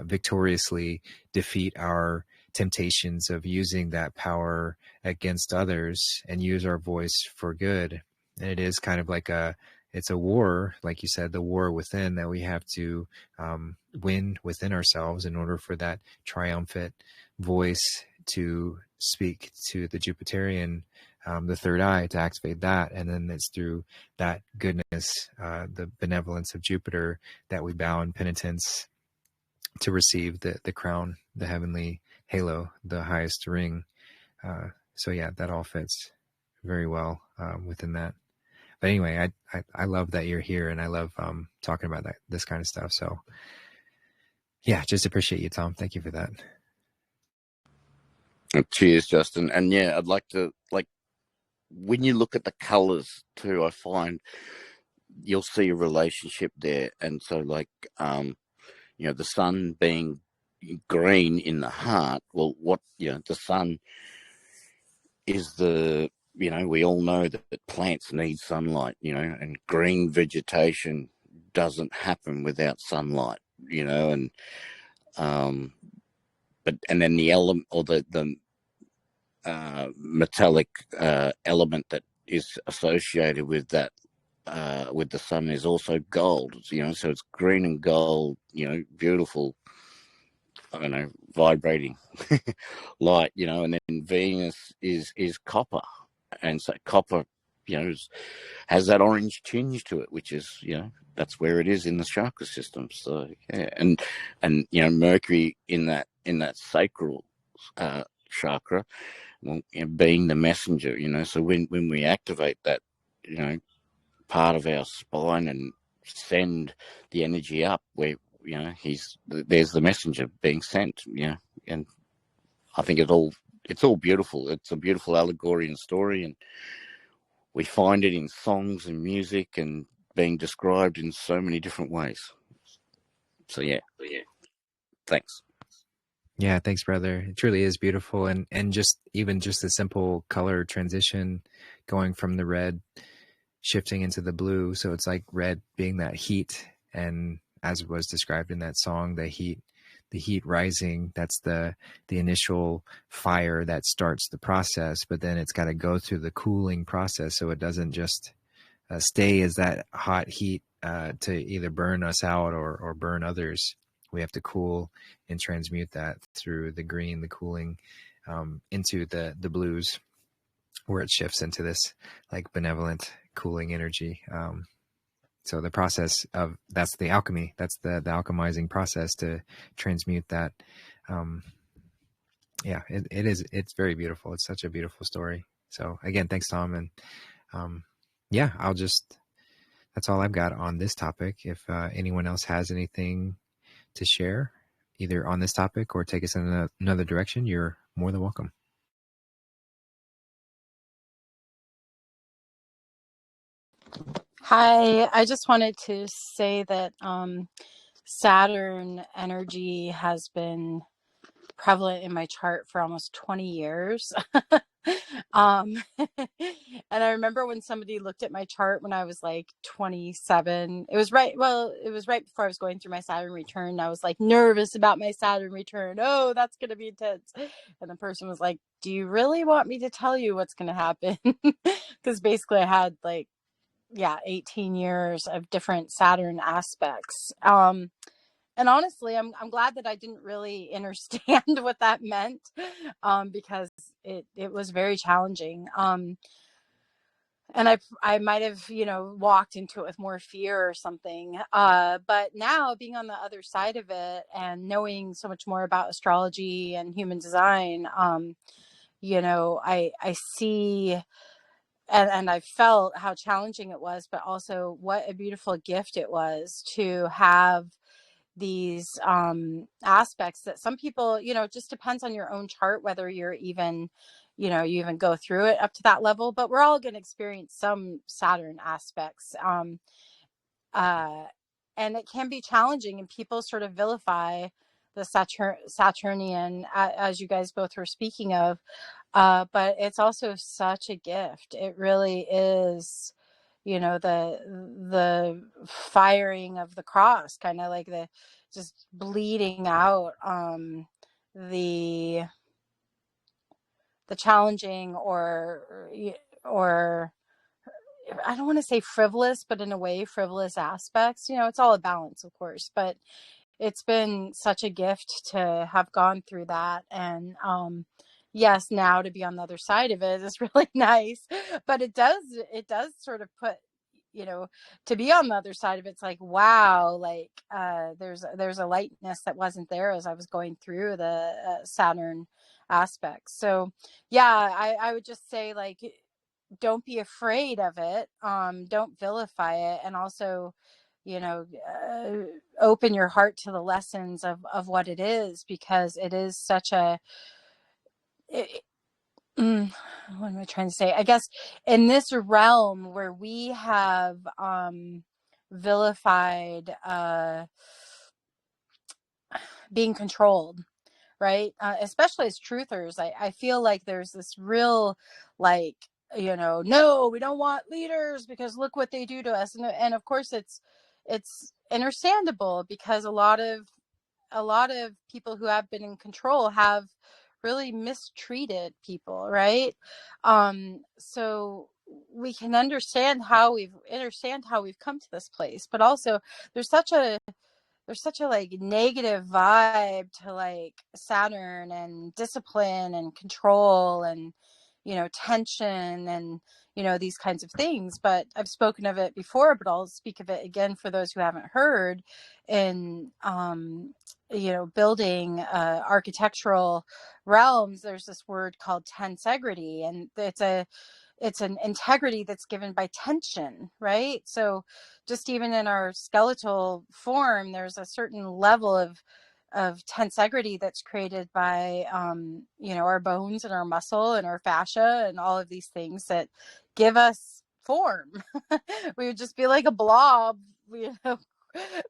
victoriously defeat our temptations of using that power against others and use our voice for good. And it is kind of like it's a war, like you said, the war within that we have to win within ourselves in order for that triumphant voice to speak to the Jupiterian, the third eye, to activate that. And then it's through that goodness, the benevolence of Jupiter, that we bow in penitence to receive the crown, the heavenly halo, the highest ring. So yeah, that all fits very well within that. but anyway, I love that you're here, and I love talking about this kind of stuff. So yeah, just appreciate you, Tom. Thank you for that. Cheers, Justin. And yeah, I'd like to, like, when you look at the colors too, I find you'll see a relationship there. And so, like, the sun being green in the heart, well, the sun is we all know that plants need sunlight, and green vegetation doesn't happen without sunlight, and and then the element, or the metallic element that is associated with that, with the sun, is also gold, so it's green and gold, beautiful, I don't know, vibrating light, and then Venus is copper, and so copper, has that orange tinge to it, which is, that's where it is in the chakra system. So yeah, and Mercury in that sacral chakra, well, being the messenger, so when we activate that, part of our spine and send the energy up, where there's the messenger being sent, and I think it's all beautiful. It's a beautiful allegory and story, and we find it in songs and music and being described in so many different ways. So yeah, thanks. Yeah, thanks, brother. It truly is beautiful, and just a simple color transition, going from the red shifting into the blue. So it's like red being that heat, and as was described in that song, the heat rising, that's the initial fire that starts the process, but then it's got to go through the cooling process, so it doesn't just stay as that hot heat to either burn us out or burn others. We have to cool and transmute that through the green, the cooling, into the blues, where it shifts into this like benevolent cooling energy. So the process of, that's the alchemy, that's the alchemizing process to transmute that. It's very beautiful. It's such a beautiful story. So again, thanks, Tom. And that's all I've got on this topic. If anyone else has anything to share, either on this topic or take us in another direction, you're more than welcome. Hi, I just wanted to say that Saturn energy has been prevalent in my chart for almost 20 years. And I remember when somebody looked at my chart when I was like 27. It was right before I was going through my Saturn return. I was like nervous about my Saturn return. Oh, that's going to be intense. And the person was like, do you really want me to tell you what's going to happen? Because basically I had 18 years of different Saturn aspects. And honestly, I'm glad that I didn't really understand what that meant, because it was very challenging. And I might have, walked into it with more fear or something. But now, being on the other side of it and knowing so much more about astrology and human design, I see, and I felt how challenging it was, but also what a beautiful gift it was to have these aspects that some people, it just depends on your own chart, whether you're even, you even go through it up to that level, but we're all going to experience some Saturn aspects. And it can be challenging, and people sort of vilify the Saturnian, as you guys both were speaking of. But it's also such a gift. It really is, the firing of the cross, kind of like the just bleeding out the challenging or I don't want to say frivolous, but in a way frivolous aspects. It's all a balance, of course, but it's been such a gift to have gone through that. And yes, now to be on the other side of it is really nice, but it does sort of put, to be on the other side of it's like, wow, like there's a lightness that wasn't there as I was going through the Saturn aspects. So yeah, I would just say, like, don't be afraid of it. Don't vilify it. And also, open your heart to the lessons of what it is, because it is such a, what am I trying to say? I guess in this realm where we have vilified being controlled, right? Especially as truthers, I feel like there's this real, like, no, we don't want leaders because look what they do to us. And of course it's understandable, because a lot of people who have been in control have really mistreated people, right? So we can understand how we've come to this place, but also there's such a like negative vibe to like Saturn and discipline and control and tension and these kinds of things. But I've spoken of it before, but I'll speak of it again for those who haven't heard. In building architectural realms, there's this word called tensegrity, and it's an integrity that's given by tension, right? So just even in our skeletal form, there's a certain level of tensegrity that's created by our bones and our muscle and our fascia and all of these things that give us form. We would just be like a blob,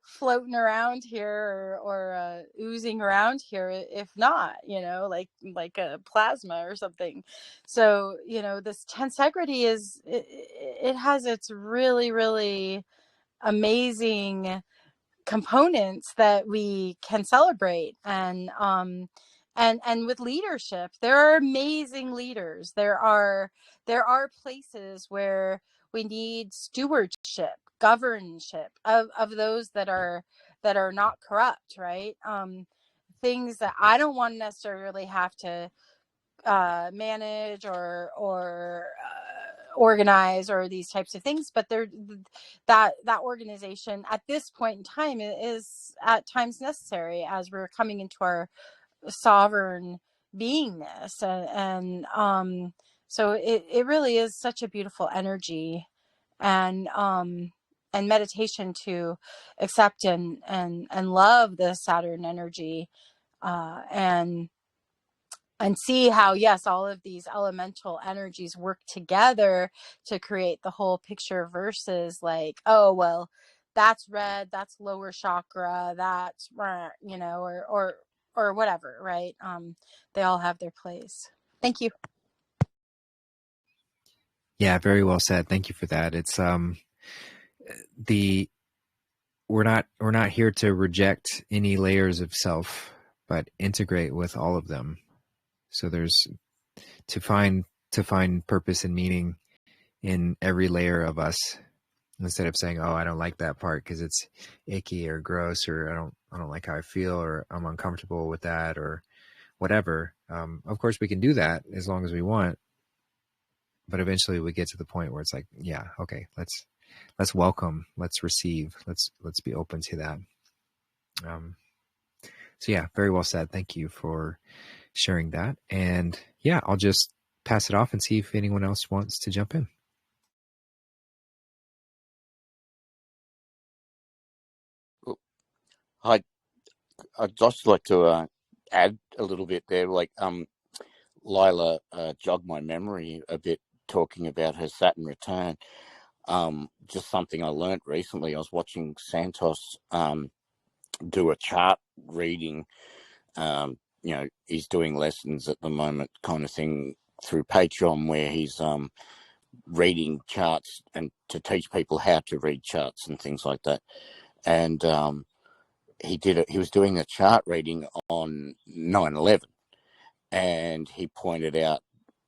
floating around here, or oozing around here, if not, like a plasma or something. So this tensegrity it has its really, really amazing components that we can celebrate. And with leadership, there are amazing leaders. There are places where we need stewardship, governorship of those that are not corrupt, right? Things that I don't want to necessarily have to manage or organize, or these types of things, but that organization at this point in time is at times necessary as we're coming into our sovereign beingness. And so it really is such a beautiful energy, and meditation to accept and love the Saturn energy, and see how, yes, all of these elemental energies work together to create the whole picture, versus like, oh, well, that's red, that's lower chakra, that's, or whatever, right? They all have their place. Thank you. Yeah, very well said. Thank you for that. It's we're not here to reject any layers of self, but integrate with all of them. So there's to find purpose and meaning in every layer of us, instead of saying, oh, I don't like that part because it's icky or gross, or I don't like how I feel, or I'm uncomfortable with that, or whatever. Of course we can do that as long as we want, but eventually we get to the point where it's like, yeah, okay, let's welcome, let's receive, let's be open to that. So yeah, very well said. Thank you for sharing that. And yeah, I'll just pass it off and see if anyone else wants to jump in. I'd just like to add a little bit there. Like Lila jogged my memory a bit, talking about her Saturn return. Just something I learned recently. I was watching Santos do a chart reading. He's doing lessons at the moment, kind of thing, through Patreon, where he's reading charts and to teach people how to read charts and things like that. And he was doing a chart reading on 9/11, and he pointed out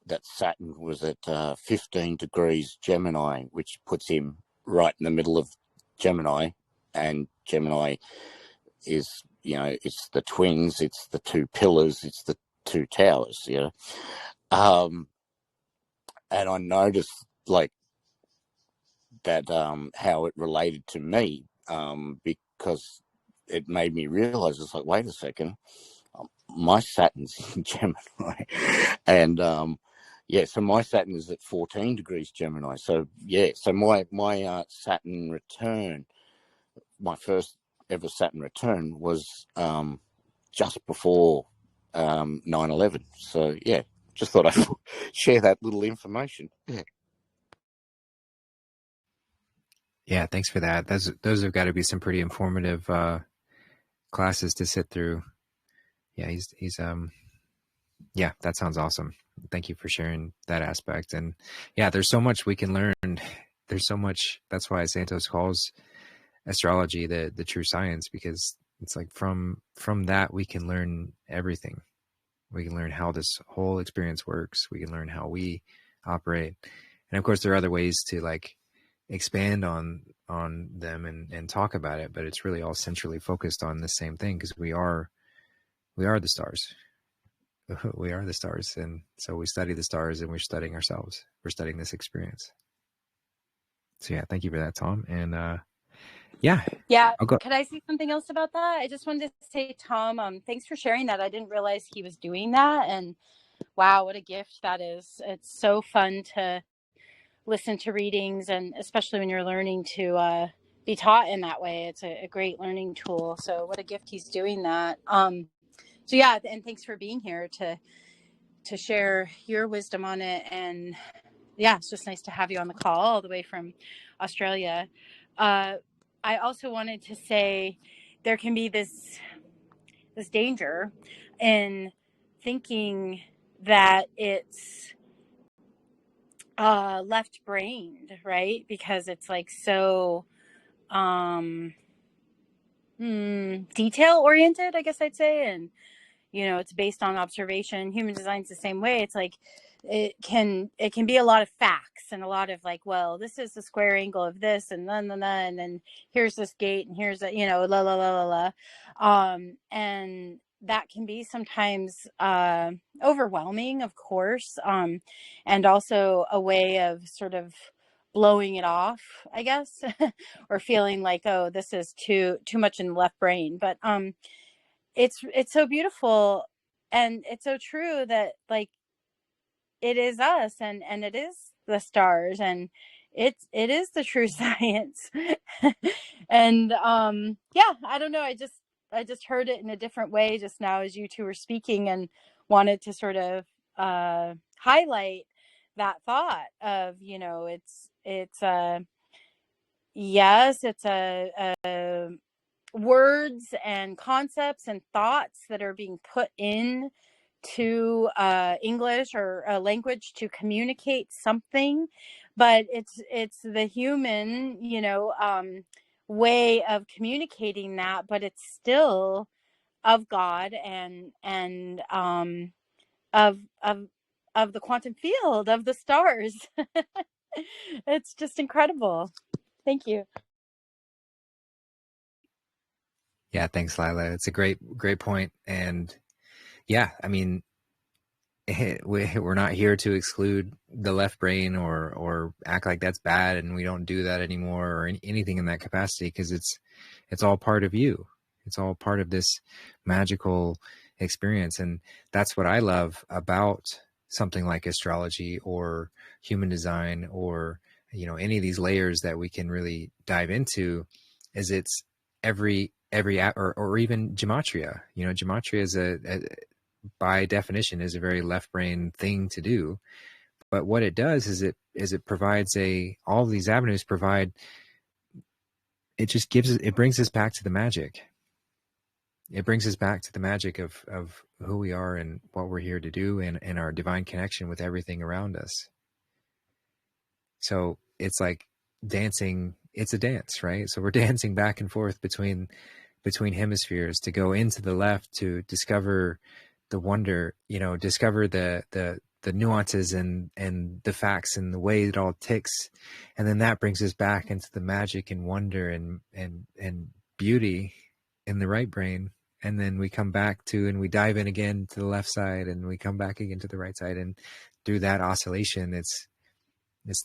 that Saturn was at 15 degrees Gemini, which puts him right in the middle of Gemini. And Gemini is, it's the twins, it's the two pillars, it's the two towers, and I noticed like that, how it related to me, because it made me realize, it's like, wait a second, my Saturn's in Gemini, and yeah, so my Saturn is at 14 degrees Gemini. So yeah, so my Saturn return, my first ever Saturn return was just before 9/11. So yeah, just thought I'd share that little information. Yeah. Yeah, thanks for that. Those have got to be some pretty informative classes to sit through. Yeah, he's yeah, that sounds awesome. Thank you for sharing that aspect. And yeah, there's so much we can learn. There's so much. That's why Santos calls astrology the true science, because it's like from that we can learn everything. We can learn how this whole experience works. We can learn how we operate. And of course, there are other ways to like expand on them and talk about it, but it's really all centrally focused on the same thing, because we are the stars. We are the stars. And so we study the stars and we're studying ourselves. We're studying this experience. So yeah, thank you for that, Tom. And yeah. I'll go. Could I say something else about that? I just wanted to say, Tom, thanks for sharing that. I didn't realize he was doing that, and wow, what a gift that is. It's so fun to listen to readings, and especially when you're learning to be taught in that way. It's a great learning tool. So what a gift he's doing that. So yeah, and thanks for being here to share your wisdom on it. And yeah, it's just nice to have you on the call all the way from Australia. I also wanted to say there can be this danger in thinking that it's left-brained, right? Because it's like so detail-oriented, I guess I'd say, and it's based on observation. Human design's the same way. It's like it can be a lot of facts and a lot of like, well, this is the square angle of this, and then here's this gate, and here's la la la la la, and that can be sometimes overwhelming, of course, and also a way of sort of blowing it off, I guess, or feeling like, oh, this is too much in the left brain. But it's so beautiful, and it's so true that like it is us, and it is the stars, and it is the true science. And yeah, I don't know, I just heard it in a different way just now as you two were speaking, and wanted to sort of highlight that thought of it's yes, it's a words and concepts and thoughts that are being put in to English or a language to communicate something, but it's the human way of communicating that, but it's still of God, and of the quantum field of the stars. It's just incredible. Thank you. Yeah, thanks, Lila. It's a great point. And yeah, I mean, we're not here to exclude the left brain or act like that's bad and we don't do that anymore, or anything in that capacity, because it's all part of you. It's all part of this magical experience. And that's what I love about something like astrology or human design, or any of these layers that we can really dive into, is it's every or even gematria. Gematria is by definition is a very left brain thing to do, but what it does is it provides all of these avenues provide, it brings us back to the magic. It brings us back to the magic of who we are and what we're here to do, and our divine connection with everything around us. So it's like dancing. It's a dance, right? So we're dancing back and forth between hemispheres to go into the left to discover the wonder, discover the nuances and the facts and the way it all ticks. And then that brings us back into the magic and wonder and beauty in the right brain. And then we come back to, and we dive in again to the left side, and we come back again to the right side. And through that oscillation, it's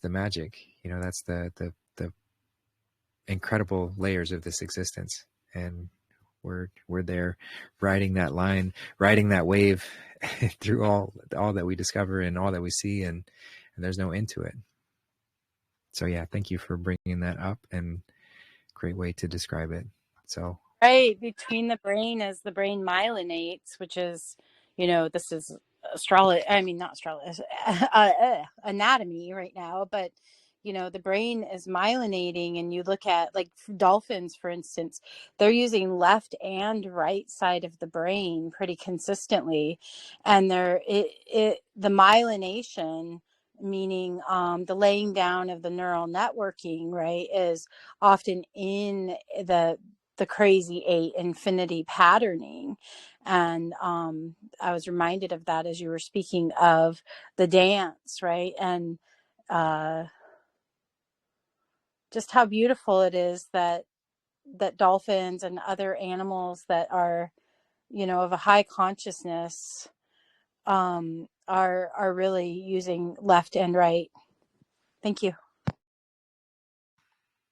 the magic, that's the incredible layers of this existence. And we're there riding that line, riding that wave through all that we discover and all that we see, and there's no end to it. So yeah, thank you for bringing that up, and great way to describe it. So right between the brain as the brain myelinates, which is, this is astrology. I mean, not astrology, anatomy right now, but the brain is myelinating, and you look at like dolphins, for instance, they're using left and right side of the brain pretty consistently, and the myelination, meaning the laying down of the neural networking, right, is often in the crazy eight infinity patterning. And I was reminded of that as you were speaking of the dance, right? And just how beautiful it is that dolphins and other animals that are, of a high consciousness, are really using left and right. Thank you.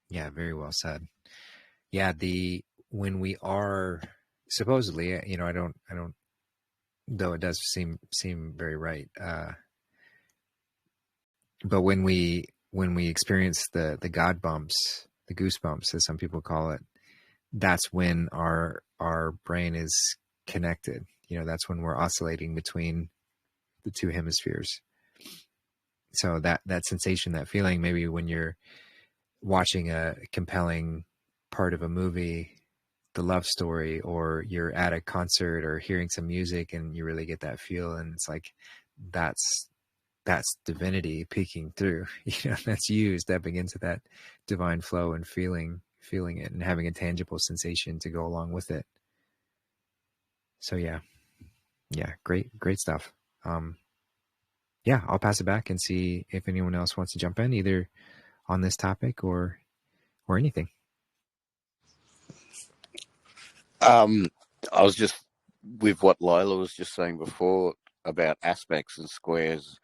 yeah, very well said. Yeah, when we are supposedly, I don't, though it does seem very right. But when we experience the God bumps, the goosebumps, as some people call it, that's when our brain is connected. That's when we're oscillating between the two hemispheres. So that sensation, that feeling, maybe when you're watching a compelling part of a movie, the love story, or you're at a concert or hearing some music and you really get that feel, and it's like that's divinity peeking through. That's you stepping into that divine flow and feeling it and having a tangible sensation to go along with it. So yeah, great stuff. Yeah, I'll pass it back and see if anyone else wants to jump in, either on this topic or anything. I was just with what Lila was just saying before about aspects and squares.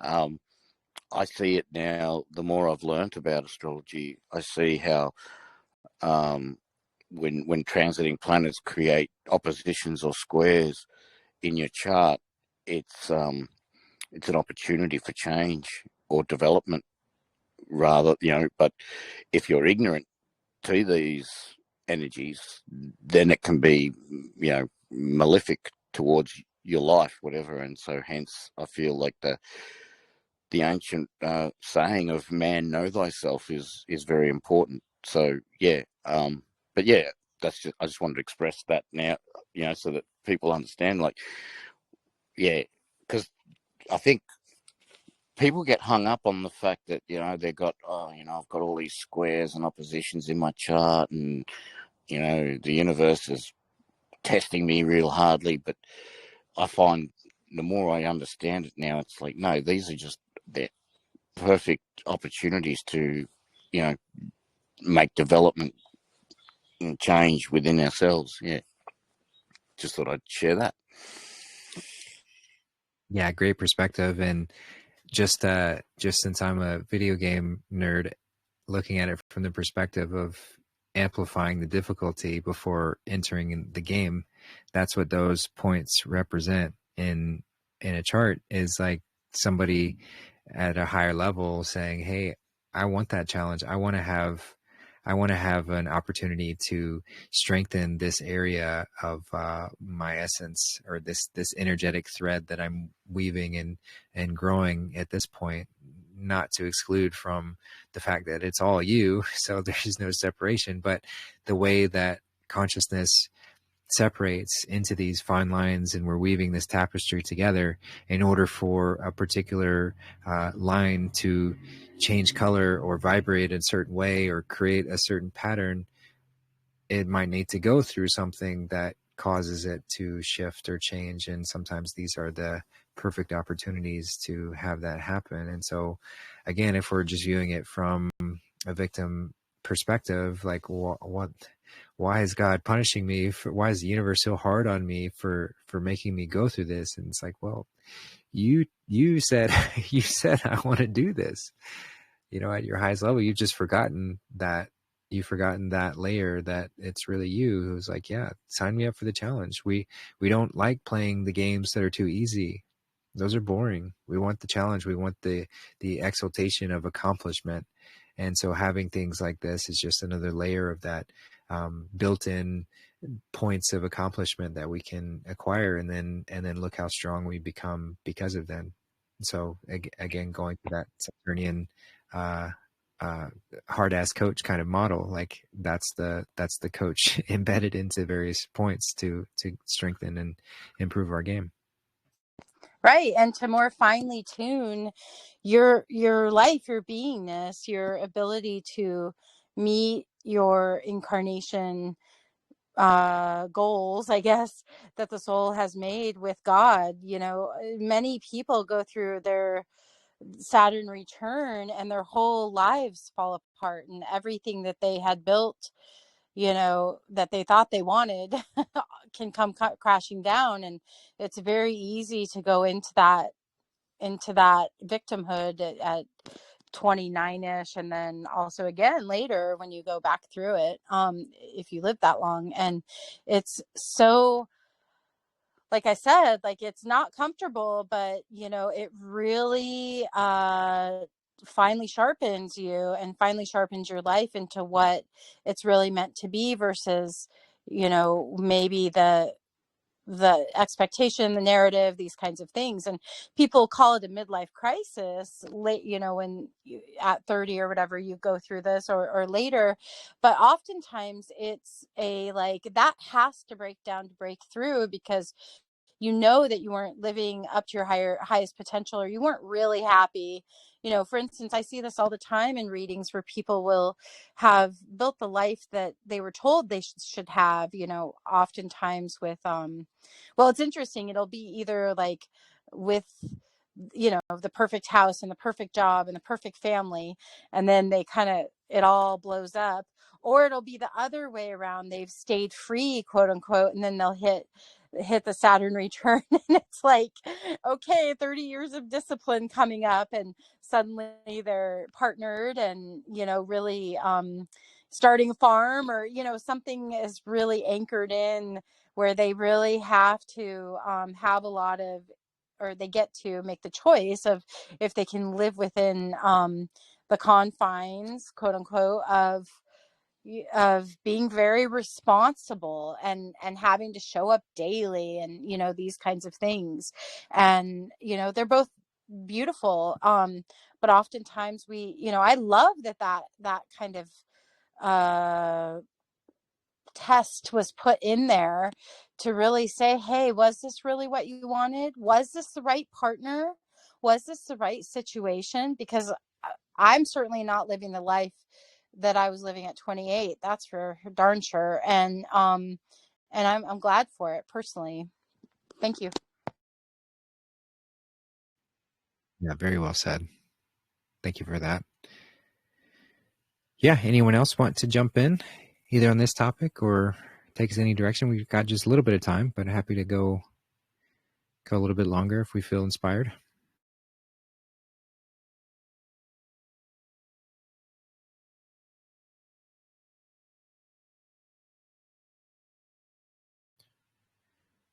I see it now. The more I've learnt about astrology, I see how when transiting planets create oppositions or squares in your chart, it's an opportunity for change or development, rather. But if you're ignorant to these energies, then it can be, malefic towards your life, whatever. And so hence I feel like the ancient saying of "man, know thyself" is very important. So yeah, but yeah, that's just, I just wanted to express that now, so that people understand. Like, yeah, because I think people get hung up on the fact that they've got, I've got all these squares and oppositions in my chart, and the universe is testing me real hardly. But I find the more I understand it now, it's like, no, these are just they're perfect opportunities to make development and change within ourselves. Yeah, just thought I'd share that. Yeah, great perspective. And just since I'm a video game nerd, looking at it from the perspective of amplifying the difficulty before entering in the game, that's what those points represent in a chart, is like somebody at a higher level saying, hey, I want that challenge. I want to have an opportunity to strengthen this area of my essence, or this energetic thread that I'm weaving and growing at this point, not to exclude from the fact that it's all you. So there's no separation, but the way that consciousness separates into these fine lines, and we're weaving this tapestry together in order for a particular line to change color or vibrate in a certain way or create a certain pattern, it might need to go through something that causes it to shift or change. And sometimes these are the perfect opportunities to have that happen. And so again, if we're just viewing it from a victim perspective, like why is God punishing me? Why is the universe so hard on me for making me go through this? And it's like, well, you said I want to do this, at your highest level. You've just forgotten that you've forgotten that layer, that it's really you who's like, yeah, sign me up for the challenge. We don't like playing the games that are too easy. Those are boring. We want the challenge. We want the exaltation of accomplishment. And so having things like this is just another layer of that built-in points of accomplishment that we can acquire, and then look how strong we become because of them. So again, going to that Saturnian hard-ass coach kind of model, like that's the coach embedded into various points to strengthen and improve our game. Right. And to more finely tune your life, your beingness, your ability to meet your incarnation goals, I guess, that the soul has made with God. You know, many people go through their Saturn return and their whole lives fall apart, and everything that they had built, you know, that they thought they wanted can come crashing down. And it's very easy to go into that victimhood at 29ish, and then also again later when you go back through it, if you live that long. And it's so, like I said, like, it's not comfortable, but you know, it really finally sharpens you and finally sharpens your life into what it's really meant to be, versus, you know, maybe the expectation, the narrative, these kinds of things. And people call it a midlife crisis late, you know, when you, at 30 or whatever, you go through this, or later. But oftentimes it's a, like, that has to break down to break through, because you know that you weren't living up to your highest potential, or you weren't really happy. You know, for instance, I see this all the time in readings where people will have built the life that they were told they should have, you know, oftentimes with well, it's interesting, it'll be either like with, you know, the perfect house and the perfect job and the perfect family, and then they kind of, it all blows up. Or it'll be the other way around, they've stayed free, quote unquote, and then they'll hit the Saturn return and it's like, okay, 30 years of discipline coming up, and suddenly they're partnered and, you know, really starting a farm, or, you know, something is really anchored in where they really have to have a lot of, or they get to make the choice of if they can live within the confines, quote unquote, of being very responsible and having to show up daily, and, you know, these kinds of things. And, you know, they're both beautiful, but oftentimes we, you know, I love that kind of test was put in there to really say, hey, was this really what you wanted? Was this the right partner? Was this the right situation? Because I'm certainly not living the life that I was living at 28. That's for darn sure. And I'm glad for it personally. Thank you. Yeah, very well said. Thank you for that. Yeah, anyone else want to jump in either on this topic or take us any direction? We've got just a little bit of time, but happy to go a little bit longer if we feel inspired.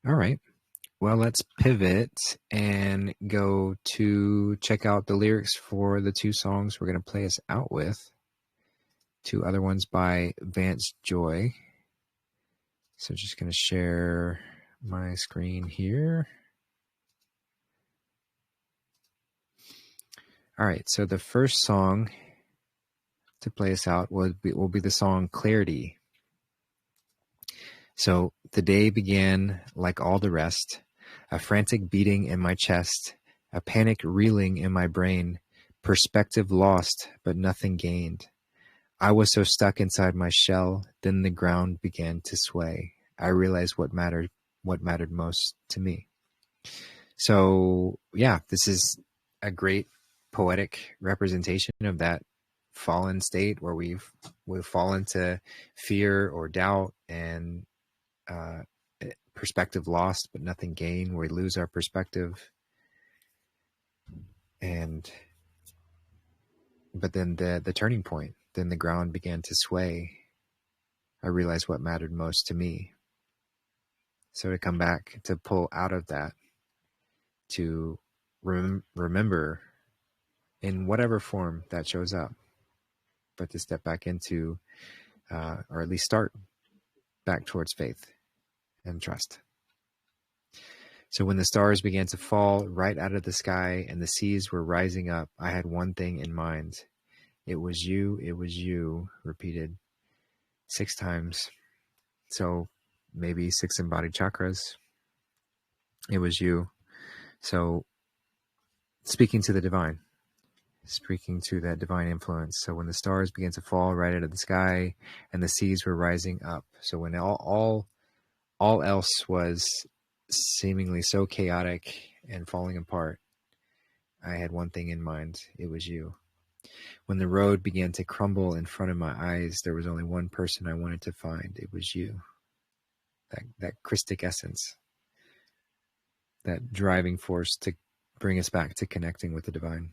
All right. Well, let's pivot and go to check out the lyrics for the two songs we're going to play us out with. Two other ones by Vance Joy. So just going to share my screen here. All right. So the first song to play us out will be the song Clarity. So the day began like all the rest, a frantic beating in my chest, a panic reeling in my brain, perspective lost, but nothing gained. I was so stuck inside my shell, then the ground began to sway. I realized what mattered most to me. So yeah, this is a great poetic representation of that fallen state where we've fallen to fear or doubt and perspective lost, but nothing gained, where we lose our perspective. But then the turning point, then the ground began to sway. I realized what mattered most to me. So to come back, to pull out of that, to remember in whatever form that shows up, but to step back into, or at least start back towards faith and trust. So when the stars began to fall right out of the sky and the seas were rising up, I had one thing in mind. It was you, repeated 6 times. So maybe 6 embodied chakras. It was you. So speaking to the divine, speaking to that divine influence. So when the stars began to fall right out of the sky and the seas were rising up. So when all else was seemingly so chaotic and falling apart, I had one thing in mind. It was you. When the road began to crumble in front of my eyes, there was only one person I wanted to find. It was you. That Christic essence, that driving force to bring us back to connecting with the divine.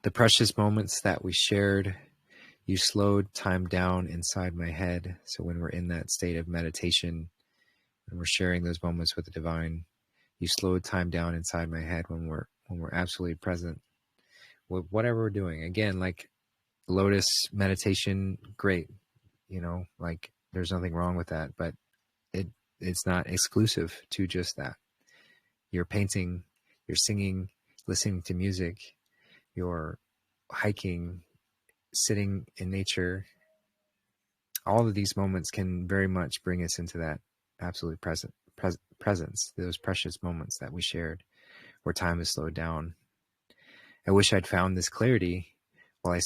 The precious moments that we shared, you slowed time down inside my head. So when we're in that state of meditation, when we're sharing those moments with the divine, you slowed time down inside my head when we're absolutely present with whatever we're doing. Again, like lotus meditation, great. Like there's nothing wrong with that, but it's not exclusive to just that. You're painting, you're singing, listening to music, you're hiking, sitting in nature. All of these moments can very much bring us into that absolute presence, those precious moments that we shared where time is slowed down. I wish I'd found this clarity while I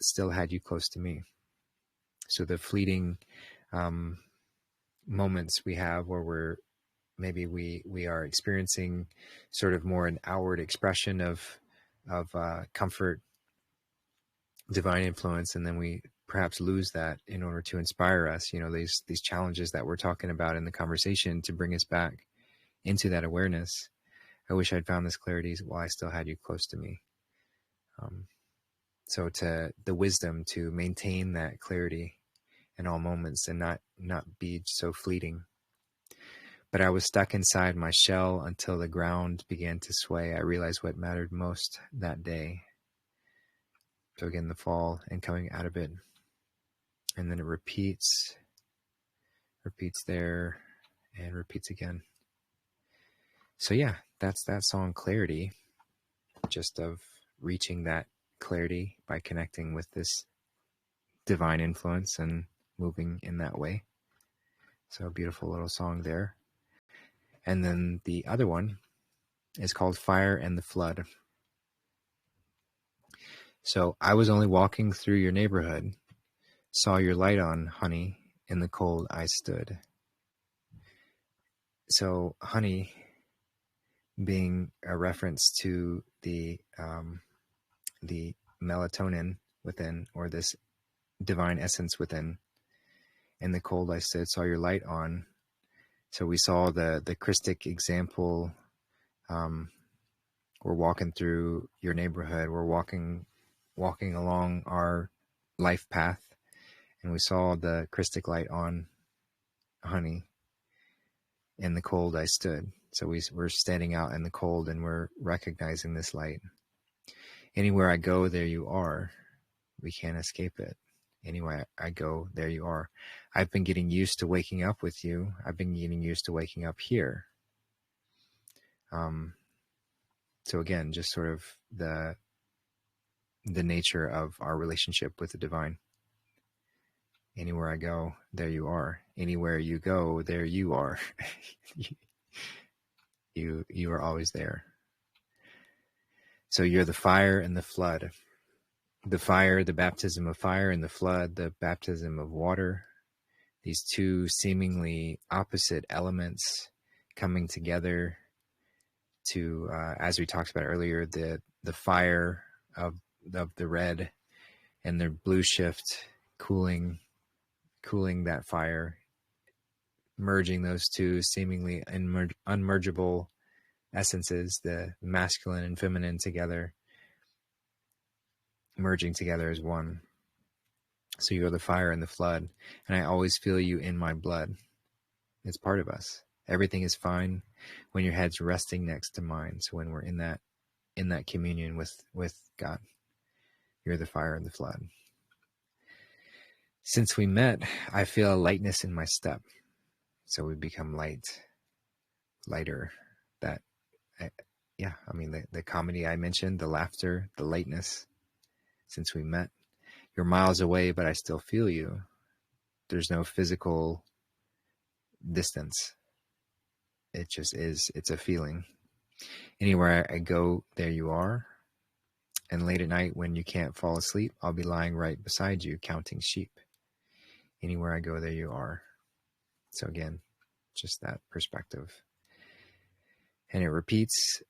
still had you close to me. So the fleeting moments we have where we are experiencing sort of more an outward expression of comfort, divine influence, and then we perhaps lose that in order to inspire us. These challenges that we're talking about in the conversation to bring us back into that awareness. I wish I'd found this clarity while I still had you close to me. So to the wisdom to maintain that clarity in all moments and not be so fleeting. But I was stuck inside my shell until the ground began to sway. I realized what mattered most that day. So again, the fall and coming out of it. And then it repeats there, and repeats again. So yeah, that's that song Clarity, just of reaching that clarity by connecting with this divine influence and moving in that way. So a beautiful little song there. And then the other one is called Fire and the Flood. So I was only walking through your neighborhood, saw your light on, honey, in the cold I stood. So honey being a reference to the melatonin within, or this divine essence within. In the cold I stood, saw your light on. So we saw the Christic example. We're walking through your neighborhood. We're walking along our life path, and we saw the Christic light on, honey. In the cold I stood. So we're standing out in the cold and we're recognizing this light. Anywhere I go, there you are. We can't escape it. Anywhere I go, there you are. I've been getting used to waking up with you. I've been getting used to waking up here. So again, just sort of the nature of our relationship with the divine. Anywhere I go, there you are. Anywhere you go, there you are. You are always there. So you're the fire and the flood. The fire, the baptism of fire, and the flood, the baptism of water. These two seemingly opposite elements coming together to, as we talked about earlier, the fire of the red and the blue shift, cooling that fire, merging those two seemingly unmergeable essences, the masculine and feminine together. merging together as one. So you're the fire and the flood, and I always feel you in my blood. It's part of us. Everything is fine when your head's resting next to mine. So when we're in that communion with God, you're the fire and the flood. Since we met, I feel a lightness in my step. So we become lighter. That, yeah, I mean, the comedy I mentioned, the laughter, the lightness. Since we met, you're miles away, but I still feel you. There's no physical distance. It just is. It's a feeling. Anywhere I go, there you are. And late at night when you can't fall asleep, I'll be lying right beside you, counting sheep. Anywhere I go, there you are. So again, just that perspective. And it repeats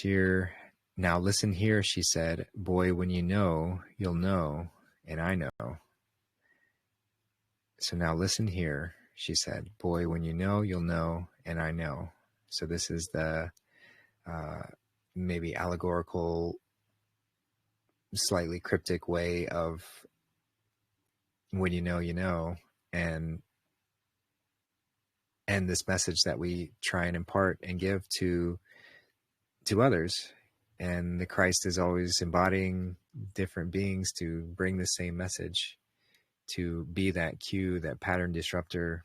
here. Now listen here, she said. Boy, when you know, you'll know, and I know. So now listen here, she said. Boy, when you know, you'll know, and I know. So this is the maybe allegorical, slightly cryptic way of when you know, you know, and this message that we try and impart and give to others. And the Christ is always embodying different beings to bring the same message, to be that cue, that pattern disruptor.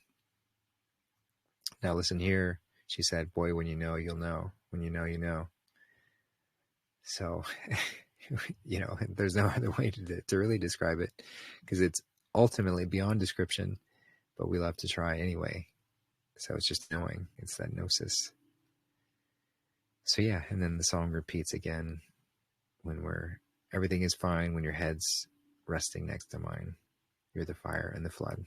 Now listen here, she said, boy, when you know, you'll know. When you know, you know. So, you know, there's no other way to really describe it, because it's ultimately beyond description, but we love to try anyway. So it's just knowing. It's that gnosis. So yeah, and then the song repeats again when everything is fine, when your head's resting next to mine. You're the fire and the flood.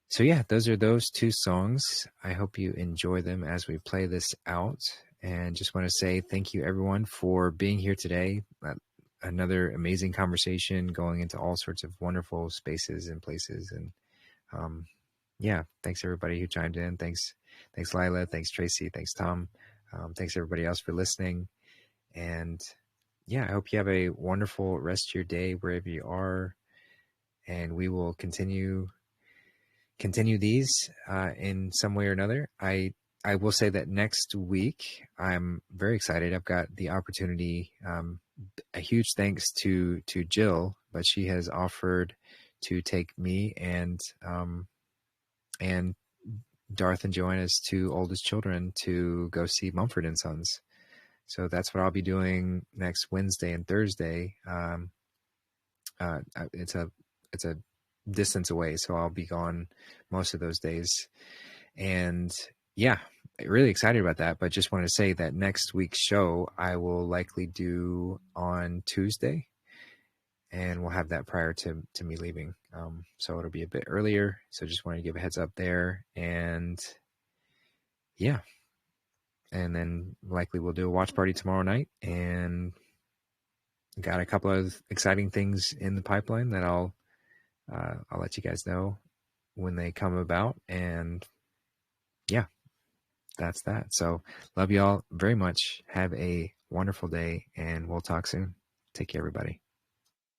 So yeah, those are those two songs. I hope you enjoy them as we play this out. And just want to say thank you everyone for being here today. Another amazing conversation, going into all sorts of wonderful spaces and places. And yeah, thanks everybody who chimed in. Thanks Lila. Thanks Tracy. Thanks Tom. Thanks everybody else for listening. And yeah, I hope you have a wonderful rest of your day wherever you are. And we will continue these in some way or another. I will say that next week, I'm very excited. I've got the opportunity, a huge thanks to Jill, but she has offered to take me and Darth and Joanna's two oldest children to go see Mumford and Sons. So that's what I'll be doing next Wednesday and Thursday. It's a distance away, so I'll be gone most of those days. And yeah, really excited about that. But just want to say that next week's show I will likely do on Tuesday, and we'll have that prior to me leaving. So it'll be a bit earlier. So just wanted to give a heads up there. And yeah, and then likely we'll do a watch party tomorrow night, and got a couple of exciting things in the pipeline that I'll let you guys know when they come about. And yeah, that's that. So love y'all very much. Have a wonderful day, and we'll talk soon. Take care, everybody.